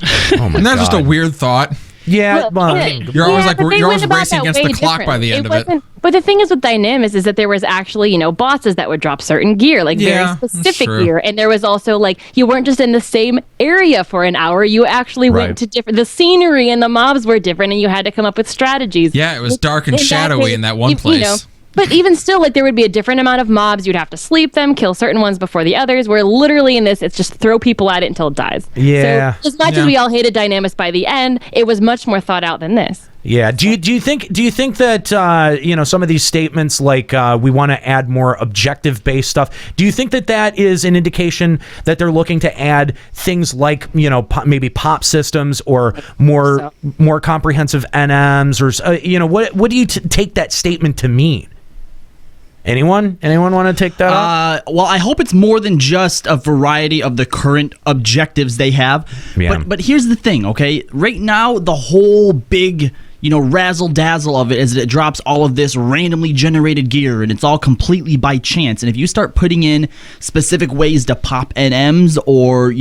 G: Oh my
I: Isn't that
G: God.
I: just a weird thought?
G: Yeah,
I: you're always racing against the clock by the end of it.
H: But the thing is with Dynamis is that there was actually, bosses that would drop certain gear, like very specific gear. And there was also like, you weren't just in the same area for an hour. You actually went to different, the scenery and the mobs were different and you had to come up with strategies.
I: Yeah, it was dark and shadowy in that one place.
H: But even still, like there would be a different amount of mobs. You'd have to sleep them, kill certain ones before the others. Where literally in this, it's just throw people at it until it dies.
G: Yeah.
H: So as much as we all hated Dynamis by the end, it was much more thought out than this.
G: Yeah. Do you think that some of these statements like we want to add more objective based stuff? Do you think that is an indication that they're looking to add things like maybe pop systems or more comprehensive NMs or what do you take that statement to mean? Anyone want to take that up?
A: Well, I hope it's more than just a variety of the current objectives they have.
G: Yeah.
A: But here's the thing, okay? Right now, the whole big razzle dazzle of it is that it drops all of this randomly generated gear and it's all completely by chance. And if you start putting in specific ways to pop NMs or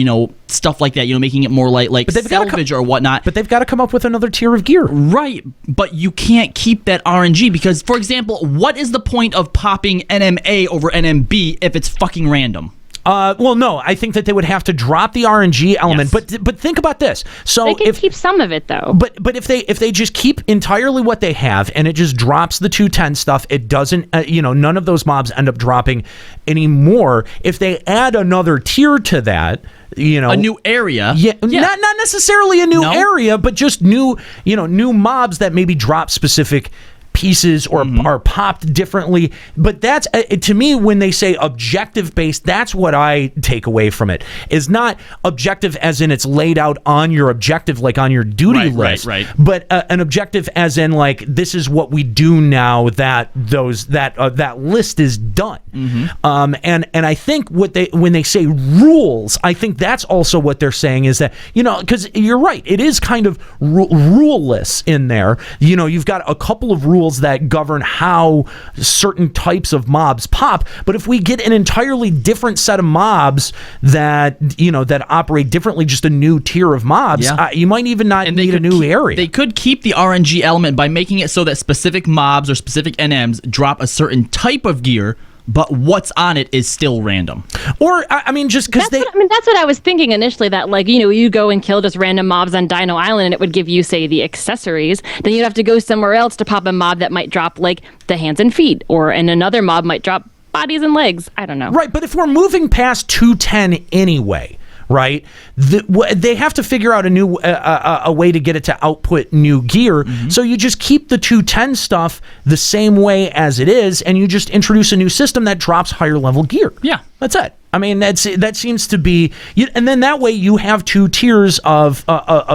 A: stuff like that, making it more like salvage or whatnot.
G: But they've got to come up with another tier of gear,
A: right? But you can't keep that RNG because, for example, what is the point of popping NMA over NMB if it's fucking random?
G: Well, no, I think that they would have to drop the RNG element, but think about this. So
H: they can keep some of it though.
G: But if they just keep entirely what they have and it just drops the 210 stuff, it doesn't. None of those mobs end up dropping anymore. If they add another tier to that,
A: a new area.
G: Yeah. Not necessarily a new area, but just new mobs that maybe drop specific pieces or are popped differently. But that's to me, when they say objective based, that's what I take away from it, is not objective as in it's laid out on your objective, like on your duty list,
A: right.
G: But an objective as in like, this is what we do now that that list is done. And I think when they say rules, I think that's also what they're saying, is that because you're right, it is kind of ruleless in there. You've got a couple of rules that govern how certain types of mobs pop, but if we get an entirely different set of mobs that that operate differently, just a new tier of mobs, you might even not need a new area.
A: They could keep the RNG element by making it so that specific mobs or specific NMs drop a certain type of gear, but what's on it is still random.
G: Or just because
H: that's what I was thinking initially, that you go and kill just random mobs on Dino Island and it would give you, say, the accessories. Then you'd have to go somewhere else to pop a mob that might drop like the hands and feet, and another mob might drop bodies and legs. I don't know.
G: Right, but if we're moving past 210 anyway, right? They have to figure out a new a way to get it to output new gear. So you just keep the 210 stuff the same way as it is, and you just introduce a new system that drops higher level gear.
A: Yeah,
G: that's it. That seems to be, and then that way you have two tiers of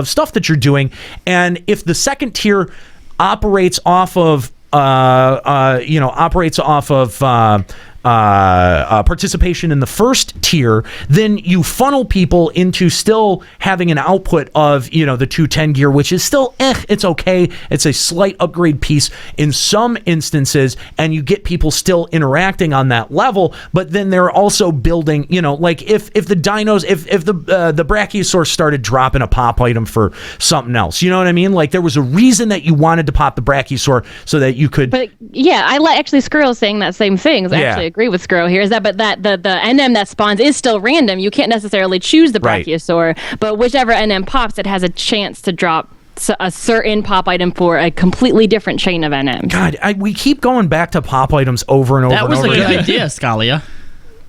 G: stuff that you're doing, and if the second tier operates off of participation in the first tier, then you funnel people into still having an output of the 210 gear, which is still it's okay, it's a slight upgrade piece in some instances, and you get people still interacting on that level. But then they're also building, like if the dinos, if the Brachiosaur started dropping a pop item for something else, you know what I mean? Like there was a reason that you wanted to pop the Brachiosaur so that you could.
H: But yeah, actually Squirrel's saying that same thing. Actually agree with Squirrel here, is that, but that the NM that spawns is still random. You can't necessarily choose the Brachiosaur, but whichever NM pops, it has a chance to drop a certain pop item for a completely different chain of NMs.
G: God, we keep going back to pop items over and over.
A: That was
G: and over
A: a good
G: again.
A: idea, Scalia.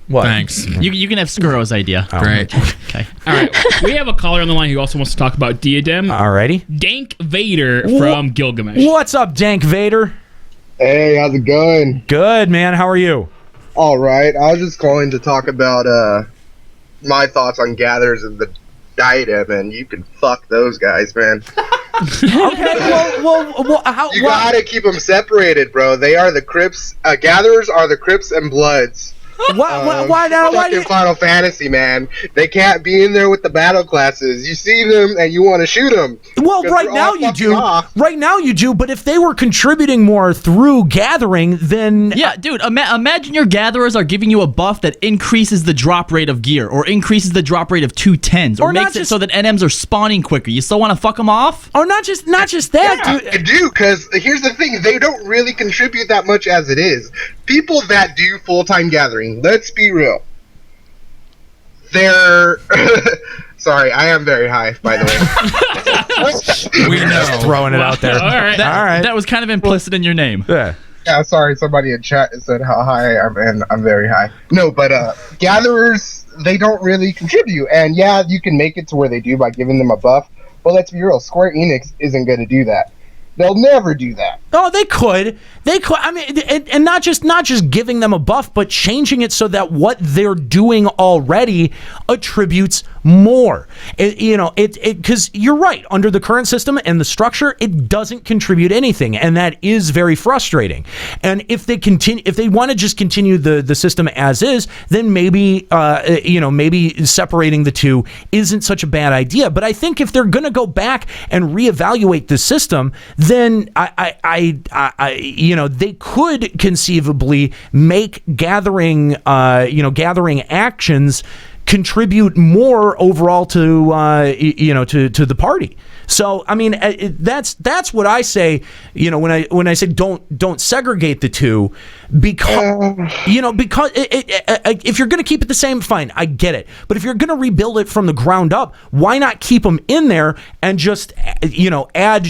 G: What?
I: Thanks.
A: You can have Squirrel's idea.
I: Great.
A: Okay.
J: All right. We have a caller on the line who also wants to talk about Diadem.
G: Alrighty.
J: Dank Vader from Gilgamesh.
G: What's up, Dank Vader?
M: Hey, how's it going?
G: Good, man. How are you?
M: All right, I was just going to talk about my thoughts on gatherers of the diadem, and you can fuck those guys, man.
G: Okay, well, how?
M: You gotta keep them separated, bro. They are the Crips. Gatherers are the Crips and Bloods.
G: Why now? Why
M: in Final Fantasy, man? They can't be in there with the battle classes. You see them and you want to shoot them.
G: Well, right now you do. Right now you do. But if they were contributing more through gathering, then
A: yeah, dude. Imagine your gatherers are giving you a buff that increases the drop rate of gear, or increases the drop rate of 210s, or makes it so that NMs are spawning quicker. You still want to fuck them off?
G: Oh, not just that, dude.
M: I do, because here's the thing: they don't really contribute that much as it is. People that do full-time gathering, let's be real. They're sorry, I am very high, by the way.
G: We know. Just throwing it out there.
A: All right. That was kind of implicit in your name.
G: Yeah.
M: Yeah, sorry, somebody in chat said how high I am, and I'm very high. No, but gatherers, they don't really contribute. And yeah, you can make it to where they do by giving them a buff, but let's be real, Square-Enix isn't going to do that. They'll never do that.
G: Oh, they could. They could. I mean, and not just giving them a buff, but changing it so that what they're doing already attributes more. Because you're right. Under the current system and the structure, it doesn't contribute anything, and that is very frustrating. And if they want to just continue the system as is, then maybe maybe separating the two isn't such a bad idea. But I think if they're going to go back and reevaluate the system, then they could conceivably make gathering actions contribute more overall to the party. So I mean, that's what I say. When I say don't segregate the two, because if you're going to keep it the same, fine, I get it. But if you're going to rebuild it from the ground up, why not keep them in there and just add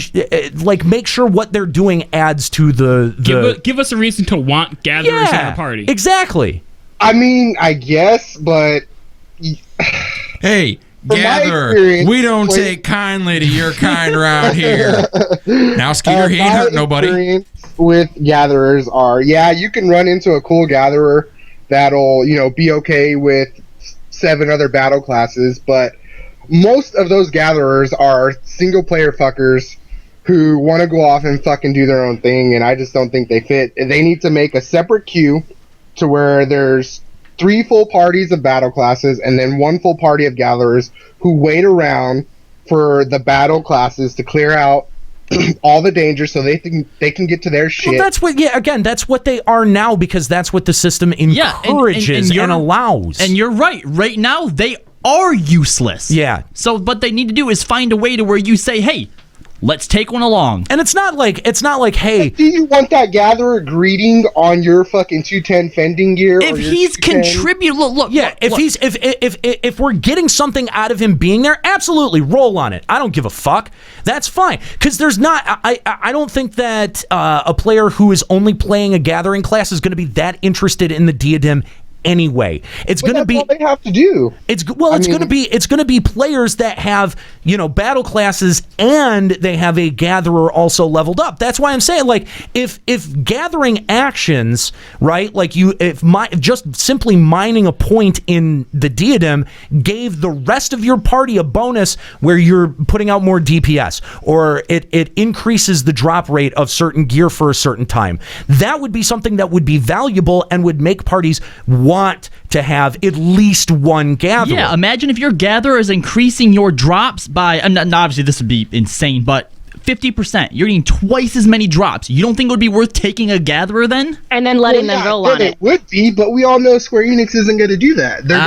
G: make sure what they're doing adds to the
J: give us a reason to want gatherers in the party.
G: Exactly.
M: I mean, I guess, but
I: hey. Gatherer, we don't take kindly to your kind around here. Now, Skeeter, he ain't hurt nobody.
M: With gatherers are, you can run into a cool gatherer that'll, be okay with 7 other battle classes, but most of those gatherers are single player fuckers who want to go off and fucking do their own thing, and I just don't think they fit. They need to make a separate queue to where there's 3 full parties of battle classes and then 1 full party of gatherers who wait around for the battle classes to clear out all the danger so they can get to their shit.
G: Well, that's what they are now, because that's what the system encourages and allows.
A: And you're right. Right now they are useless.
G: Yeah.
A: So what they need to do is find a way to where you say, hey, let's take one along.
G: And it's not like, hey,
M: do you want that gatherer greeting on your fucking 210 fending gear?
A: If he's contributing, look.
G: If we're getting something out of him being there, absolutely roll on it. I don't give a fuck. That's fine, because there's not. I don't think that a player who is only playing a gathering class is going to be that interested in the diadem anyway. It's going to be
M: all they have to do.
G: It's going to be players that have, battle classes and they have a gatherer also leveled up. That's why I'm saying, like, if gathering actions, right, just simply mining a point in the diadem gave the rest of your party a bonus where you're putting out more DPS, or it increases the drop rate of certain gear for a certain time, that would be something that would be valuable and would make parties want to have at least one gatherer.
A: Yeah, imagine if your gatherer is increasing your drops by, obviously this would be insane, but 50%. You're getting twice as many drops. You don't think it would be worth taking a gatherer then?
H: And then letting them roll on it.
M: It would be, but we all know Square Enix isn't going to do that. They're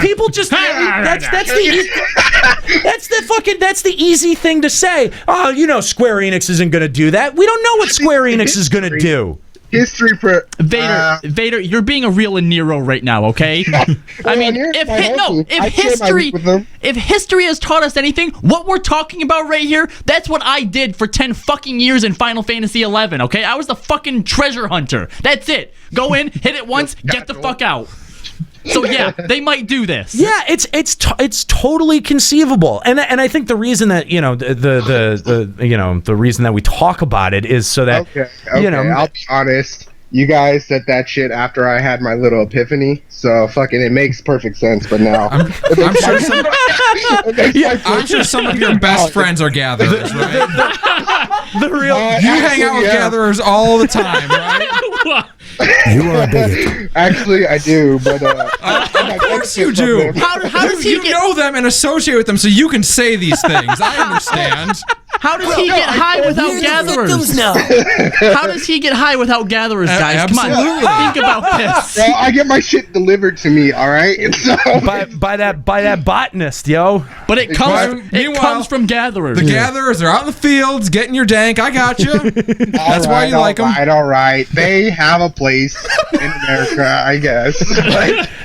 G: people just that's the easy thing to say. Oh, Square Enix isn't going to do that. We don't know what Square Enix is going to do.
M: History for
A: Vader, you're being a real Nero right now, okay? I mean, if history has taught us anything, what we're talking about right here, that's what I did for 10 fucking years in Final Fantasy XI, okay? I was the fucking treasure hunter. That's it. Go in, hit it once, get the fuck out. So yeah, they might do this.
G: Yeah, it's totally conceivable, and I think the reason that the reason that we talk about it is so that
M: okay, I'll be honest. you guys said that shit after I had my little epiphany, so fucking it makes perfect sense. But now
I: I'm sure some of your best friends are gatherers, right?
G: The real
I: you hang out with gatherers all the time, right?
M: You are a bigot. Actually, I do, but
I: of course you do.
A: How does he
I: know them and associate with them, so you can say these things. I understand.
A: How does he get high without gatherers? How does he get high without gatherers, guys?
I: Absolutely.
A: Come on, think about this.
M: Well, I get my shit delivered to me, all right? So,
G: by that botanist, yo.
A: But it comes from gatherers.
I: The gatherers are out in the fields getting your dank. I got you. That's why you like them.
M: All right. They have a place in America, I guess.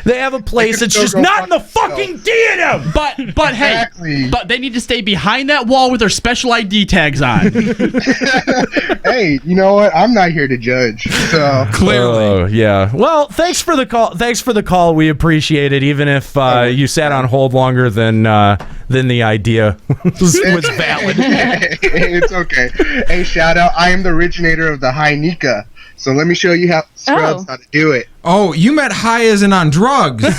G: They have a place. It's just not in the fucking theater.
A: But hey, but they need to stay behind that wall with their special ID tags on.
M: Hey, you know what? I'm not here to judge. So
I: clearly,
G: yeah. Well, thanks for the call. We appreciate it, even if you sat on hold longer than the idea was valid.
M: It's okay. Hey, shout out! I am the originator of the High Nika. So let me show you how to do it.
I: Oh, you meant high as in on drugs. We've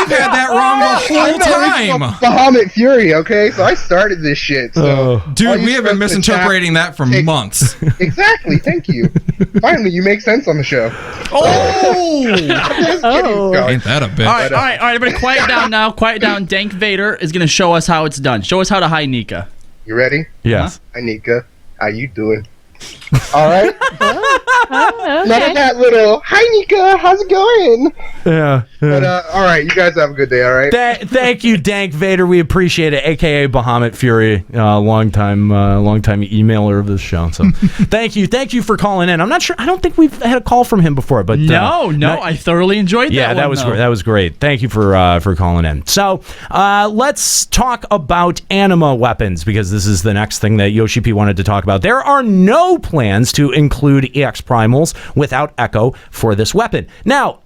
I: had that wrong the whole time.
M: Bahamut Fury, okay? So I started this shit. So
I: dude, we have been misinterpreting that for months.
M: Exactly. Thank you. Finally, you make sense on the show.
I: Ain't that a bitch?
A: All right. Everybody, quiet down now. Quiet down. Dank Vader is gonna show us how it's done. Show us how to high Nika.
M: You ready?
G: Yes.
M: Hi, Nika. How you doing? All right.
H: Okay.
M: None of that little "Hi, Nika. How's it going?"
G: Yeah.
M: But all right, you guys have a good day. All right.
G: Thank you, Dank Vader. We appreciate it, aka Bahamut Fury, long time emailer of this show. So thank you for calling in. I'm not sure. I don't think we've had a call from him before, but
A: no, I thoroughly enjoyed that.
G: Yeah, that was great. That was great. Thank you for calling in. So let's talk about anima weapons, because this is the next thing that Yoshi P wanted to talk about. There are no plans to include EX Primals without Echo for this weapon. Now,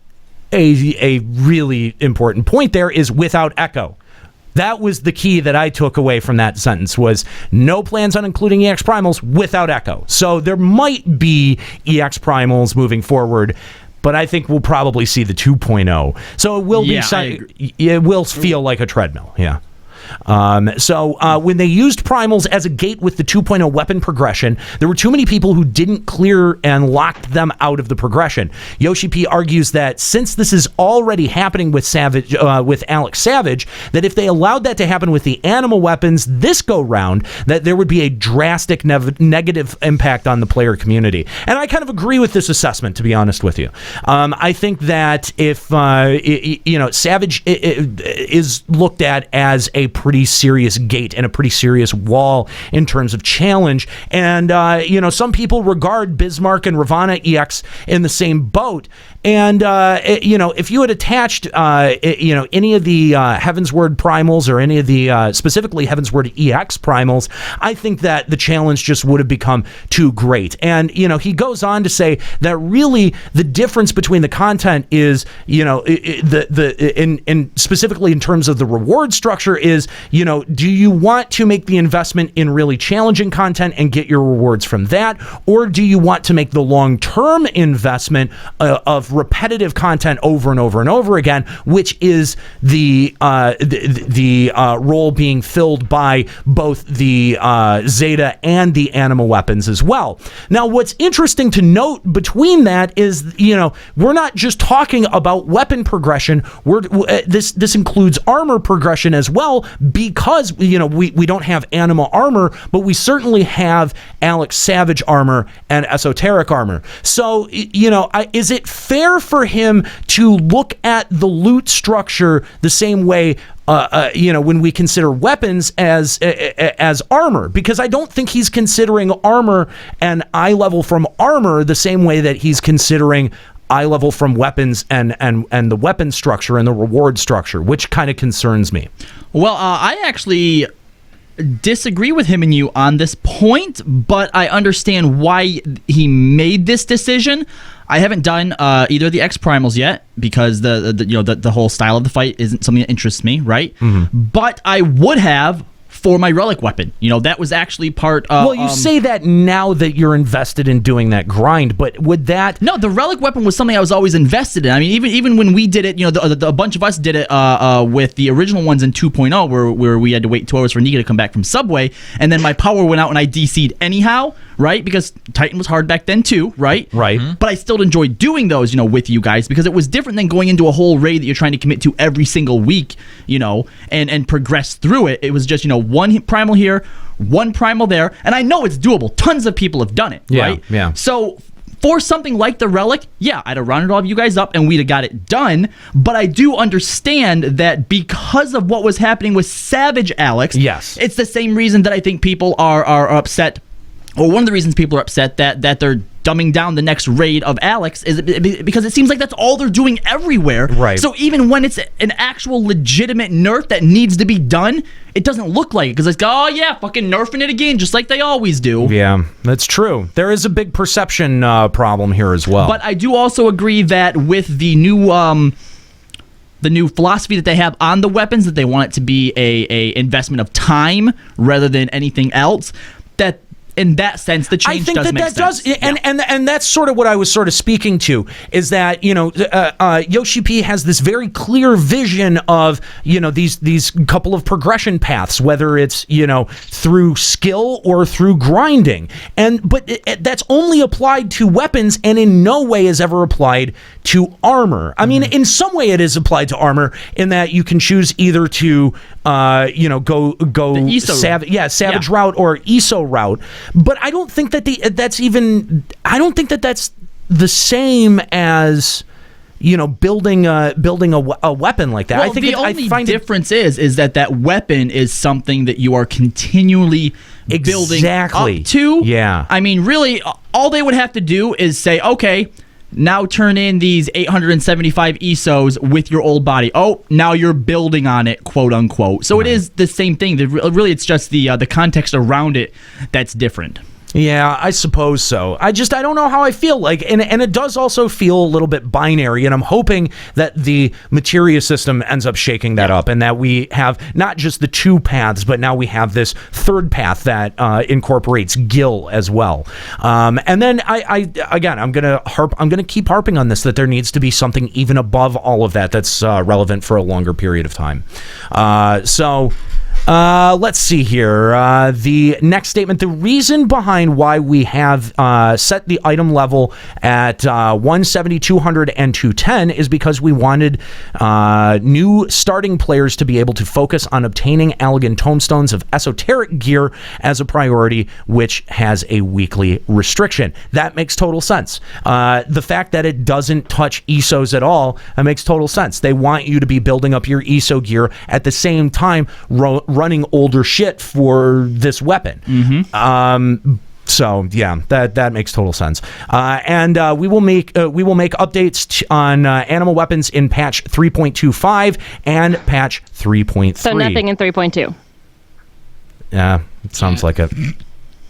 G: a really important point there is without Echo. That was the key that I took away from that sentence, was no plans on including EX Primals without Echo. So there might be EX Primals moving forward, but I think we'll probably see the 2.0. So it will it will feel like a treadmill. Yeah. So when they used primals as a gate with the 2.0 weapon progression, there were too many people who didn't clear and locked them out of the progression. Yoshi P argues that since this is already happening with Alex Savage, that if they allowed that to happen with the animal weapons this go round, that there would be a drastic negative impact on the player community. And I kind of agree with this assessment, to be honest with you. I think that if Savage is looked at as a pretty serious gate and a pretty serious wall in terms of challenge, and some people regard Bismarck and Ravana EX in the same boat. And if you had attached any of the Heavensward primals, or any of the specifically Heavensward EX primals, I think that the challenge just would have become too great. And he goes on to say that really the difference between the content is in specifically in terms of the reward structure is, do you want to make the investment in really challenging content and get your rewards from that, or do you want to make the long-term investment of repetitive content over and over and over again, which is the role being filled by both the Zeta and the animal weapons as well. Now, what's interesting to note between that is, we're not just talking about weapon progression. This includes armor progression as well, because we don't have animal armor, but we certainly have Alex Savage armor and esoteric armor. So, is it fair for him to look at the loot structure the same way when we consider weapons as armor? Because I don't think he's considering armor and eye level from armor the same way that he's considering eye level from weapons and the weapon structure and the reward structure, which kind of concerns me.
A: Well, I actually disagree with him and you on this point, but I understand why he made this decision. I haven't done either of the X Primals yet, because the whole style of the fight isn't something that interests me, right? Mm-hmm. But I would have for my relic weapon. That was actually part of...
G: Well, you say that now that you're invested in doing that grind, but would that...
A: No, the relic weapon was something I was always invested in. I mean, even when we did it, a bunch of us did it with the original ones in 2.0 where we had to wait 2 hours for Nika to come back from Subway, and then my power went out and I DC'd anyhow, right? Because Titan was hard back then too, right?
G: Right.
A: But I still enjoyed doing those, with you guys, because it was different than going into a whole raid that you're trying to commit to every single week, and progress through it. It was just, one primal here, one primal there, and I know it's doable. Tons of people have done it, right?
G: Yeah.
A: So for something like the relic, yeah, I'd have rounded all of you guys up and we'd have got it done. But I do understand that because of what was happening with Savage Alex,
G: yes,
A: it's the same reason that I think people are upset. Or one of the reasons people are upset that they're dumbing down the next raid of Alex is because it seems like that's all they're doing everywhere.
G: Right.
A: So even when it's an actual legitimate nerf that needs to be done, it doesn't look like it because it's oh yeah, fucking nerfing it again, just like they always do.
G: Yeah, that's true. There is a big perception problem here as well.
A: But I do also agree that with the new philosophy that they have on the weapons, that they want it to be a investment of time rather than anything else, that in that sense, the change does make sense.
G: And that's sort of what I was sort of speaking to, is that, Yoshi P has this very clear vision of, these couple of progression paths, whether it's, through skill or through grinding. But that's only applied to weapons and in no way is ever applied to armor. I mean, in some way it is applied to armor in that you can choose either to, go Savage route or ESO route. But I don't think that that's the same as building a weapon like that.
A: Well, the only difference is that weapon is something that you are continually building up to.
G: Yeah.
A: I mean, really, all they would have to do is say, okay, now turn in these 875 ESOs with your old body. Oh, now you're building on it, quote unquote. So it is the same thing. Really, it's just the context around it that's different.
G: Yeah, I suppose so. I don't know how I feel like, and it does also feel a little bit binary, and I'm hoping that the materia system ends up shaking that up, and that we have not just the two paths, but now we have this third path that incorporates Gil as well. And then I'm gonna keep harping on this, that there needs to be something even above all of that that's relevant for a longer period of time. Let's see here. The next statement, the reason behind why we have set the item level at 170, 200, and 210 is because we wanted new starting players to be able to focus on obtaining Allegan tomestones of esoteric gear as a priority, which has a weekly restriction. That makes total sense. The fact that it doesn't touch ESOs at all, that makes total sense. They want you to be building up your ESO gear at the same time running older shit for this weapon. So yeah, that makes total sense. And we will make updates on animal weapons in patch 3.25 and patch 3.3.
H: So nothing in 3.2.
G: Yeah, it sounds like it.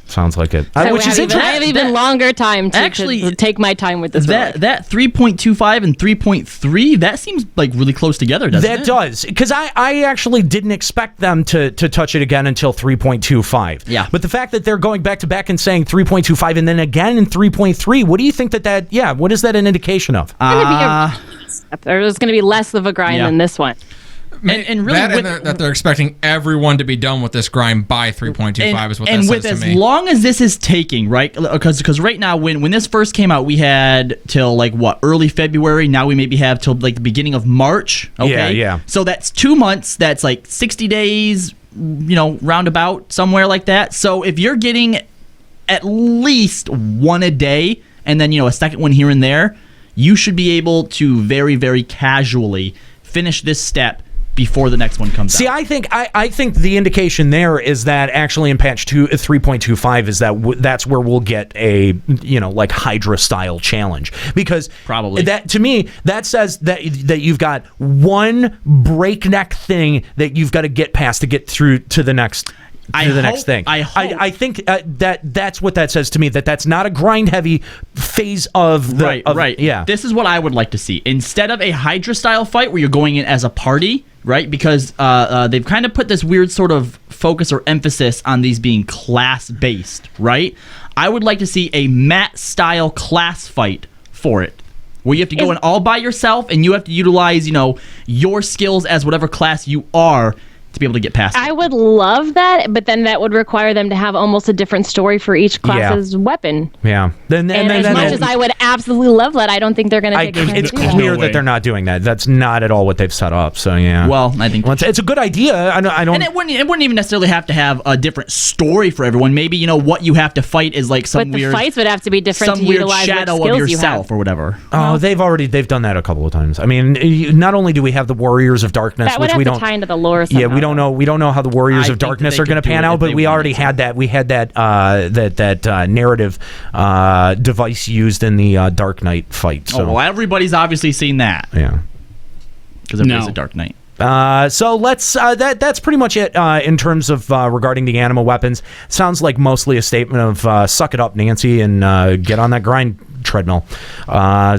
G: Sounds like it.
H: So which is interesting. I have even longer time to take my time with this.
A: That 3.25 and 3.3, that seems like really close together, doesn't it?
G: That does, because I actually didn't expect them to touch it again until 3.25.
A: Yeah.
G: But the fact that they're going back to back and saying 3.25 and then again in 3.3, what do you think what is that an indication of?
H: There's going to be less of a grind than this one.
I: And really, that they're expecting everyone to be done with this grind by 3.25 is what that says to me.
A: And with as long as this is taking, right? Because right now, when this first came out, we had till early February. Now we maybe have till the beginning of March. Okay,
G: yeah.
A: So that's 2 months. That's 60 days. Roundabout somewhere like that. So if you're getting at least one a day, and then a second one here and there, you should be able to very, very casually finish this step before the next one comes out.
G: See, I think the indication there is that actually in patch 3.25 is that's where we'll get a Hydra style challenge, because
A: probably
G: that to me that says that you've got one breakneck thing that you've got to get past to get through to the next. Next thing. I think that's what that says to me. That's not a grind heavy phase of the
A: right.
G: Yeah.
A: This is what I would like to see instead of a Hydra style fight where you're going in as a party, right? Because they've kind of put this weird sort of focus or emphasis on these being class-based, right? I would like to see a mat-style class fight for it, where you have to go in all by yourself, and you have to utilize, your skills as whatever class you are to be able to get past it.
H: I would love that, but then that would require them to have almost a different story for each class's weapon.
G: Yeah.
H: And as much as I would absolutely love that, I don't think they're going to take the time
G: It's
H: to do that.
G: clear that they're not doing that. That's not at all what they've set up. So yeah.
A: Well, I think
G: it's a good idea. I don't.
A: And it wouldn't even necessarily have to have a different story for everyone. Maybe what you have to fight is like some
H: But the
A: weird
H: fights would have to be different
A: some
H: to
A: weird
H: utilize
A: shadow
H: what
A: of
H: skills
A: yourself or whatever.
G: Oh, they've done that a couple of times. I mean, not only do we have the Warriors of Darkness,
H: that would
G: which
H: have
G: we
H: to
G: don't
H: tie into the lore. Somehow.
G: Yeah, we don't know how the Warriors of Darkness are going to pan out, but we already had that. We had that narrative device used in the Dark Knight fight. So.
A: Oh well, everybody's obviously seen that.
G: Yeah,
A: because everybody's a Dark Knight.
G: So let's. That's pretty much it in terms of regarding the animal weapons. Sounds like mostly a statement of "suck it up, Nancy," and get on that grind treadmill.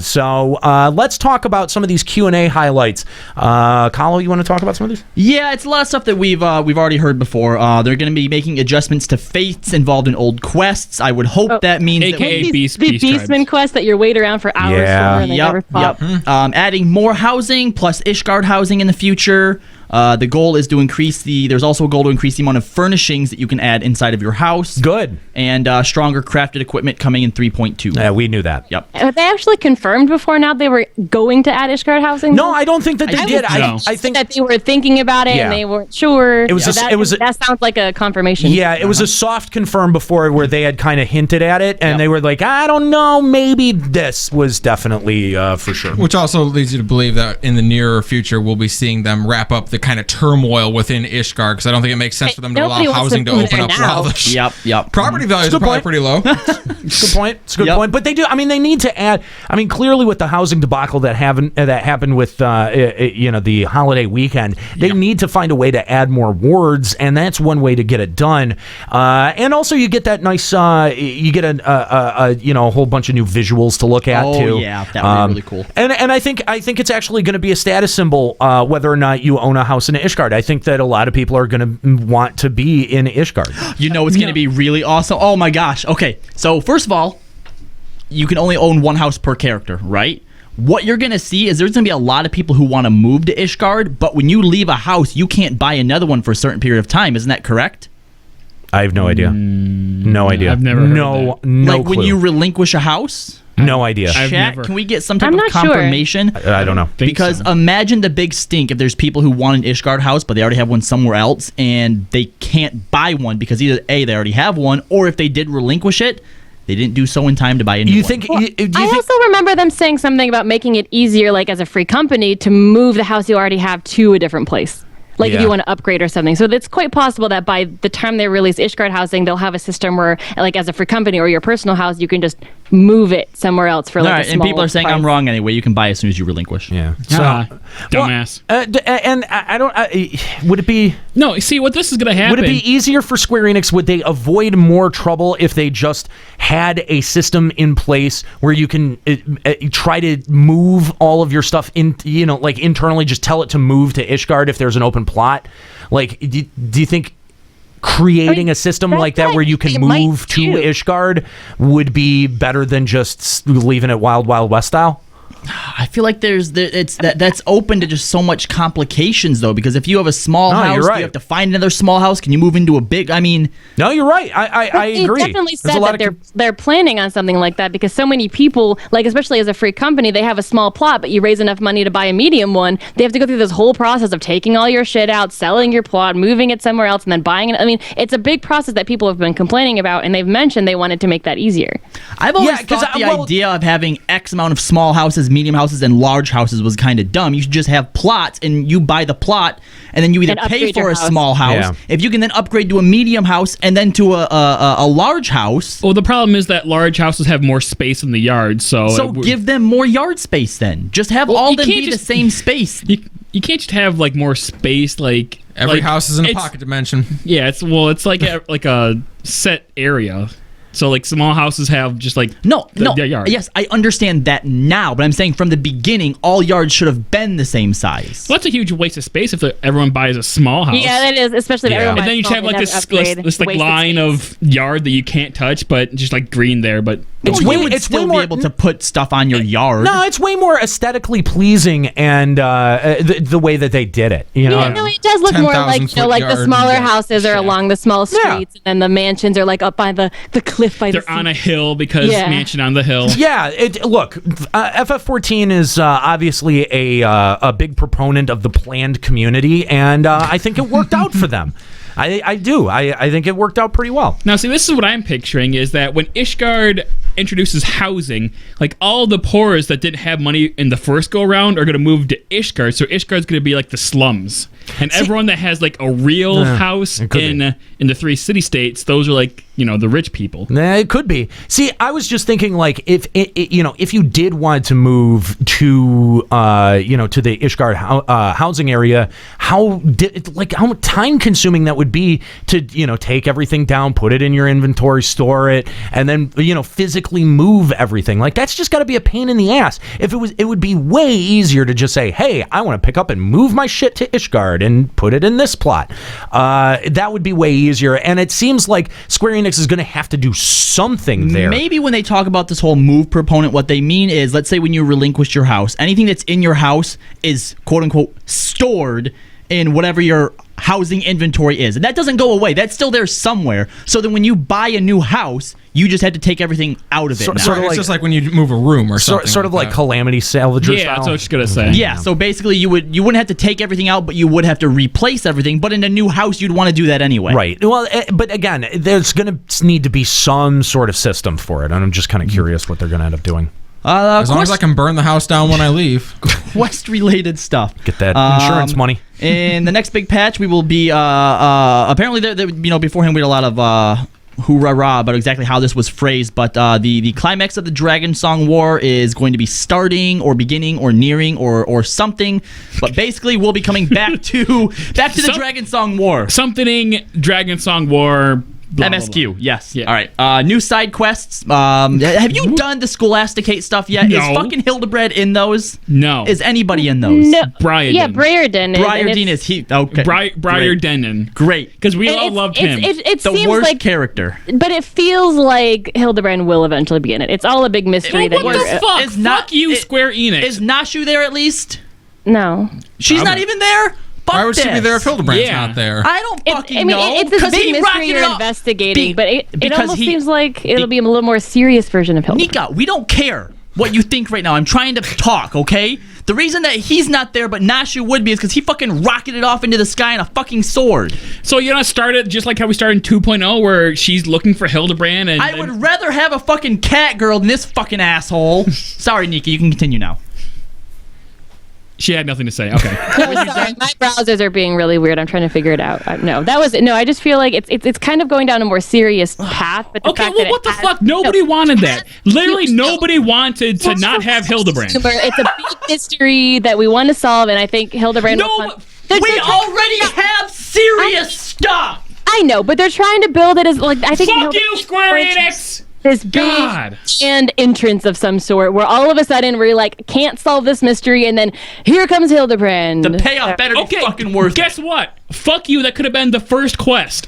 G: So let's talk about some of these Q&A highlights. Kahlo, you want to talk about some of these?
A: Yeah, it's a lot of stuff that we've already heard before. They're going to be making adjustments to fates involved in old quests. I would hope that means
J: AKA
H: the Beastman quest that you're waiting around for hours for and they never pop.
A: Adding more housing plus Ishgard housing in the future. The goal is to increase there's also a goal to increase the amount of furnishings that you can add inside of your house.
G: Good.
A: And stronger crafted equipment coming in 3.2.
G: Yeah, we knew that.
A: Yep.
H: Have they actually confirmed before now they were going to add Ishgard housing?
G: No, I don't think that they did. I think
H: that they were thinking about it and they weren't sure. That sounds like a confirmation.
G: Yeah, it was a soft confirm before where they had kind of hinted at it, and they were like, I don't know, maybe this was definitely for sure.
I: Which also leads you to believe that in the nearer future, we'll be seeing them wrap up the kind of turmoil within Ishgard, because I don't think it makes sense for them to allow housing to open up while the property values are probably pretty low.
G: It's a good point. It's a good point. But they do. I mean, they need to add. I mean, clearly with the housing debacle that happened with the holiday weekend, they need to find a way to add more wards, and that's one way to get it done. And also, you get that nice. You get a whole bunch of new visuals to look at too.
A: Oh yeah, that would be really cool.
G: And I think it's actually going to be a status symbol whether or not you own a house in Ishgard. I think that a lot of people are going to want to be in Ishgard.
A: It's going to be really awesome. Oh my gosh. Okay, so first of all, you can only own one house per character, right? What you're going to see is there's going to be a lot of people who want to move to Ishgard, but when you leave a house, you can't buy another one for a certain period of time. Isn't that correct?
G: I have no idea. No idea.
J: I've never heard of that.
G: No
A: like
G: clue.
A: when you relinquish a house?
G: No idea.
A: Chat, can we get some type of confirmation?
G: Sure. I don't know.
A: Because imagine the big stink if there's people who want an Ishgard house, but they already have one somewhere else, and they can't buy one because either A, they already have one, or if they did relinquish it, they didn't do so in time to buy a new one.
H: I also remember them saying something about making it easier, like as a free company, to move the house you already have to a different place. Like if you want to upgrade or something. So it's quite possible that by the time they release Ishgard housing, they'll have a system where, like as a free company or your personal house, you can just move it somewhere else for like a small
A: and people are saying
H: price.
A: I'm wrong anyway. You can buy as soon as you relinquish.
G: Yeah.
J: Dumbass.
G: And I don't. Would it be?
J: No. See what this is going to happen.
G: Would it be easier for Square Enix? Would they avoid more trouble if they just had a system in place where you can try to move all of your stuff in? Like internally, just tell it to move to Ishgard if there's an open plot. Like, do you think creating a system like that where you can move to Ishgard would be better than just leaving it Wild Wild West style?
A: I feel like that's open to just so much complications though, because if you have a small house,
G: you're right.
A: do you have to find another small house? Can you move into a big? I mean,
G: no, you're right. I agree.
H: They definitely said that they're planning on something like that because so many people, like especially as a free company, they have a small plot, but you raise enough money to buy a medium one. They have to go through this whole process of taking all your shit out, selling your plot, moving it somewhere else, and then buying it. I mean, it's a big process that people have been complaining about, and they've mentioned they wanted to make that easier.
A: I've always thought the idea of having X amount of small houses, medium houses, and large houses was kind of dumb. You should just have plots, and you buy the plot, and then you either pay for a small house. If you can then upgrade to a medium house and then to a large house.
J: Well, the problem is that large houses have more space in the yard, so
A: give them more yard space then. Just have all them be the same space.
J: You can't just have like more space, like
I: every house is in a pocket dimension.
J: Yeah, it's like a set area. So like small houses have just like
A: no,
J: their yard.
A: Yes, I understand that now, but I'm saying from the beginning, all yards should have been the same size.
J: Well, that's a huge waste of space if everyone buys a small house.
H: Yeah, that is, especially if everyone buys
J: And then you
H: small,
J: have like
H: they
J: this like
H: wasted
J: line of yard that you can't touch, but just like green there. But
A: you would still be able to put stuff on your yard.
G: No, it's way more aesthetically pleasing, and the way that they did it. You know,
H: Yeah, no, it does look more like like the smaller houses are along the small streets, and then the mansions are like up by the cliff by the sea.
J: They're on a hill because mansion on the hill.
G: Yeah, look, FF14 is obviously a big proponent of the planned community, and I think it worked out for them. I do. I think it worked out pretty well.
J: Now, see, this is what I'm picturing is that when Ishgard introduces housing, like all the poorers that didn't have money in the first go round are going to move to Ishgard, so Ishgard's going to be like the slums. And everyone that has like a real house in the three city-states, those are like, the rich people.
G: It could be. See, I was just thinking like if you did want to move to to the Ishgard housing area, how time-consuming that would be to take everything down, put it in your inventory, store it, and then physically move everything. Like that's just got to be a pain in the ass. If it would be way easier to just say, hey, I want to pick up and move my shit to Ishgard and put it in this plot. That would be way easier. And it seems like Square Enix is going to have to do something there.
A: Maybe when they talk about this whole move proponent, what they mean is, let's say when you relinquish your house, anything that's in your house is quote unquote stored in whatever your housing inventory is. And that doesn't go away. That's still there somewhere. So then when you buy a new house, you just had to take everything out of it.
I: Sort of it's just like when you move a room or something.
G: Sort of like Calamity Salvager
J: style. That's what I was going to say.
A: Yeah, so basically you wouldn't have to take everything out, but you would have to replace everything. But in a new house, you'd want to do that anyway.
G: Right. Well, but again, there's going to need to be some sort of system for it. And I'm just kind of curious what they're going to end up doing.
I: As long as I can burn the house down when I leave.
A: Quest-related stuff.
G: Get that insurance money.
A: In the next big patch, we will be apparently beforehand we had a lot of hoorah about exactly how this was phrased, but the climax of the Dragon Song War is going to be starting or beginning or nearing or something, but basically we'll be coming back to the Dragon Song War.
J: Something Dragon Song War. Blah,
A: MSQ,
J: blah, blah.
A: yes.
J: Yeah.
A: All right. New side quests. Have you done the Scholasticate stuff yet?
J: No.
A: Is fucking Hildebred in those?
J: No.
A: Is anybody in those?
H: No.
J: Briarden.
H: Yeah, Briarden.
A: Briarden is he? Okay.
J: Briarden.
A: Great.
J: Because we all loved him.
H: It
A: the
H: seems
A: worst
H: like
A: character.
H: But it feels like Hildebrand will eventually be in it. It's all a big mystery.
J: What the fuck? Fuck you, Square Enix.
A: Is Nashu there at least?
H: No.
A: She's not even there?
I: Why would she be there if Hildebrand's not there?
A: I don't fucking know.
H: It's this big mystery you're investigating, but it almost seems like it'll be a little more serious version of Hildebrand.
A: Nika, we don't care what you think right now. I'm trying to talk, okay? The reason that he's not there but Nashu would be is because he fucking rocketed off into the sky on a fucking sword.
J: So you're gonna start it just like how we started in 2.0 where she's looking for Hildebrand and...
A: I would rather have a fucking cat girl than this fucking asshole. Sorry, Nika, you can continue now.
J: She had nothing to say. Okay.
H: No, sorry, my browsers are being really weird. I'm trying to figure it out. I just feel like it's kind of going down a more serious path. But
J: what the fuck? Nobody wanted that. Literally, nobody wanted to not have Hildebrand.
H: It's a big mystery that we want to solve, and I think Hildebrand.
A: We already have serious stuff.
H: I know, but they're trying to build it as like I think.
J: Fuck you, Square Enix.
H: This big and entrance of some sort where all of a sudden we're like can't solve this mystery and then here comes Hildebrand.
A: The payoff better be fucking worth it.
J: Guess what? Fuck you, that could have been the first quest.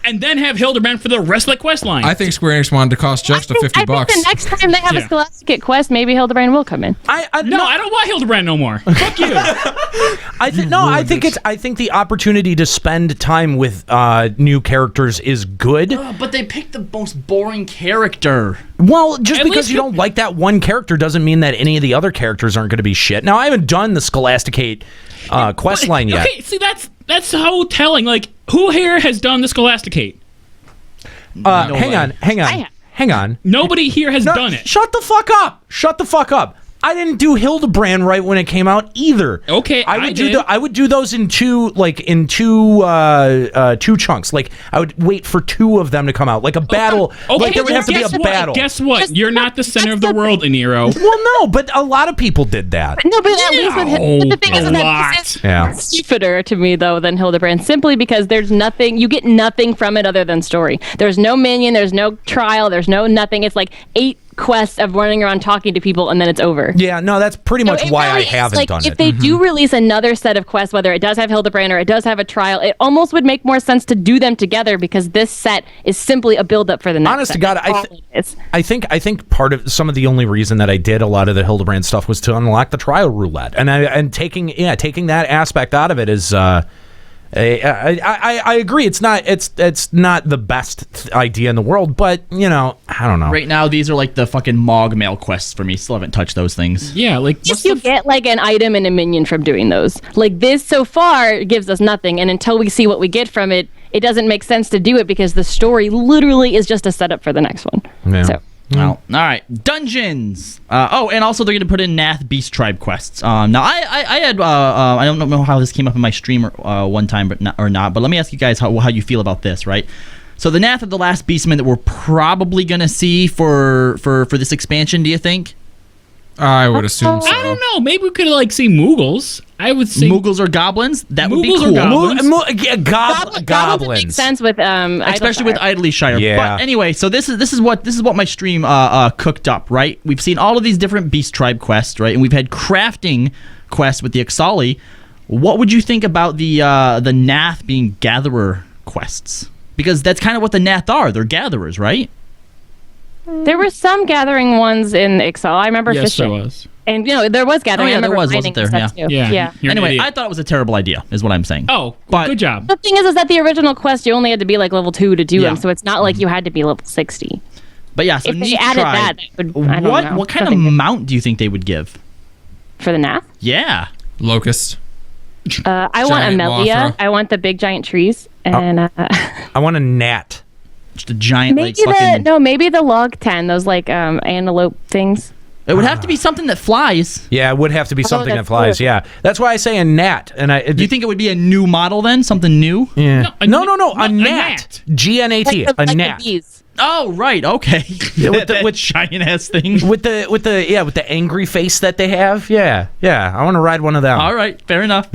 J: And then have Hildebrand for the rest of the quest line.
I: I think Square Enix wanted to cost just $50.
H: I think the next time they have a Scholasticate quest, maybe Hildebrand will come in.
J: I don't want Hildebrand no more. Fuck you.
G: I think the opportunity to spend time with new characters is good.
A: But they picked the most boring character.
G: Well, just because you don't like that one character doesn't mean that any of the other characters aren't going to be shit. Now, I haven't done the Scholasticate quest line yet.
J: Okay, see, that's so telling. Like, who here has done the Scholasticate?
G: Hang on. Nobody
J: here has done it.
G: Shut the fuck up. I didn't do Hildebrand right when it came out either.
J: Okay,
G: I would do those in two chunks. Like I would wait for 2 of them to come out, like a battle.
J: Okay,
G: like there would have to be a battle.
J: Guess what? You're not the center of the world, Nero.
G: Well, no, but a lot of people did that.
H: No, but at least with but the thing is that this is stupider to me though than Hildebrand, simply because there's nothing. You get nothing from it other than story. There's no minion. There's no trial. There's no nothing. It's like 8 quests of running around talking to people and then it's over.
G: Yeah, no, that's pretty much why I haven't done it.
H: If they do release another set of quests, whether it does have Hildebrand or it does have a trial, it almost would make more sense to do them together because this set is simply a build up for the next.
G: Honest
H: set.
G: to God, I think part of some of the only reason that I did a lot of the Hildebrand stuff was to unlock the trial roulette, and taking that aspect out of it is. I agree. It's not the best idea in the world, but I don't know.
A: Right now, these are like the fucking Mog mail quests for me. Still haven't touched those things.
J: Yeah, like
H: if you get like an item and a minion from doing those, like this so far gives us nothing, and until we see what we get from it, it doesn't make sense to do it because the story literally is just a setup for the next one.
G: Yeah.
H: So.
A: Well, all right, dungeons. And also they're going to put in Nath Beast Tribe quests. Now I had I don't know how this came up in my stream one time, but not. But let me ask you guys how you feel about this, right? So the Nath are the last beastmen that we're probably going to see for this expansion. Do you think?
I: I would assume so.
J: I don't know. Maybe we could see Moogles. I would say
A: Moogles or goblins. That would be cool.
G: Goblins
H: makes sense with
A: especially with Idly Shire.
G: Yeah.
A: But anyway, so this is what my stream cooked up. Right, we've seen all of these different Beast Tribe quests, right, and we've had crafting quests with the Ixali. What would you think about the Nath being gatherer quests? Because that's kind of what the Nath are. They're gatherers, right?
H: There were some gathering ones in Ixal. I remember fishing.
J: There was.
H: And there was gathering.
A: Oh, yeah, there was,
H: wasn't there?
J: Yeah.
A: Anyway, I thought it was a terrible idea, is what I'm saying.
J: Oh,
A: but
J: good job.
H: The thing is that the original quest you only had to be like level 2 to do them, so it's not like you had to be level 60.
A: But yeah, so
H: if they added that would, I don't know.
A: What kind of mount do you think they would give
H: for the Nath?
A: Yeah,
I: locust.
H: I want Amelia. I want the big giant trees, and
G: I want a gnat.
A: Just a giant
H: maybe maybe the log 10, those antelope things.
A: It would have to be something that flies.
G: Yeah, it would have to be something that flies. Cool. Yeah, that's why I say a gnat. And
A: do you think it would be a new model then? Something new?
G: Yeah. No, a gnat. GNAT. A gnat.
A: Oh, right. Okay. With giant ass thing.
G: With the angry face that they have. Yeah. I want to ride one of them.
A: All right. Fair enough.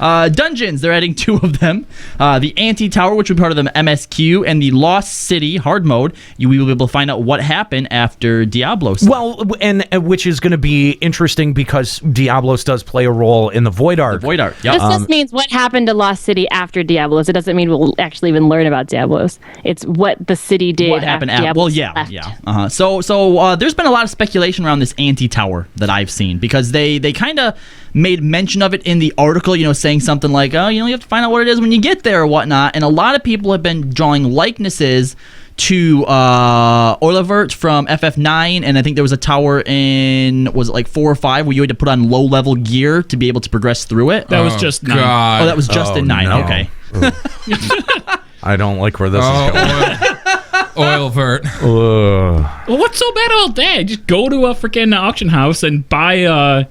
A: Dungeons. They're adding 2 of them. The Anti-Tower, which will be part of the MSQ, and the Lost City hard mode. We will be able to find out what happened after Diablos.
G: Well, and which is going to be interesting because Diablos does play a role in the Void Art.
A: Yep.
H: This just means what happened to Lost City after Diablos. It doesn't mean we'll actually even learn about Diablos. It's what the city did.
A: What happened after Diablos left. So there's been a lot of speculation around this Anti-Tower that I've seen because they kind of made mention of it in the article, saying something like, you have to find out what it is when you get there or whatnot. And a lot of people have been drawing likenesses to Olivert from FF9, and I think there was a tower in, was it like 4 or 5, where you had to put on low-level gear to be able to progress through it?
J: That was just 9.
A: Oh, that was just in 9.
G: No.
A: Okay.
G: I don't like where this is going.
I: Oilvert.
J: Well, what's so bad about that? Just go to a freaking auction house and buy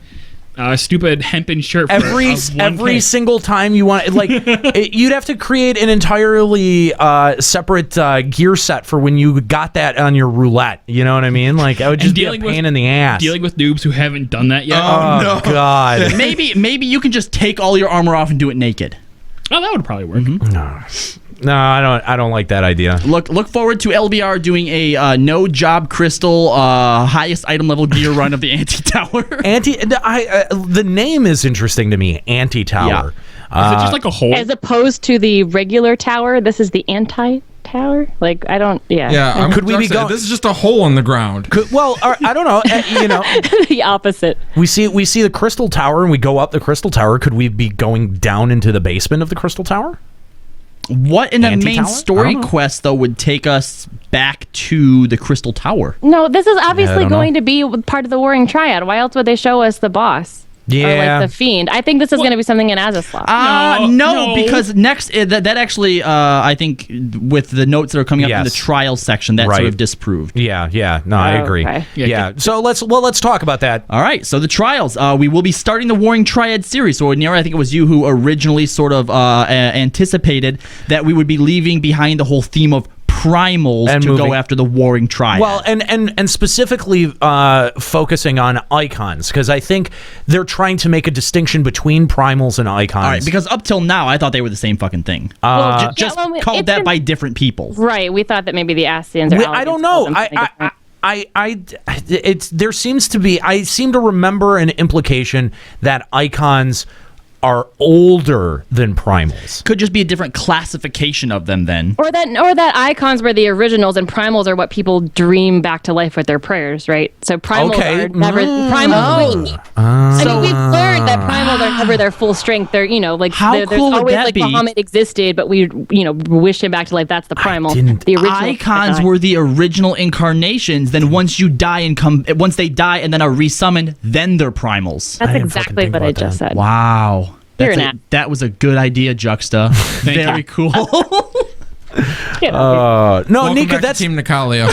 J: a stupid hempen shirt.
G: Every single time you want, you'd have to create an entirely separate gear set for when you got that on your roulette. You know what I mean? Like, I would just be a pain in the ass.
J: Dealing with noobs who haven't done that yet.
G: Oh no, God.
A: Maybe you can just take all your armor off and do it naked.
J: Oh, that would probably work.
G: No, I don't like that idea.
A: Look forward to LBR doing a no job crystal highest item level gear run of the Anti-Tower.
G: The name is interesting to me. Anti-Tower.
J: Yeah. Is it just like a hole?
H: As opposed to the regular tower, this is the anti-tower? Like, I don't... Yeah.
G: Could we be going...
I: This is just a hole in the ground.
G: I don't know.
H: The opposite.
G: We see the Crystal Tower and we go up the Crystal Tower. Could we be going down into the basement of the Crystal Tower?
A: What in the main story quest, though, would take us back to the Crystal Tower?
H: No, this is obviously going to be part of the Warring Triad. Why else would they show us the boss? Or like the Fiend. I think this is going to be something in Azaslav.
A: No, because next that actually I think with the notes that are coming up in the trials section that sort of disproved.
G: Yeah. No, I agree.
H: Okay.
G: Yeah. So let's talk about that.
A: All right. So the trials. We will be starting the Warring Triad series. So Nero, I think it was you who originally sort of anticipated that we would be leaving behind the whole theme of primals and to go after the Warring Triad.
G: Well, and specifically focusing on icons, because I think they're trying to make a distinction between primals and icons.
A: All right, because up till now, I thought they were the same fucking thing. Just called that by different people.
H: Right. We thought that maybe the Ascians or
G: I don't know. There seems to be. I seem to remember an implication that icons are older than primals.
A: Could just be a different classification of them then.
H: Or that icons were the originals and primals are what people dream back to life with their prayers, right? So primals are never primals. I mean, we've learned that primals are never their full strength. They're, there's
A: cool
H: always
A: would that
H: like
A: be?
H: Muhammad existed, but we, wish him back to life. That's the primal. The original
A: icons were the original incarnations. Then once they die and then are resummoned, then they're primals.
H: That's exactly what I just said.
A: Wow. That was a good idea, Juxta. Very cool.
G: No, Nika, that's
I: Team Nicalio.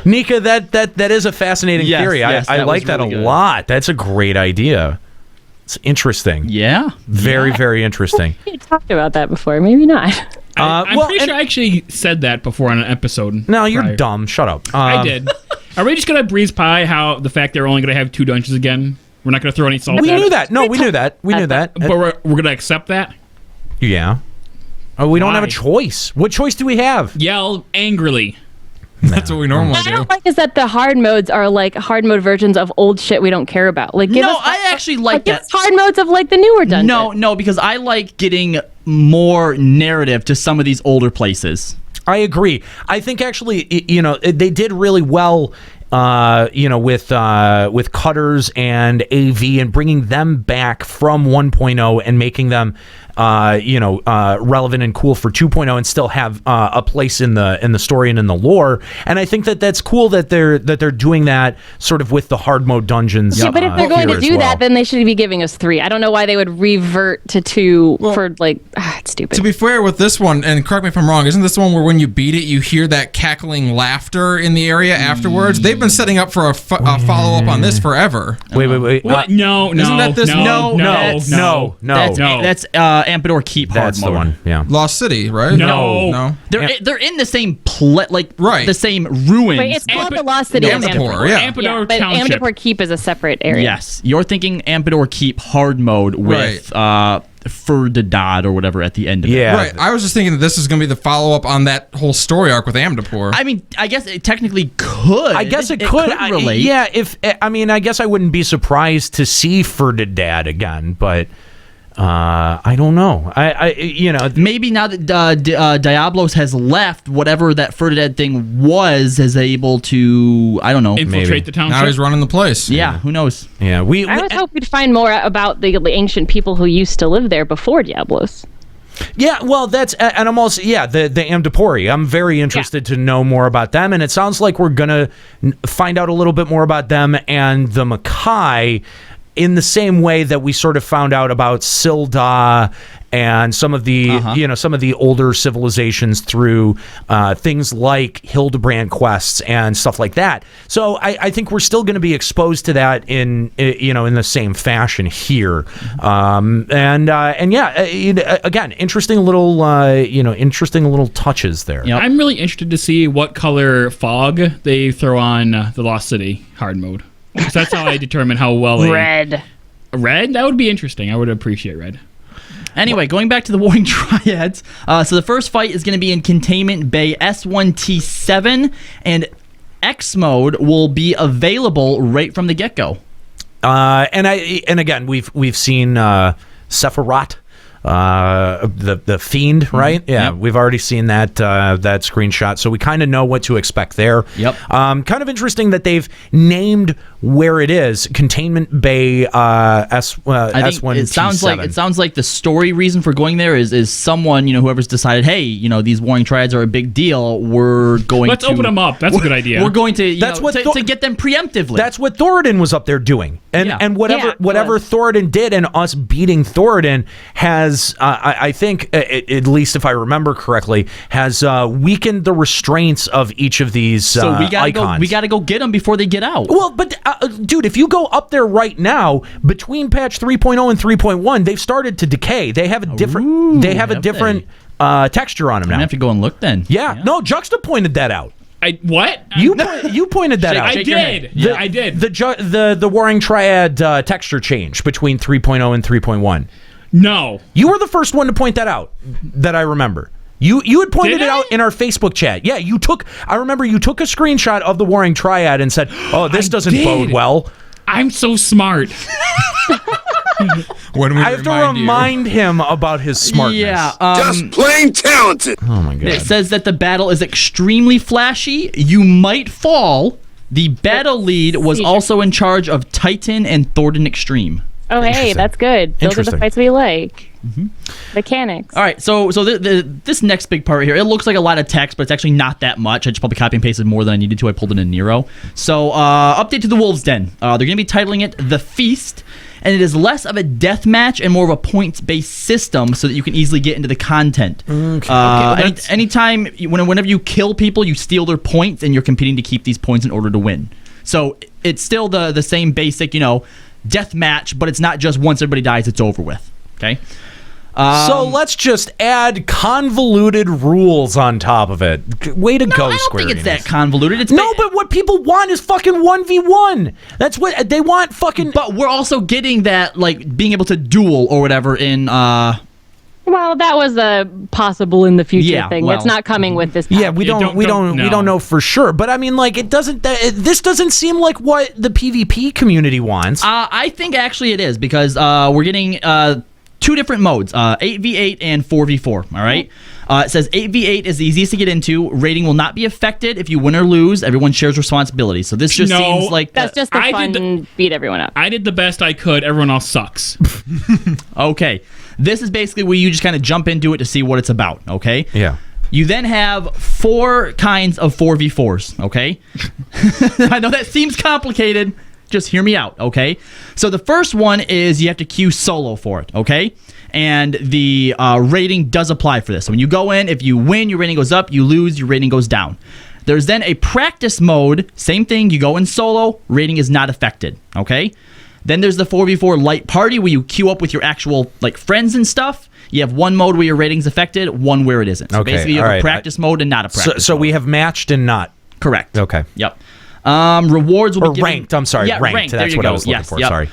G: Nika, that is a fascinating theory. I like that really a lot. That's a great idea. It's interesting.
A: Yeah.
G: Very, very interesting.
H: You talked about that before. Maybe not.
J: I'm pretty sure I actually said that before on an episode.
G: No, you're dumb. Shut up.
J: I did. Are we just going to breeze by how the fact they're only going to have 2 dungeons again? We're not going to throw any salt.
G: We knew that. No, we knew that. We knew that.
J: But we're going to accept that?
G: Yeah. Oh, we don't have a choice. What choice do we have?
J: Yell angrily.
I: That's what we normally do.
H: I don't like is that the hard modes are like hard mode versions of old shit we don't care about. Like,
A: I actually like that.
H: Hard modes of like the newer dungeons.
A: No, because I like getting more narrative to some of these older places.
G: I agree. I think actually, they did really well. With Cutters and AV and bringing them back from 1.0 and making them, relevant and cool for 2.0 and still have a place in the story and in the lore. And I think that's cool that they're doing that sort of with the hard mode dungeons.
H: Yeah, but if they're going to do that, then they should be giving us 3. I don't know why they would revert to 2 for it's stupid.
I: To be fair with this one, and correct me if I'm wrong, isn't this the one where when you beat it, you hear that cackling laughter in the area afterwards? They've been setting up for a follow-up on this forever.
G: Wait.
J: What? No.
I: Isn't that this?
J: No.
A: That's Ampedor Keep hard
G: That's
A: mode.
G: The one. Yeah.
I: Lost City, right?
J: No.
A: They're in the same the same ruins.
H: Wait, it's called the Lost City of
I: Ampedor. Yeah.
J: Ampedor
H: but
J: Township.
H: Ampedor Keep is a separate area.
A: Yes, you're thinking Ampedor Keep hard mode with Ferdinand or whatever at the end of it.
G: Yeah.
I: Right. I was just thinking that this is going to be the follow-up on that whole story arc with Amdapor.
A: I mean, I guess it technically could.
G: I guess it could
A: relate.
G: I guess I wouldn't be surprised to see Ferdinand again, but I don't know.
A: Maybe now that Diablos has left, whatever that Ferdinand thing was is able to, I don't know,
J: infiltrate the township.
I: Now he's running the place.
A: Yeah, who knows?
G: Yeah,
H: I was hoping we'd find more about the ancient people who used to live there before Diablos.
G: Yeah, well, that's, and I'm also, the Amdapori. I'm very interested to know more about them, and it sounds like we're going to find out a little bit more about them and the Makai in the same way that we sort of found out about Silda and some of the some of the older civilizations through things like Hildebrand quests and stuff like that. So I think we're still going to be exposed to that in the same fashion here. Again, interesting little touches there.
J: Yeah, I'm really interested to see what color fog they throw on the Lost City hard mode. Because that's how I determine how well
H: Red?
J: That would be interesting. I would appreciate red.
A: Anyway, going back to the Warring Triads. So the first fight is going to be in Containment Bay S1T7, and X mode will be available right from the get-go.
G: And again, we've seen Sephiroth. The Fiend, right? Yeah, we've already seen that screenshot, so we kind of know what to expect there.
A: Yep.
G: Kind of interesting that they've named where it is, Containment Bay S1.
A: It sounds like the story reason for going there is someone, whoever's decided, hey, these Warring Triads are a big deal. We're going.
J: Let's open them up. That's a good idea.
A: We're going to to get them preemptively.
G: That's what Thoradin was up there doing. And whatever Thoradin did, and us beating Thoradin has, I think, at least if I remember correctly, has weakened the restraints of each of these
A: so we
G: icons.
A: Gotta go get them before they get out.
G: Well, but dude, if you go up there right now, between patch 3.0 and 3.1, they've started to decay. They have a different. Texture on them now.
A: I have to go and look then.
G: Yeah. No, Juxta pointed that out.
J: What?
G: You pointed that out.
J: I did. I did.
G: The Warring Triad texture change between 3.0 and 3.1.
J: No.
G: You were the first one to point that out that I remember. You had pointed it out in our Facebook chat. Yeah, I remember you took a screenshot of the Warring Triad and said, "Oh, this doesn't bode well."
J: I'm so smart.
G: I have to remind him about his smartness.
A: Yeah,
F: just plain talented.
G: Oh my god!
A: It says that the battle is extremely flashy. You might fall. The battle lead was also in charge of Titan and Thoradin Extreme.
H: Oh, hey, that's good. Those are the fights we like. Mechanics.
A: All right, so this next big part here, it looks like a lot of text, but it's actually not that much. I just probably copy and pasted more than I needed to. I pulled it in Nero. So, update to the Wolves Den. They're going to be titling it The Feast, and it is less of a death match and more of a points-based system so that you can easily get into the content. Anytime, whenever you kill people, you steal their points, and you're competing to keep these points in order to win. So, it's still the same basic, death match, but it's not just once everybody dies, it's over with. Okay?
G: So let's just add convoluted rules on top of it. Way to go, Square-Enix.
A: I don't think it's that convoluted.
G: But what people want is fucking 1v1. That's what they want. Fucking.
A: But we're also getting that, like, being able to duel or whatever in.
H: Well, that was a possible in the future thing. It's not coming with this.
G: Yeah, we don't know for sure. But I mean, like, this doesn't seem like what the PvP community wants.
A: I think actually it is because we're getting. Two different modes, 8v8 and 4v4, all right? It says 8v8 is the easiest to get into. Rating will not be affected if you win or lose. Everyone shares responsibility. So this just seems like...
H: That's just the fun beat everyone up.
J: I did the best I could. Everyone else sucks.
A: Okay. This is basically where you just kind of jump into it to see what it's about, okay?
G: Yeah.
A: You then have 4 kinds of 4v4s, okay? I know that seems complicated. Just hear me out, okay? So the first one is you have to queue solo for it, okay? And the rating does apply for this. So when you go in, if you win, your rating goes up. You lose, your rating goes down. There's then a practice mode. Same thing. You go in solo. Rating is not affected, okay? Then there's the 4v4 light party where you queue up with your actual friends and stuff. You have one mode where your rating's affected, one where it isn't. So basically you have a practice mode and not a practice
G: So
A: mode.
G: we have matched and not.
A: Correct.
G: Okay.
A: Yep. Rewards will be
G: ranked. I'm sorry,
A: yeah,
G: ranked. That's what I was looking for.
A: Yep.
G: Sorry.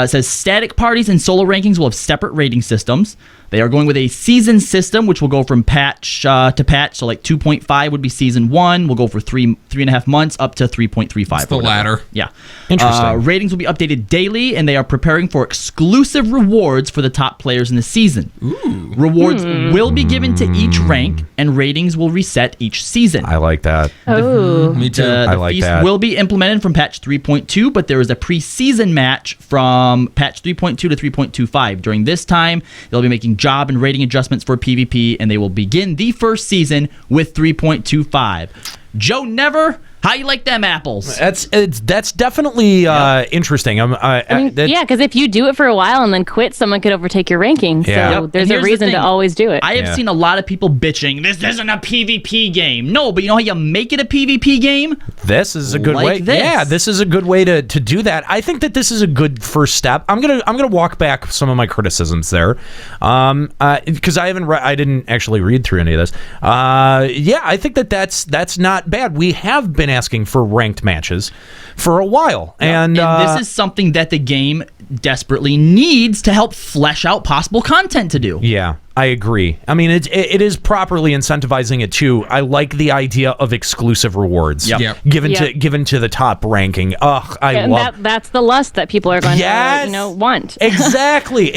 A: It says static parties and solo rankings will have separate rating systems. They are going with a season system, which will go from patch to patch. So 2.5 would be season 1. We'll go for 3.5 months up to 3.35.
I: It's the ladder.
A: Yeah.
G: Interesting.
A: Ratings will be updated daily, and they are preparing for exclusive rewards for the top players in the season.
I: Ooh.
A: Rewards will be given to each rank, and ratings will reset each season.
G: I like that.
H: Oh.
I: Me too.
A: The feast will be implemented from patch 3.2, but there is a pre-season match from patch 3.2 to 3.25. During this time, they'll be making job and rating adjustments for PvP, and they will begin the first season with 3.25. Joe Never, how you like them apples?
G: That's definitely interesting.
H: Because if you do it for a while and then quit, someone could overtake your ranking.
G: Yeah.
H: So there's a reason to always do it.
A: I have seen a lot of people bitching, this isn't a PvP game. No, but you know how you make it a PvP game?
G: This is a good way.
A: This.
G: Yeah, this is a good way to do that. I think that this is a good first step. I'm gonna walk back some of my criticisms there, because I didn't actually read through any of this. I think that's not bad. We have been asking for ranked matches for a while, and
A: this is something that the game desperately needs to help flesh out possible content to do.
G: Yeah, I agree. I mean, it is properly incentivizing it too. I like the idea of exclusive rewards given to the top ranking. Ugh, I love
H: that's the lust that people are going to want.
G: Exactly.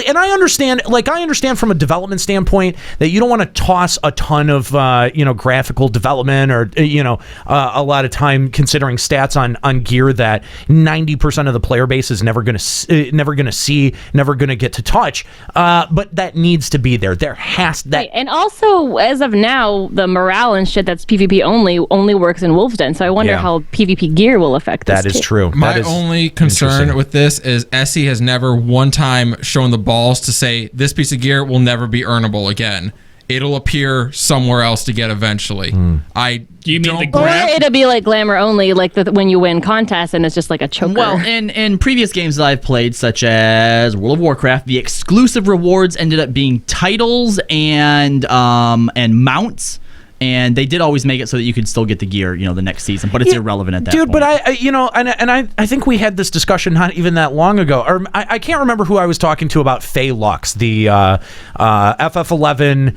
G: And I understand from a development standpoint that you don't want to toss a ton of graphical development or a lot of time considering stats on gear that 90% of the player base is never going to see, never going to get to touch. But that needs to be be there. There has that.
H: Right. And also, as of now, the morale and shit that's PvP only works in Wolf's Den. So I wonder how PvP gear will affect this.
G: That is true.
I: My only concern with this is Essie has never one time shown the balls to say this piece of gear will never be earnable again. It'll appear somewhere else to get eventually.
J: Do you mean the
H: Or it'll be like glamour only, like when you win contests and it's just like a choker.
A: Well, in previous games that I've played, such as World of Warcraft, the exclusive rewards ended up being titles and mounts. And they did always make it so that you could still get the gear, the next season, but it's irrelevant at that point.
G: But I think we had this discussion not even that long ago, or I can't remember who I was talking to about Fey Lux, the FF11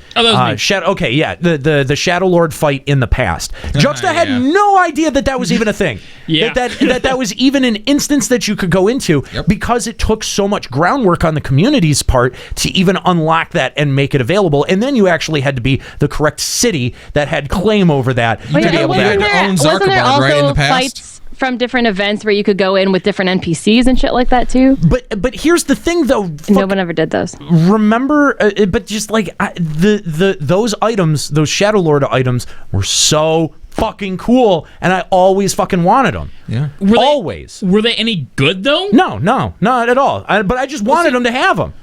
G: Shadow. Okay, yeah, the Shadow Lord fight in the past. Juxta had no idea that was even a thing. that was even an instance that you could go into because it took so much groundwork on the community's part to even unlock that and make it available, and then you actually had to be the correct city that had claim over that to be able to
I: own Zarkabard, right, in the past.
H: Fights from different events where you could go in with different NPCs and shit like that too?
G: But here's the thing though.
H: No one ever did those.
G: Remember, but just like those items, those Shadow Lord items were so fucking cool, and I always fucking wanted them.
I: Yeah.
J: Were they any good though?
G: No, not at all. But I just wanted them to have them.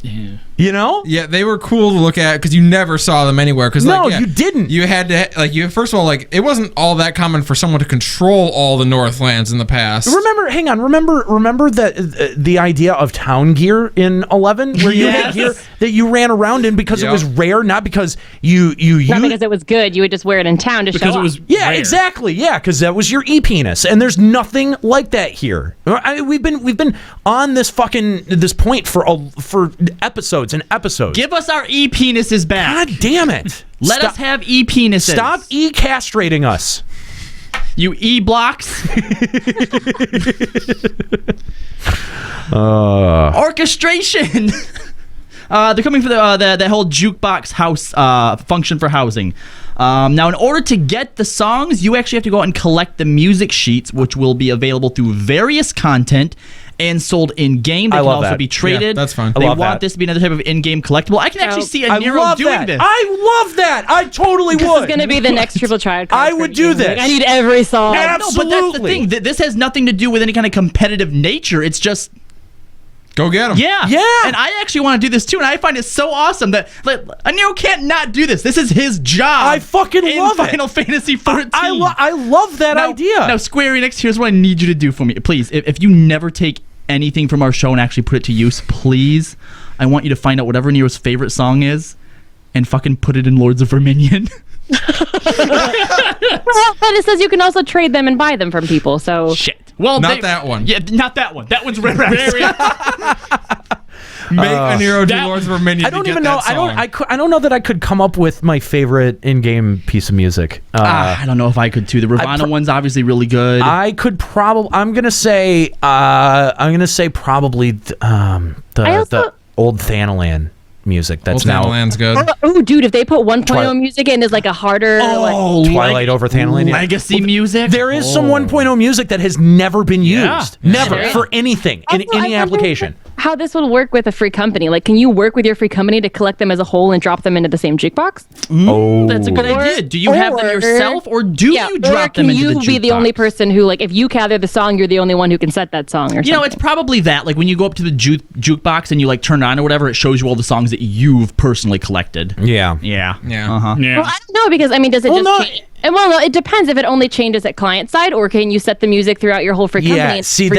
J: Yeah.
G: Yeah,
I: they were cool to look at because you never saw them anywhere.
G: You didn't.
I: You had to first of all, it wasn't all that common for someone to control all the Northlands in the past.
G: Remember that the idea of town gear in 11, where you had gear that you ran around in because it was rare, not because you
H: not because it was good. You would just wear it in town to show off.
G: Rare. Exactly. Yeah, because that was your e-penis, and there's nothing like that here. We've been on this point for episodes and episodes.
A: Give us our e-penises back.
G: God damn it.
A: Let us have e-penises.
G: Stop e-castrating us.
A: You e-blocks. Orchestration. They're coming for the whole jukebox house function for housing. Now, in order to get the songs, you actually have to go out and collect the music sheets, which will be available through various content and sold in-game. They can also be traded.
I: Yeah, that's fine.
A: They want this to be another type of in-game collectible. I can actually see a Nero doing this.
G: I love that. I totally would.
H: This is going to be the next Triple Triad.
G: I would do this.
H: I need every song.
G: Absolutely.
A: No, but that's the thing. This has nothing to do with any kind of competitive nature. It's just...
I: Go get them.
A: Yeah. And I actually want to do this too, and I find it so awesome that Nero can't not do this. This is his job.
G: I fucking love it.
A: Final Fantasy 14.
G: I love that idea.
A: Now, Square-Enix, here's what I need you to do for me. Please, if you never take anything from our show and actually put it to use, please, I want you to find out whatever Nero's favorite song is and fucking put it in Lords of Verminion.
H: Well, but it says you can also trade them and buy them from people, so...
A: Shit. Well,
I: that one.
A: Yeah, not that one. That one's rare.
I: Make a Nero do Lords of Verminion.
G: I don't even know. I don't know that I could come up with my favorite in-game piece of music.
A: I don't know if I could too. The Ravana one's obviously really good.
G: I could probably. I'm gonna say probably the old Thanalan music. That's now
I: Thanalan's good.
H: Oh, dude, if they put 1.0 music in, is like a harder
G: Twilight over Thanalan
A: legacy music.
G: There is some 1.0 music that has never been used. Never for anything in any application.
H: How this would work with a free company? Like, can you work with your free company to collect them as a whole and drop them into the same jukebox?
A: That's a good idea. Do you have them yourself, or do you drop them into the jukebox?
H: Can you be the only person who, like, if you gather the song, you're the only one who can set that song, or something?
A: It's probably that. Like, when you go up to the jukebox and you, like, turn it on or whatever, it shows you all the songs that you've personally collected.
G: Yeah.
A: Uh-huh.
H: Well, I don't know, because, I mean, does it change? Well, no, it depends if it only changes at client side, or can you set the music throughout your whole free company?
G: Yeah, see,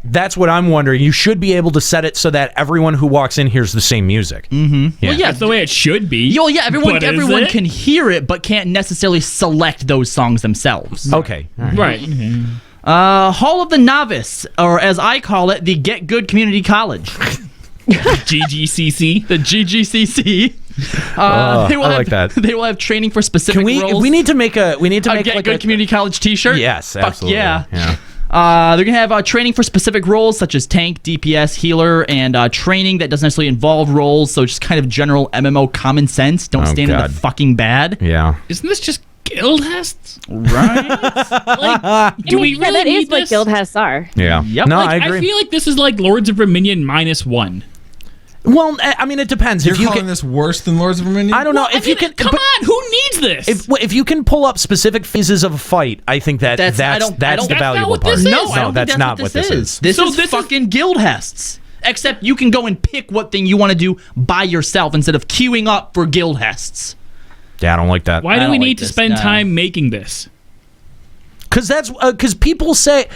G: that's what I'm wondering. You should be able to set it so that everyone who walks in hears the same music.
A: Mm-hmm.
J: Well, that's the way it should be.
A: Well, yeah, everyone can hear it, but can't necessarily select those songs themselves.
G: Okay.
J: Right.
A: Mm-hmm. Hall of the Novice, or as I call it, the Get Good Community College.
J: GGCC.
A: The GGCC.
G: I like that.
A: They will have training for specific roles.
G: We need to make Get
A: like Good Community College T-shirt.
G: Yes, absolutely.
A: Yeah.
G: They're
A: gonna have training for specific roles such as tank, DPS, healer, and training that doesn't necessarily involve roles. So just kind of general MMO common sense. Don't stand in the fucking bad.
G: Yeah.
J: Isn't this just guild hests?
A: Right.
J: Do we really
H: that
J: need
H: is what
J: this?
H: guild hests are.
G: Yeah.
A: Yep.
G: No, I agree.
J: I feel like this is like Lords of Verminion -1.
G: Well, I mean, it depends.
I: You're calling this worse than Lords of Verminion?
G: I don't know. If you can,
J: come on, who needs this?
G: If you can pull up specific phases of a fight, I think that's the valuable part.
A: No,
G: that's not what this is.
A: This is fucking Guildhests. Except you can go and pick what thing you want to do by yourself instead of queuing up for Guildhests.
G: Yeah, I don't like that.
J: Why do we need to spend time making this?
G: Because people say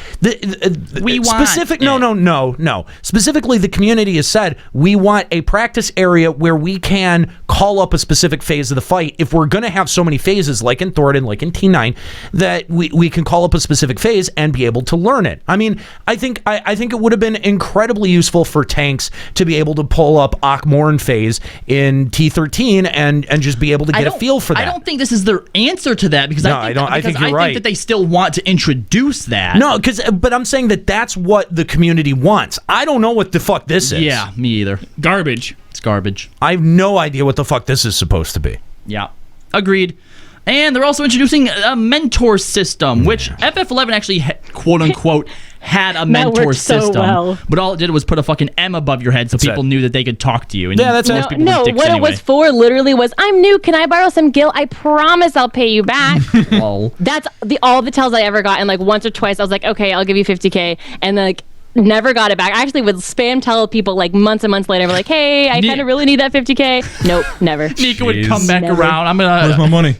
A: we want
G: specific. No. Specifically, the community has said we want a practice area where we can call up a specific phase of the fight. If we're going to have so many phases, like in Thoradin, like in T9, that we can call up a specific phase and be able to learn it. I mean, I think it would have been incredibly useful for tanks to be able to pull up Akmorn phase in T13 and just be able to get a feel for that.
A: I don't think this is their answer to that because I think
G: you're right.
A: Think that they still want to introduce that.
G: No, but I'm saying that's what the community wants. I don't know what the fuck this is.
A: Yeah, me either.
J: Garbage.
A: It's garbage.
G: I have no idea what the fuck this is supposed to be.
A: Yeah, agreed. And they're also introducing a mentor system, which FF11 actually, quote unquote, had a mentor system.
H: Well.
A: But all it did was put a fucking M above your head so people knew that they could talk to you. And
G: that's
A: most people
H: No,
A: were dicks
H: what
A: anyway.
H: it was for literally was, I'm new, can I borrow some gil? I promise I'll pay you back.
A: Lol.
H: That's all the tells I ever got. And like once or twice I was like, okay, I'll give you 50K. And then like never got it back. I actually would spam tell people like months and months later, like, hey, I kind of really need that 50K. Nope, never.
A: Nika would come back around.
I: Where's my money?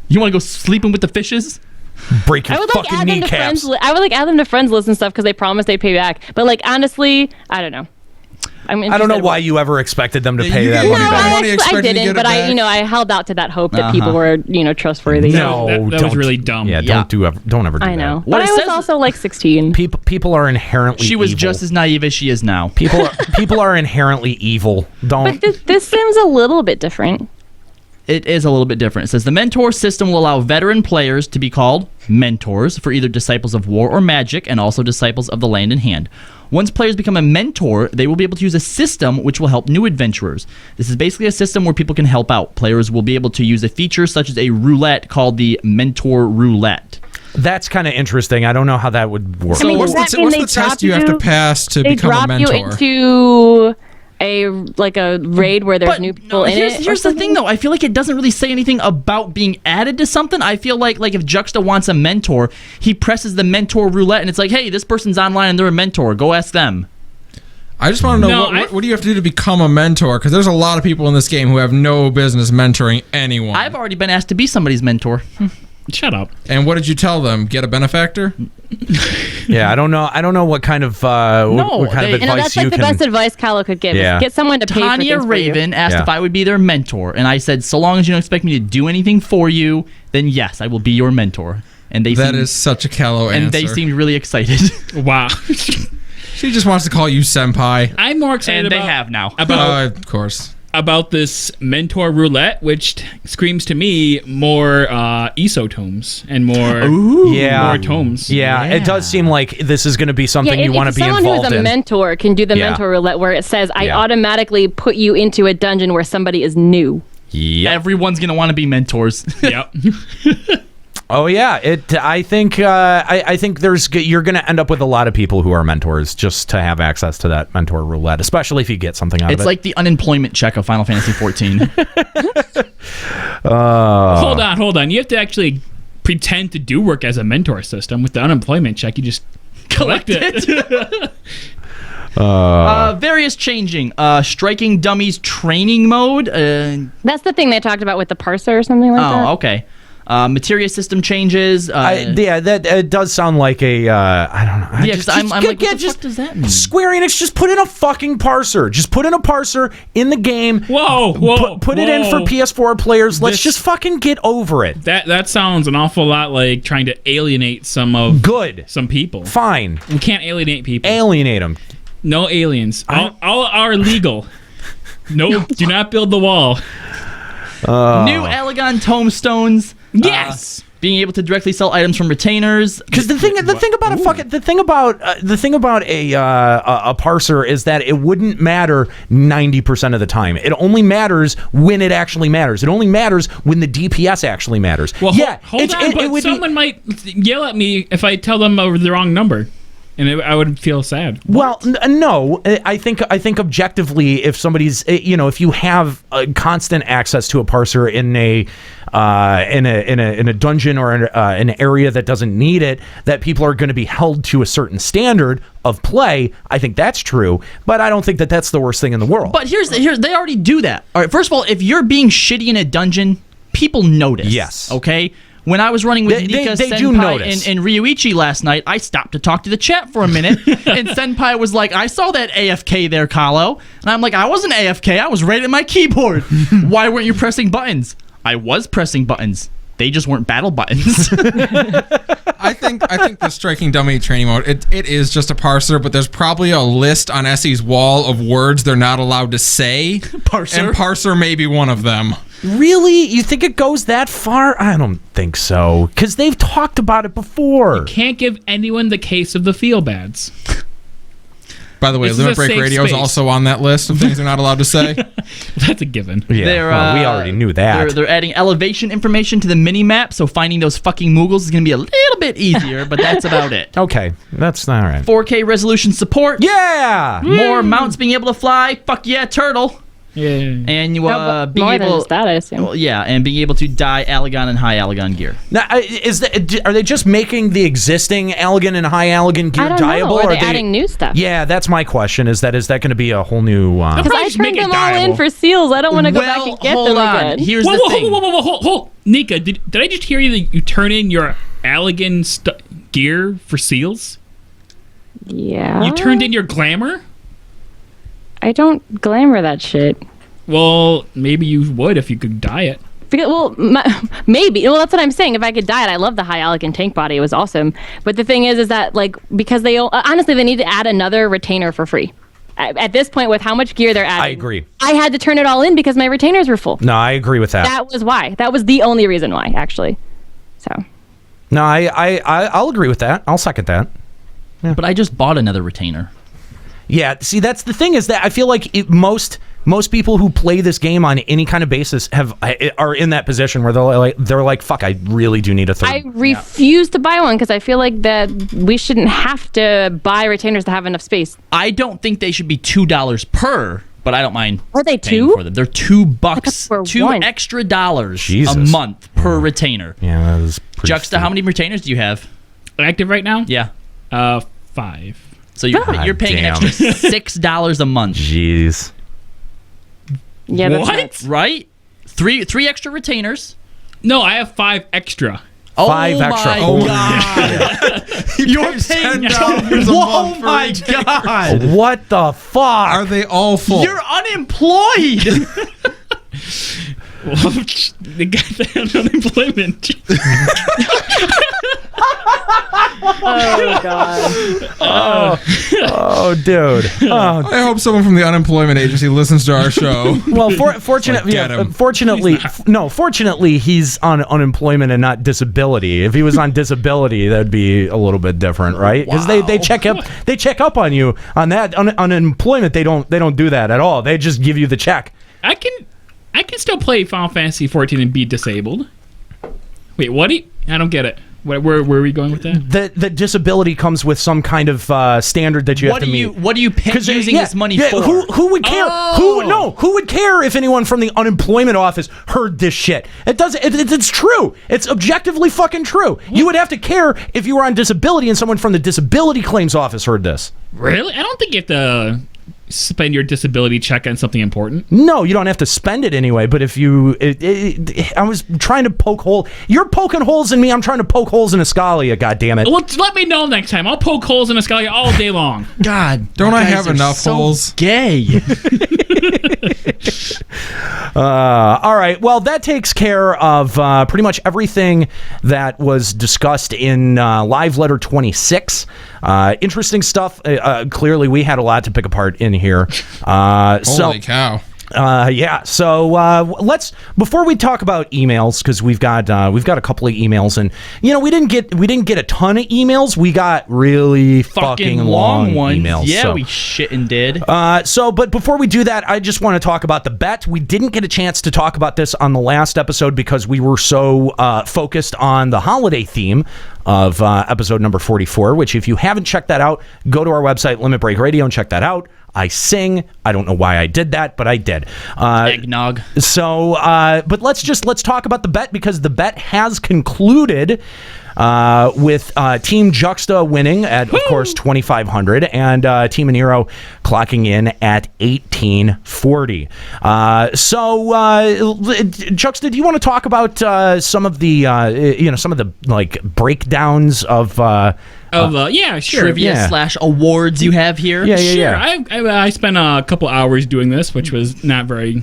A: You want to go sleeping with the fishes?
G: Break your fucking kneecaps.
H: I would like add them to friends list and stuff because they promised they'd pay back. But like honestly, I don't know.
G: I don't know why you ever expected them to pay that money back.
H: I didn't, but I held out to that hope that people were trustworthy.
G: No,
J: that was really dumb.
G: Yeah, don't ever do that.
H: I know. But I was also like 16.
G: People are inherently
A: She was
G: evil.
A: just as naive as she is now.
G: People are inherently evil.
H: But this seems a little bit different.
A: It is a little bit different. It says the mentor system will allow veteran players to be called mentors for either disciples of war or magic and also disciples of the land in hand. Once players become a mentor, they will be able to use a system which will help new adventurers. This is basically a system where people can help out. Players will be able to use a feature such as a roulette called the Mentor Roulette.
G: That's kind of interesting. I don't know how that would work.
H: I mean,
I: what's the test you have to pass to become a mentor?
H: They drop you into a raid where there's new people in it.
A: Here's the thing, though. I feel like it doesn't really say anything about being added to something. I feel like if Juxta wants a mentor, he presses the mentor roulette, and it's like, hey, this person's online and they're a mentor. Go ask them.
I: I just want to know what do you have to do to become a mentor? Because there's a lot of people in this game who have no business mentoring anyone.
A: I've already been asked to be somebody's mentor.
J: Shut up.
I: And what did you tell them? Get a benefactor?
G: Yeah, I don't know what kind of what kind of advice
H: that's like
G: you
H: the
G: can.
H: best advice Kylo could give.
G: Yeah.
H: Is get someone to pay for
A: Tanya
H: things
A: Raven
H: for you.
A: asked if I would be their mentor, and I said, so long as you don't expect me to do anything for you, then yes, I will be your mentor. And
I: that is such a Kylo answer.
A: And they seemed really excited.
J: Wow.
I: She just wants to call you senpai.
J: I'm more excited
A: and they have now.
I: Of course.
J: About this mentor roulette, which screams to me more ESO tomes and more tomes.
G: Yeah, it does seem like this is going to be something you want to be involved in.
H: Someone who's a mentor can do the mentor roulette where it says, I automatically put you into a dungeon where somebody is new.
G: Yep.
A: Everyone's going to want to be mentors.
J: Yep.
G: Oh yeah, I think you're going to end up with a lot of people who are mentors just to have access to that mentor roulette, especially if you get something out of it.
A: It's like the unemployment check of Final Fantasy XIV.
J: Hold on. You have to actually pretend to do work as a mentor system. With the unemployment check, you just collect it.
A: Various changing. Striking dummies training mode.
H: That's the thing they talked about with the parser or something like that.
A: Oh, okay. Materia system changes.
G: That does sound like a I don't know.
A: Yeah, because I'm like, what the fuck does that mean?
G: Square-Enix, just put in a fucking parser. Just put in a parser in the game.
J: Whoa.
G: Put it in for PS4 players. Let's just fucking get over it.
J: That sounds an awful lot like trying to alienate some people.
G: Fine.
J: We can't alienate people.
G: Alienate them.
J: No aliens. All are legal. No, do not build the wall.
A: New Elegon tomestones.
J: Yes.
A: Being able to directly sell items from retainers.
G: Because the thing about a parser is that it wouldn't matter 90% of the time. It only matters when it actually matters. It only matters when the DPS actually matters.
J: Well, hold on, but someone might yell at me if I tell them the wrong number. And I would feel sad.
G: Well, no, I think objectively, if somebody's, if you have constant access to a parser in a dungeon or an area that doesn't need it, that people are going to be held to a certain standard of play. I think that's true, but I don't think that that's the worst thing in the world.
A: But here's they already do that. All right, first of all, if you're being shitty in a dungeon, people notice.
G: Yes.
A: Okay. When I was running with Nika,
G: they do
A: Senpai,
G: notice.
A: and Ryuichi last night, I stopped to talk to the chat for a minute, and Senpai was like, I saw that AFK there, Kahlo. And I'm like, I wasn't AFK, I was right at my keyboard. Why weren't you pressing buttons? I was pressing buttons. They just weren't battle buttons.
I: I think the striking dummy training mode, it is just a parser, but there's probably a list on SE's wall of words they're not allowed to say.
A: Parser?
I: And parser may be one of them.
G: Really? You think it goes that far? I don't think so, because they've talked about it before.
J: You can't give anyone the case of the feel-bads.
I: By the way, Limit Break Radio is also on that list of things they're not allowed to say.
J: That's a given.
G: Yeah, we already knew that.
A: They're adding elevation information to the mini-map, so finding those fucking Moogles is going to be a little bit easier, but that's about it.
G: Okay, that's all right.
A: 4K resolution support.
G: Yeah!
A: More mounts being able to fly. Fuck yeah, turtle.
J: Yeah.
A: And you being
H: more
A: able
H: than just that, I assume.
A: Well, yeah, and being able to dye Allegan and high Allegan gear.
G: Now, are they just making the existing Allegan and high Allegan gear
H: I don't
G: dyeable?
H: know.
G: Or
H: Are they adding new stuff?
G: Yeah, that's my question. Is that going to be a whole new?
H: Because I turned them all in for seals. I don't want to go back and get them again.
A: Here's the thing.
J: Whoa. Nika, did I just hear that you turn in your Allegan gear for seals?
H: Yeah.
J: You turned in your glamour?
H: I don't glamour that shit.
J: Well, maybe you would if you could dye it.
H: Because, maybe. Well, that's what I'm saying. If I could dye it, I love the high Allegan tank body. It was awesome. But the thing is that, like, because they honestly, they need to add another retainer for free. At this point, with how much gear they're adding,
G: I agree.
H: I had to turn it all in because my retainers were full.
G: No, I agree with that.
H: That was why. That was the only reason why, actually. So.
G: No, I'll agree with that. I'll second that.
A: Yeah. But I just bought another retainer.
G: Yeah, see, that's the thing is that I feel like most people who play this game on any kind of basis are in that position where they're like, fuck, I really do need a third.
H: I refuse to buy one because I feel like that we shouldn't have to buy retainers to have enough space.
A: I don't think they should be $2 per, but I don't mind.
H: Are they
A: paying
H: $2?
A: for them. They're $2,
H: $2
A: extra dollars
G: Jesus.
A: a month per retainer.
G: Yeah, that is pretty
A: Juxta,
G: steep.
A: how many retainers do you have?
J: Active right now?
A: Yeah.
J: 5.
A: So you're paying an extra $6 a month.
G: Jeez.
H: Yeah, that's
A: what?
H: nuts.
A: Right? Three extra retainers.
J: No, I have 5 extra.
G: 5 extra.
A: My
G: Oh
A: God. You're paying
I: $10 a month for
A: my
I: retainers.
A: God.
G: What the fuck?
I: Are they all full?
A: You're unemployed.
J: Well, they got that unemployment.
H: Oh, God.
G: Oh, dude. Oh.
I: I hope someone from the unemployment agency listens to our show.
G: Well, fortunately, he's on unemployment and not disability. If he was on disability, that'd be a little bit different, right? Because they check up on you on that. On unemployment, they don't do that at all. They just give you the check.
J: I can still play Final Fantasy 14 and be disabled. Wait, what? I don't get it. Where are we going with that?
G: The disability comes with some kind of standard that you have to meet.
A: What do you pay using this money for?
G: Who would care? Who would care if anyone from the unemployment office heard this shit? It's true. It's objectively fucking true. You would have to care if you were on disability and someone from the disability claims office heard this.
J: Really? I don't think you have to spend your disability check on something important.
G: No, you don't have to spend it anyway, but if you... I was trying to poke holes... You're poking holes in me, I'm trying to poke holes in a Scalia, goddammit.
J: Well, let me know next time. I'll poke holes in a Scalia all day long.
A: God.
I: Don't I have enough holes?
A: Gay.
G: All right, well, that takes care of pretty much everything that was discussed in Live Letter 26. Interesting stuff. Clearly, we had a lot to pick apart in here.
I: Holy cow.
G: So let's, before we talk about emails, because we've got a couple of emails, and we didn't get a ton of emails. We got really fucking long
A: ones.
G: Emails.
A: Yeah,
G: so.
A: we shitting did.
G: But before we do that, I just want to talk about the bet. We didn't get a chance to talk about this on the last episode because we were so focused on the holiday theme of episode number 44, which if you haven't checked that out, go to our website, Limit Break Radio, and check that out. I sing. I don't know why I did that, but I did.
A: Eggnog.
G: So, but let's talk about the bet, because the bet has concluded with Team Juxta winning at, of course, 2,500, and Team Aniro clocking in at 1,840. Juxta, do you want to talk about some of the like breakdowns of?
J: Yeah, sure.
A: Trivia / awards you have here.
J: Sure. I spent a couple hours doing this, which was not very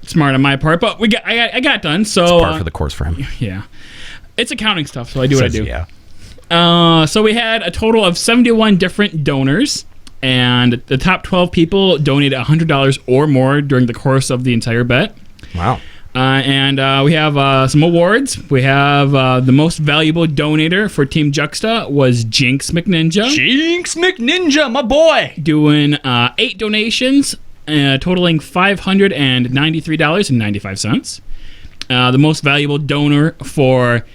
J: smart on my part, but I got it done. So
G: it's par for the course for him.
J: Yeah, it's accounting stuff, so I do what I do.
G: Yeah.
J: So we had a total of 71 different donors, and the top 12 people donated $100 or more during the course of the entire bet.
G: Wow.
J: And we have some awards. We have the most valuable donator for Team Juxta was Jinx McNinja.
A: Jinx McNinja, my boy!
J: Doing 8 donations, totaling $593.95. The most valuable donor for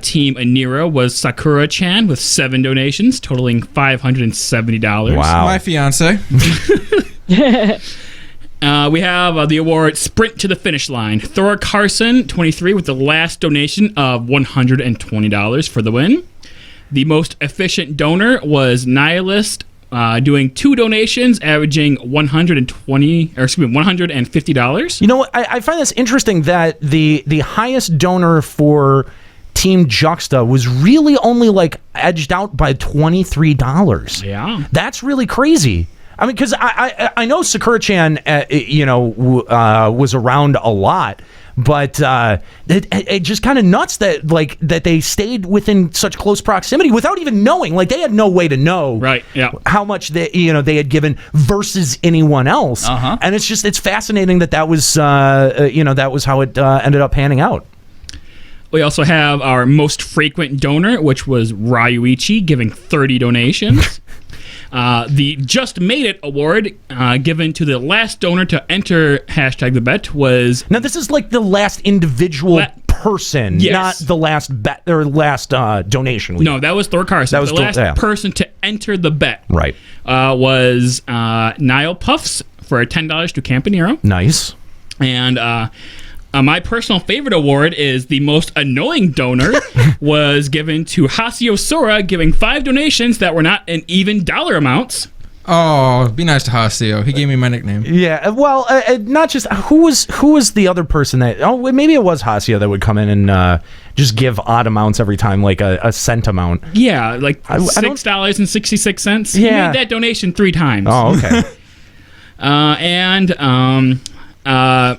J: Team Anira was Sakura-chan with 7 donations, totaling $570.
G: Wow.
I: My fiance.
J: We have the award Sprint to the Finish Line. Thora Carson, 23, with the last donation of $120 for the win. The most efficient donor was Nihilist, doing 2 donations, averaging $150.
G: You know what? I find this interesting that the highest donor for Team Juxta was really only like edged out by $23.
J: Yeah,
G: that's really crazy. I mean, because I know Sakura-chan, was around a lot, but it just kind of nuts that they stayed within such close proximity without even knowing. Like, they had no way to know how much they had given versus anyone else. And it's fascinating that was how it ended up panning out.
J: We also have our most frequent donor, which was Ryuichi, giving 30 donations. The Just Made It award, given to the last donor to enter #the bet was...
G: Now, this is like the last individual person, not the last bet or last donation.
J: No, that was Thor Carson.
G: That was
J: the last person to enter the bet.
G: Right.
J: Was Niall Puffs for $10 to Campanero.
G: Nice.
J: And... my personal favorite award is the most annoying donor was given to Hasio Sora, giving 5 donations that were not in even dollar amounts.
I: Oh, be nice to Hasio. He gave me my nickname.
G: Yeah, well, not just who was the other person that? Oh, maybe it was Hasio that would come in and just give odd amounts every time, like a cent amount.
J: Yeah, like $6.66.
G: Yeah,
J: he made that donation 3 times.
G: Oh, okay.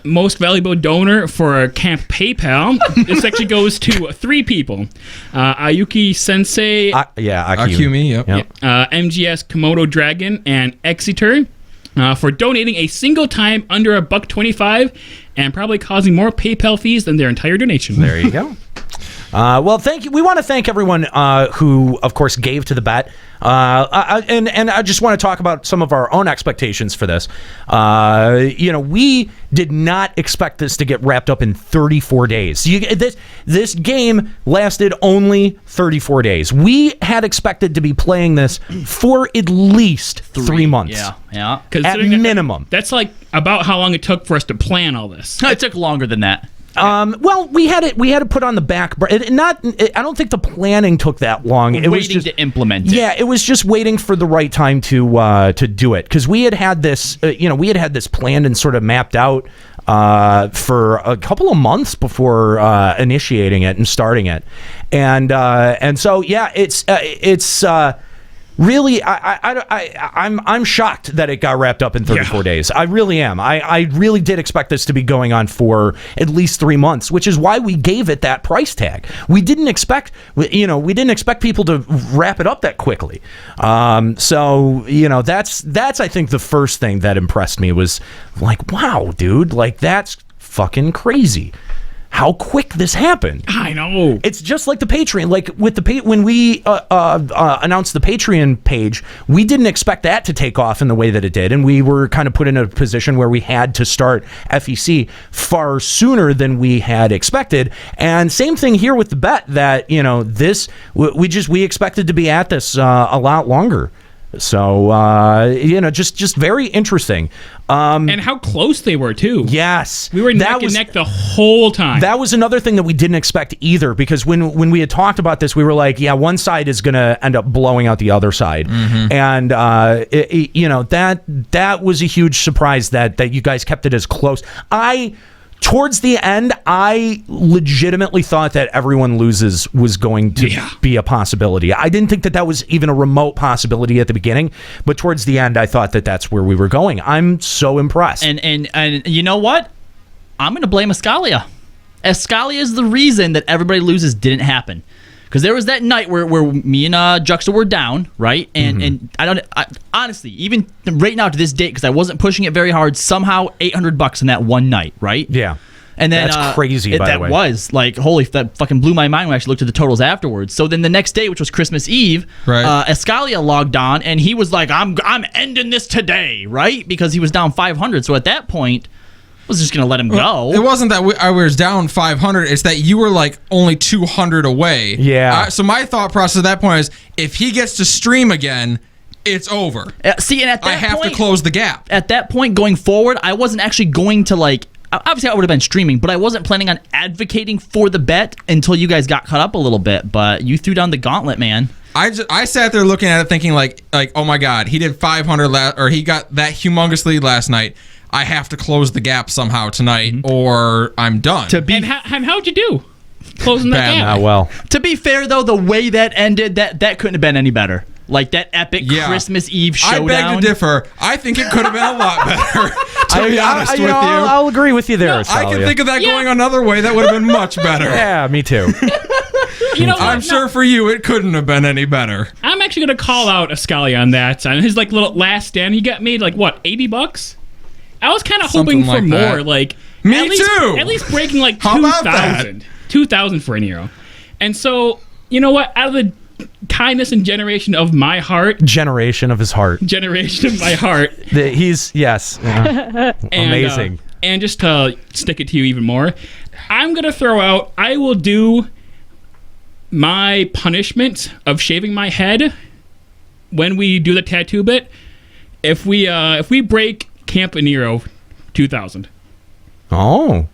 J: Most valuable donor for Camp PayPal. This actually goes to 3 people: Ayuki Sensei,
I: Akumi, yep.
J: MGS Komodo Dragon, and Exeter, for donating a single time under $1.25 and probably causing more PayPal fees than their entire donation.
G: There you go. Well, thank you. We want to thank everyone who, of course, gave to the bet. And I just want to talk about some of our own expectations for this. We did not expect this to get wrapped up in 34 days. This game lasted only 34 days. We had expected to be playing this for at least 3 months.
A: Yeah.
G: At minimum.
J: That's like about how long it took for us to plan all this.
A: It took longer than that.
G: Well, we had to put on the back. I don't think the planning took that long. It was just
A: to implement it.
G: Yeah, it was just waiting for the right time to do it, because we had this planned and sort of mapped out for a couple of months before initiating it and starting it, and so yeah, it's really, I'm shocked that it got wrapped up in 34 days. I really am. I really did expect this to be going on for at least 3 months, which is why we gave it that price tag. We didn't expect people to wrap it up that quickly. So that's I think the first thing that impressed me was like, wow, dude, like that's fucking crazy. How quick this happened.
J: I know.
G: It's just like the Patreon. Like with when we announced the Patreon page, we didn't expect that to take off in the way that it did, and we were kind of put in a position where we had to start FEC far sooner than we had expected. And same thing here with the bet that we expected to be at this a lot longer. So just very interesting.
J: And how close they were too.
G: Yes,
J: we were neck and neck the whole time.
G: That was another thing that we didn't expect either, because when we had talked about this, we were like, yeah, one side is going to end up blowing out the other side, and that was a huge surprise that you guys kept it as close. Towards the end, I legitimately thought that everyone loses was going to be a possibility. I didn't think that was even a remote possibility at the beginning, but towards the end, I thought that that's where we were going. I'm so impressed.
A: And you know what? I'm going to blame Escalia. Escalia is the reason that everybody loses didn't happen. Because there was that night where me and Juxta were down, right? And I honestly, even right now to this date, because I wasn't pushing it very hard, somehow $800 in that one night, right?
G: Yeah.
A: And then
G: that's crazy, by the way.
A: That was like, holy, that fucking blew my mind when I actually looked at the totals afterwards. So then the next day, which was Christmas Eve, Escalia logged on and he was like, I'm ending this today, right? Because he was down 500. So at that point, I was just going to let him go.
I: It wasn't that I was down 500. It's that you were like only 200 away.
G: Yeah.
I: So my thought process at that point is, if he gets to stream again, it's over.
A: See, and at that
I: I have to close the gap.
A: At that point, going forward, I wasn't actually going to obviously I would have been streaming, but I wasn't planning on advocating for the bet until you guys got caught up a little bit. But you threw down the gauntlet, man.
I: I sat there looking at it thinking like oh my God, he did 500 or he got that humongous lead last night. I have to close the gap somehow tonight, or I'm done.
J: And how'd you do? Closing that gap?
G: Not well.
A: To be fair, though, the way that ended, that couldn't have been any better. Like that epic Christmas Eve showdown.
I: I beg to differ. I think it could have been a lot better. To be honest with you,
G: I'll agree with you there.
I: I can think of that going another way. That would have been much better.
G: Yeah, me too.
I: I'm sure for you it couldn't have been any better.
J: I'm actually going to call out Escalia on that. On his little last stand, he got made what, $80? I was kind of hoping for more.
I: Me too.
J: At least breaking 2,000. 2,000 for a Nero. And so, you know what? Out of the kindness and generation of my heart.
G: Generation of his heart.
J: Generation of my heart.
G: Amazing.
J: And just to stick it to you even more, I'm going to throw out, I will do my punishment of shaving my head when we do the tattoo bit. If we break Camp Nero 2,000.
G: Oh.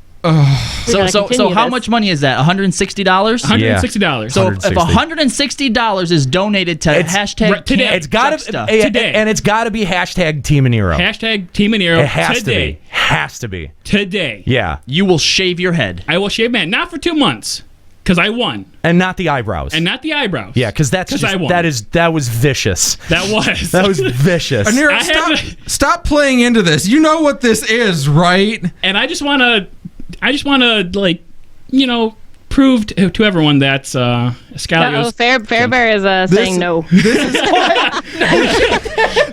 A: So how much money is that? $160?
J: $160.
A: So if $160 is donated to hashtag
J: today,
G: it's got to today, and it's got to be hashtag Team Nero.
J: Hashtag Team Nero.
G: It has
J: today.
G: to be. Has to be
J: today.
G: Yeah.
A: You will shave your head.
J: I will shave my head, not for 2 months, because I won.
G: And not the eyebrows.
J: Yeah,
G: because that was vicious.
J: That
G: was vicious.
I: Anira, stop playing into this. You know what this is, right?
J: And I just want to prove to everyone that Escalios...
H: Fair Bear is saying no.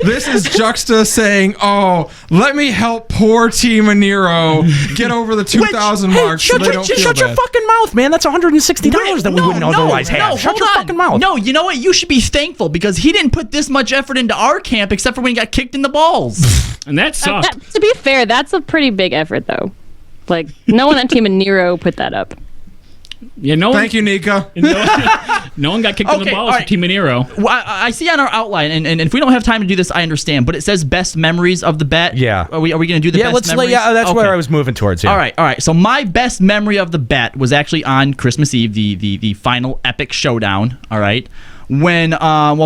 I: This is Juxta saying, "Oh, let me help poor Team Nero get over the 2,000 mark."
G: Shut your fucking mouth, man. That's $160 that we wouldn't otherwise have. Shut your fucking mouth.
A: No, you know what? You should be thankful because he didn't put this much effort into our camp except for when he got kicked in the balls.
J: And that sucked.
H: To be fair, that's a pretty big effort, though. No one on Team Nero put that up.
J: Yeah,
I: Thank you, Nika.
J: No one got kicked in the balls for Team Nero.
A: Well, I see on our outline, and if we don't have time to do this, I understand. But it says best memories of the bet.
G: Yeah.
A: Are we going to do the best memories?
G: That's where I was moving towards. Yeah.
A: All right. So my best memory of the bet was actually on Christmas Eve, the final epic showdown. All right. When,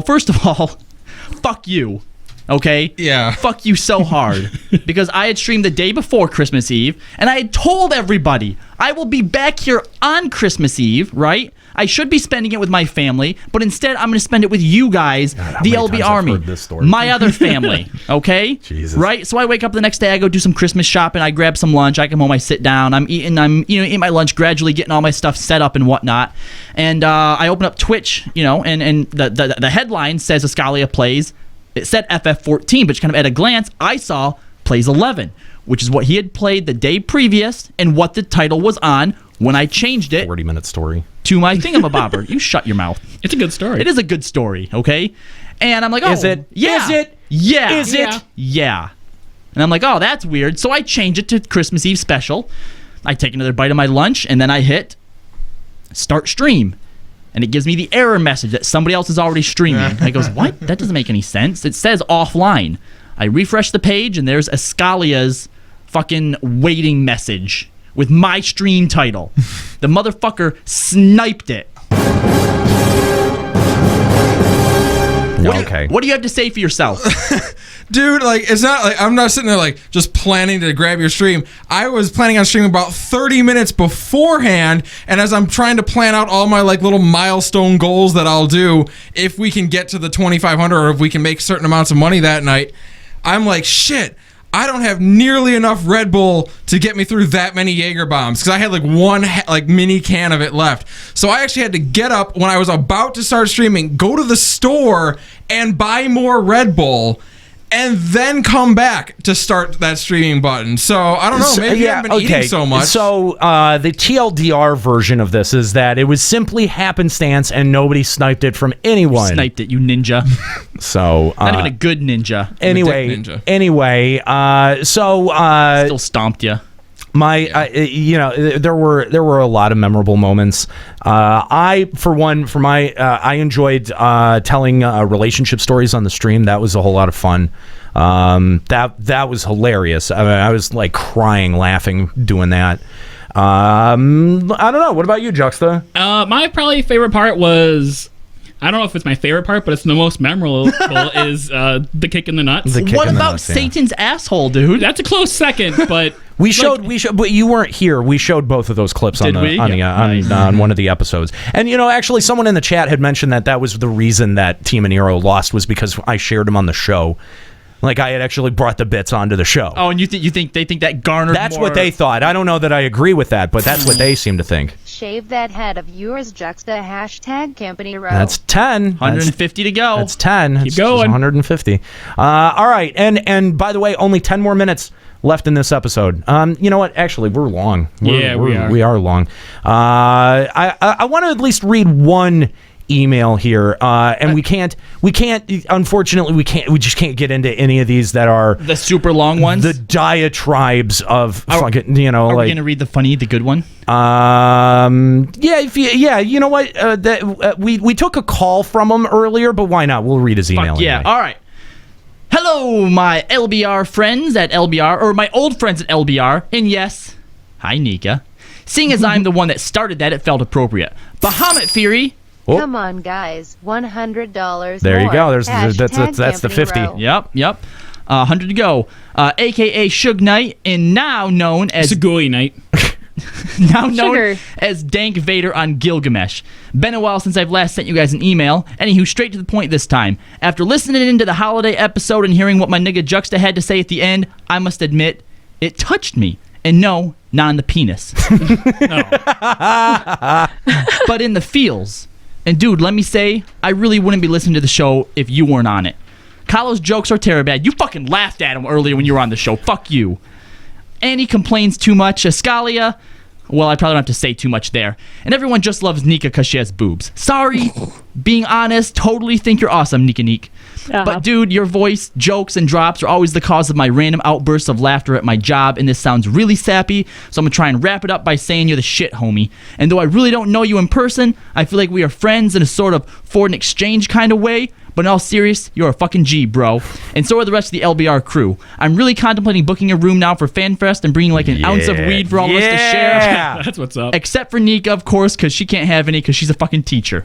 A: first of all, fuck you. Okay?
I: Yeah.
A: Fuck you so hard. Because I had streamed the day before Christmas Eve, and I had told everybody I will be back here on Christmas Eve, right? I should be spending it with my family, but instead I'm going to spend it with you guys,
G: God,
A: the
G: how many
A: LB
G: times I've
A: Army,
G: heard this story.
A: my other family, okay?
G: Jesus.
A: Right? So I wake up the next day, I go do some Christmas shopping, I grab some lunch, I come home, I sit down, I'm eating my lunch, gradually getting all my stuff set up and whatnot, and I open up Twitch, and the headline says Ascalia plays. It said FF14, but kind of at a glance, I saw plays 11, which is what he had played the day previous and what the title was on when I changed it
G: 40-minute story
A: to my thingamabobber. You shut your mouth.
J: It's a good story.
A: It is a good story, okay? And I'm like, oh,
G: is it?
A: Yeah.
G: Is it?
A: Yeah.
G: Is it?
A: Yeah. And I'm like, oh, that's weird. So I change it to Christmas Eve special. I take another bite of my lunch, and then I hit start stream. And it gives me the error message that somebody else is already streaming. And I goes, what? That doesn't make any sense. It says offline. I refresh the page, and there's Ascalia's fucking waiting message with my stream title. The motherfucker sniped it. What do you have to say for yourself?
I: Dude, like, it's not like I'm not sitting there like just planning to grab your stream. I was planning on streaming about 30 minutes beforehand, and as I'm trying to plan out all my like little milestone goals that I'll do if we can get to the 2,500 or if we can make certain amounts of money that night, I'm like, shit, I don't have nearly enough Red Bull to get me through that many Jaeger bombs because I had like one mini can of it left. So I actually had to get up when I was about to start streaming, go to the store and buy more Red Bull, and then come back to start that streaming button. So I don't know, maybe I haven't been eating so much.
G: So the TLDR version of this is that it was simply happenstance and nobody sniped it from anyone.
A: Sniped it, you ninja.
G: So
A: not even a good ninja.
G: Anyway,
A: still stomped you.
G: There were a lot of memorable moments. I enjoyed telling relationship stories on the stream. That was a whole lot of fun. That was hilarious. I mean, I was like crying, laughing, doing that. I don't know. What about you, Juxta?
J: My probably favorite part was, I don't know if it's my favorite part, but it's the most memorable is the kick in the nuts.
A: What about Satan's asshole, dude?
J: That's a close second, but
G: we showed, but you weren't here. We showed both of those clips on one of the episodes. And actually, someone in the chat had mentioned that was the reason that Team Nero lost was because I shared them on the show. Like I had actually brought the bits onto the show.
A: Oh, and you think they think that garnered?
G: That's what they thought. I don't know that I agree with that, but that's what they seem to think.
N: Shave that head of yours, Juxta. #CampanyRow.
G: That's 10.
A: 150 to go.
G: That's 10.
A: Keep going.
G: 150. All right, and by the way, only 10 more minutes left in this episode. You know what? Actually, we're long. We are long. I want to at least read one email here, and we can't. Unfortunately, we just can't get into any of these that are
A: the super long ones.
G: The diatribes of fucking. Are
A: we gonna read the good one?
G: Yeah. You know what? We took a call from him earlier, but why not? We'll read his email.
A: Yeah.
G: Anyway.
A: All right. Hello, my LBR friends at LBR, or my old friends at LBR, and yes, hi Nika. Seeing as I'm the one that started that, it felt appropriate. Bahamut Fury.
N: Oh. Come on, guys. $100.
G: There you go.
N: That's
G: the 50.
A: Yep. 100 to go. AKA Suge Knight, and now known as
J: Sugoi Knight.
A: Now known as Dank Vader on Gilgamesh. Been a while since I've last sent you guys an email. Anywho, straight to the point this time. After listening into the holiday episode and hearing what my nigga Juxta had to say at the end, I must admit, it touched me. And no, not in the penis. But in the feels. And dude, let me say, I really wouldn't be listening to the show if you weren't on it. Kylo's jokes are terrible bad. You fucking laughed at him earlier when you were on the show. Fuck you. And he complains too much. Ascalia, well, I probably don't have to say too much there. And everyone just loves Nika because she has boobs. Sorry. Being honest, totally think you're awesome, Nika Neek. But dude, your voice, jokes, and drops are always the cause of my random outbursts of laughter at my job, and this sounds really sappy, so I'm gonna try and wrap it up by saying you're the shit, homie. And though I really don't know you in person, I feel like we are friends in a sort of foreign exchange kind of way, but in all seriousness, you're a fucking G, bro. And so are the rest of the LBR crew. I'm really contemplating booking a room now for FanFest and bringing like an ounce of weed for all of us to share.
J: That's what's up.
A: Except for Nika, of course, because she can't have any because she's a fucking teacher.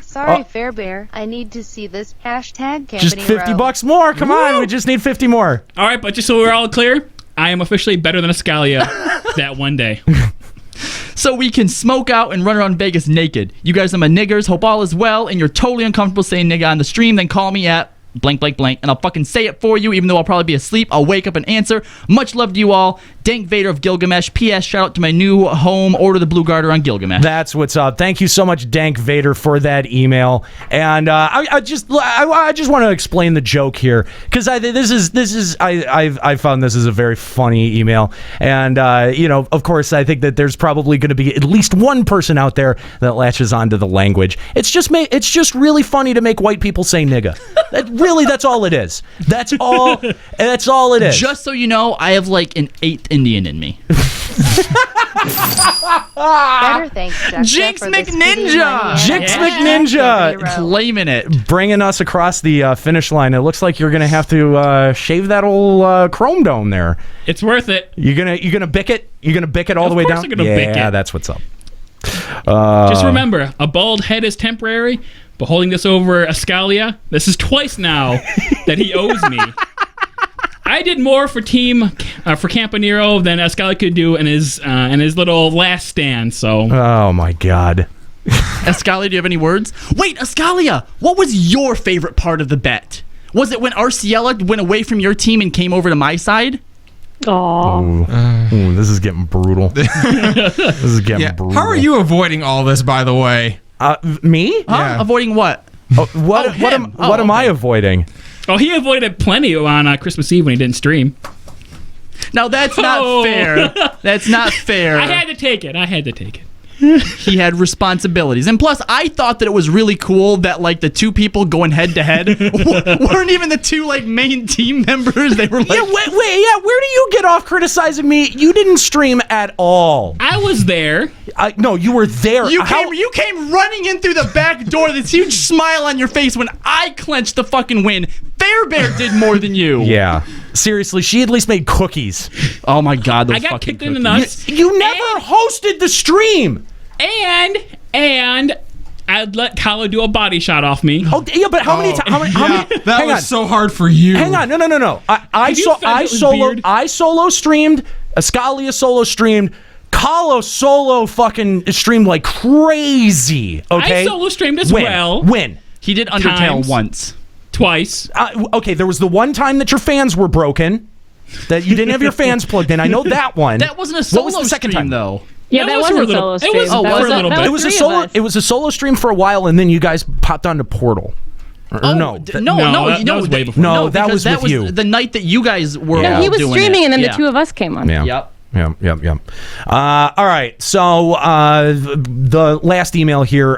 N: Sorry, Fairbear. I need to see this #Campany
G: Just $50 more. Come on, we just need 50 more.
J: All right, but just so we're all clear, I am officially better than Ascalia that one day.
A: so we can smoke out and run around Vegas naked. You guys are my niggers. Hope all is well, and you're totally uncomfortable saying nigga on the stream. Then call me at blank, blank, blank, and I'll fucking say it for you, even though I'll probably be asleep. I'll wake up and answer. Much love to you all. Dank Vader of Gilgamesh. P.S. Shout out to my new home. Order the Blue Garter on Gilgamesh.
G: That's what's up. Thank you so much, Dank Vader, for that email. And I just want to explain the joke here, because I found this is a very funny email. And of course, I think that there's probably going to be at least one person out there that latches onto the language. It's just really funny to make white people say nigga. That's all it is. That's all it is.
A: Just so you know, I have like an 8th Indian in me.
N: Better thanks, Jessica,
A: Jinx
N: for this
A: McNinja!
G: Jinx McNinja!
A: Claiming it.
G: Bringing us across the finish line. It looks like you're going to have to shave that old chrome dome there.
J: It's worth it.
G: You're gonna bick it? You're going to bick it all the way down?
J: I'm gonna bick it.
G: Yeah, that's what's up.
J: Just remember, a bald head is temporary, but holding this over Ascalia, this is twice now that he owes me. I did more for Campanero than Ascalia could do in his little last stand. So.
G: Oh my God.
A: Ascalia, do you have any words? Wait, Ascalia, what was your favorite part of the bet? Was it when Arciella went away from your team and came over to my side?
H: Oh,
G: this is getting brutal. This is getting brutal.
I: How are you avoiding all this, by the way?
G: Me?
A: Huh?
I: Yeah.
A: Avoiding what?
G: What am I avoiding?
J: Oh, he avoided plenty on Christmas Eve when he didn't stream.
A: Now that's not fair. That's not fair.
J: I had to take it.
A: He had responsibilities, and plus I thought that it was really cool that like the two people going head to head weren't even the two like main team members. They were like,
G: where do you get off criticizing me? You didn't stream at all.
J: I was there.
G: No, you were there.
A: You came running in through the back door, this huge smile on your face when I clenched the fucking win. Fairbear did more than you.
G: Yeah. Seriously, she at least made cookies.
A: Oh my God, those
J: I got
A: fucking
J: kicked in the
A: cookies.
J: nuts.
G: You never hosted the stream.
J: And I'd let Kyle do a body shot off me.
G: Oh yeah, but how many times?
I: That was so hard for you.
G: Hang on, no. I solo streamed. Ascalia solo streamed. Kahlo solo fucking streamed like crazy. Okay,
J: I solo streamed as well.
G: When
A: he did Undertale once,
J: twice.
G: Okay, there was the one time that your fans were broken, that you didn't have your fans plugged in. I know that one.
A: That wasn't a solo
G: what was the second
A: stream
G: time
A: though.
H: Yeah, that wasn't a solo stream.
J: It was for a little bit.
G: It was a solo stream for a while, and then you guys popped onto Portal.
A: No,
J: that was way before.
G: No, that was
A: that
G: with you.
A: The night that you guys were.
H: No, he was
A: doing
H: streaming,
A: it.
H: and then the two of us came on.
G: Yeah.
A: Yep.
G: Yep. All right. So the last email here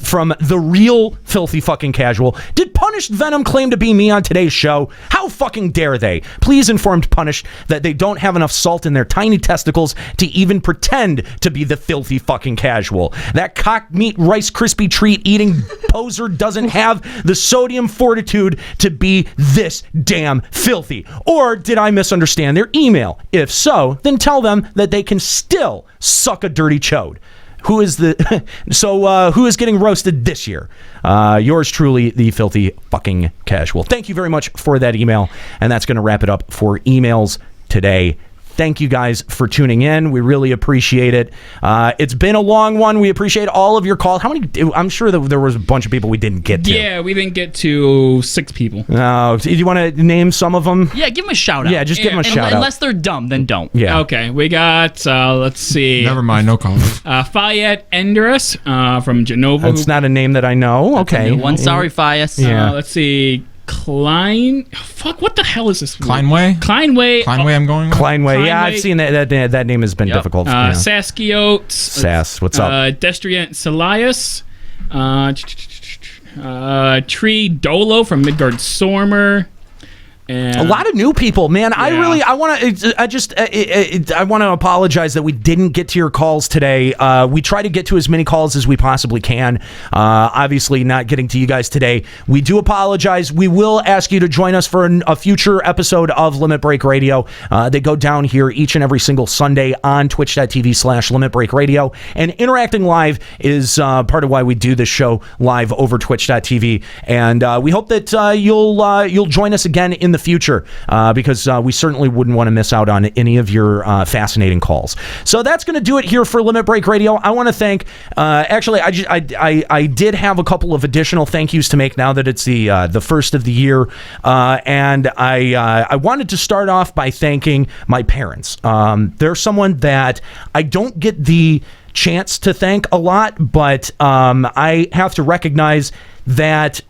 G: from the real filthy fucking casual. Did Punished Venom claim to be me on today's show? How fucking dare they? Please inform Punished that they don't have enough salt in their tiny testicles to even pretend to be the filthy fucking casual. That cock meat Rice Krispie treat eating poser doesn't have the sodium fortitude to be this damn filthy. Or did I misunderstand their email? If so, then tell them that they can still suck a dirty chode. Who is who is getting roasted this year? Yours truly, the filthy fucking casual. Thank you very much for that email, and that's going to wrap it up for emails today. Thank you guys for tuning in. We really appreciate it. It's been a long one. We appreciate all of your calls. How many? I'm sure that there was a bunch of people we didn't get to.
J: Yeah, we didn't get to 6 people.
G: Do you want to name some of them?
A: Yeah, give them a shout out.
G: Yeah, just give them a shout out.
A: Unless they're dumb, then don't.
G: Yeah.
J: Okay, we got, let's see.
I: Never mind, no callers.
J: Fayette Enderis from Genova.
G: That's not a name that I know. Okay.
A: One sorry, Fayette.
G: Yeah.
J: Let's see. Fuck, what the hell is this?
I: Kleinway, I'm going with.
G: Kleinway. Yeah, I've seen that name has been difficult.
J: Saskiote.
G: Sass, what's up?
J: Destriant Salias. Tree Dolo from Midgard Sormer. And
G: a lot of new people, man. Yeah. I want to apologize that we didn't get to your calls today. We try to get to as many calls as we possibly can. Obviously, not getting to you guys today. We do apologize. We will ask you to join us for a future episode of Limit Break Radio. They go down here each and every single Sunday on twitch.tv/Limit Break Radio. And interacting live is part of why we do this show live over twitch.tv. And we hope that you'll join us again in the the future, because we certainly wouldn't want to miss out on any of your fascinating calls. So that's going to do it here for Limit Break Radio. I want to thank, actually, I did have a couple of additional thank yous to make now that it's the first of the year, and I wanted to start off by thanking my parents. They're someone that I don't get the chance to thank a lot, but I have to recognize that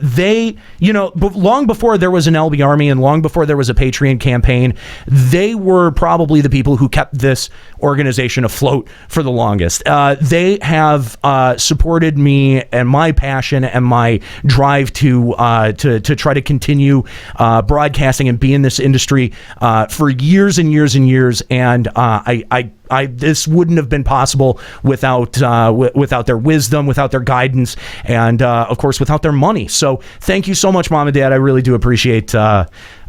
G: they, long before there was an LB Army and long before there was a Patreon campaign, they were probably the people who kept this organization afloat for the longest. They have supported me and my passion and my drive to try to continue broadcasting and be in this industry for years and years and years, and this wouldn't have been possible without their wisdom, without their guidance, and of course without their money. So thank you so much, Mom and Dad. I really do appreciate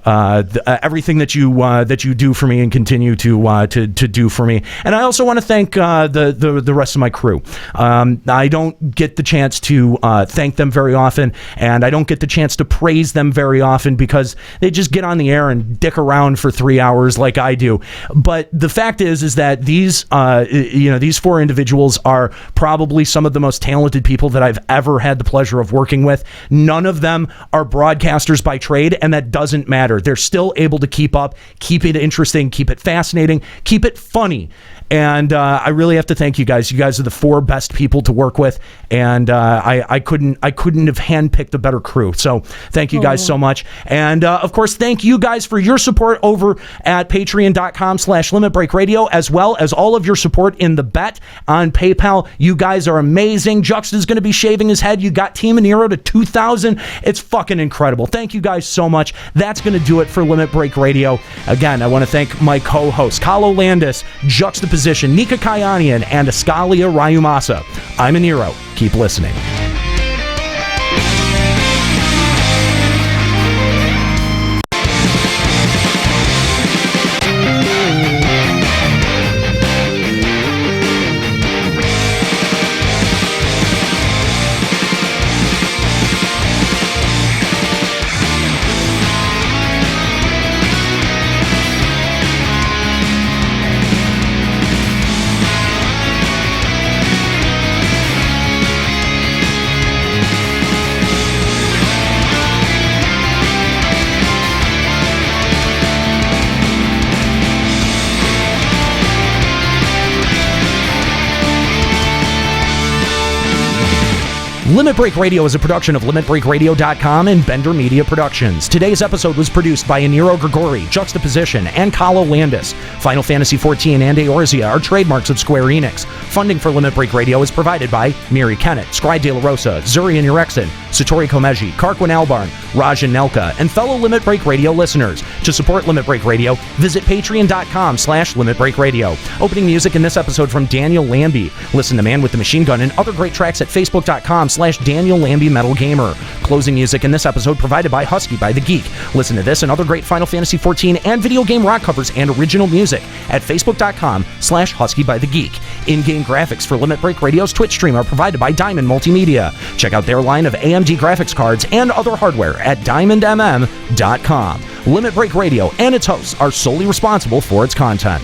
G: everything that you do for me and continue to do for me. And I also want to thank the rest of my crew. I don't get the chance to thank them very often, and I don't get the chance to praise them very often because they just get on the air and dick around for 3 hours like I do. But the fact is that these four individuals are probably some of the most talented people that I've ever had the pleasure of working with. None of them are broadcasters by trade, and that doesn't matter. They're still able to keep up, keep it interesting, keep it fascinating, keep it funny. And I really have to thank you guys. You guys are the four best people to work with, and I couldn't have handpicked a better crew. So thank you guys so much. And of course, thank you guys for your support over at patreon.com/limitbreakradio, as well as all of your support in the bet on PayPal. You guys are amazing. Juxta's going to be shaving his head. You got Team Nero to 2,000. It's fucking incredible. Thank you guys so much. That's going to do it for Limit Break Radio. Again, I want to thank my co-hosts, Kalo Landis, Juxtaposition, Nika Kayanian, and Ascalia Rayumasa. I'm Nero. Keep listening. Limit Break Radio is a production of LimitBreakRadio.com and Bender Media Productions. Today's episode was produced by Aniro Grigori, Juxtaposition, and Kalo Landis. Final Fantasy XIV and Eorzea are trademarks of Square-Enix. Funding for Limit Break Radio is provided by Miri Kennett, Scry De La Rosa, Zurian Urexin, Satori Komeji, Karkwin Albarn, Rajan Nelka, and fellow Limit Break Radio listeners. To support Limit Break Radio, visit patreon.com/limitbreakradio. Opening music in this episode from Daniel Lambie. Listen to Man with the Machine Gun and other great tracks at facebook.com/Daniel Lambie Metal Gamer. Closing music in this episode provided by Husky by the Geek. Listen to this and other great Final Fantasy XIV and video game rock covers and original music at facebook.com/Husky by the Geek. In-game graphics for Limit Break Radio's Twitch stream are provided by Diamond Multimedia. Check out their line of AMD graphics cards and other hardware at diamondmm.com. Limit Break Radio and its hosts are solely responsible for its content.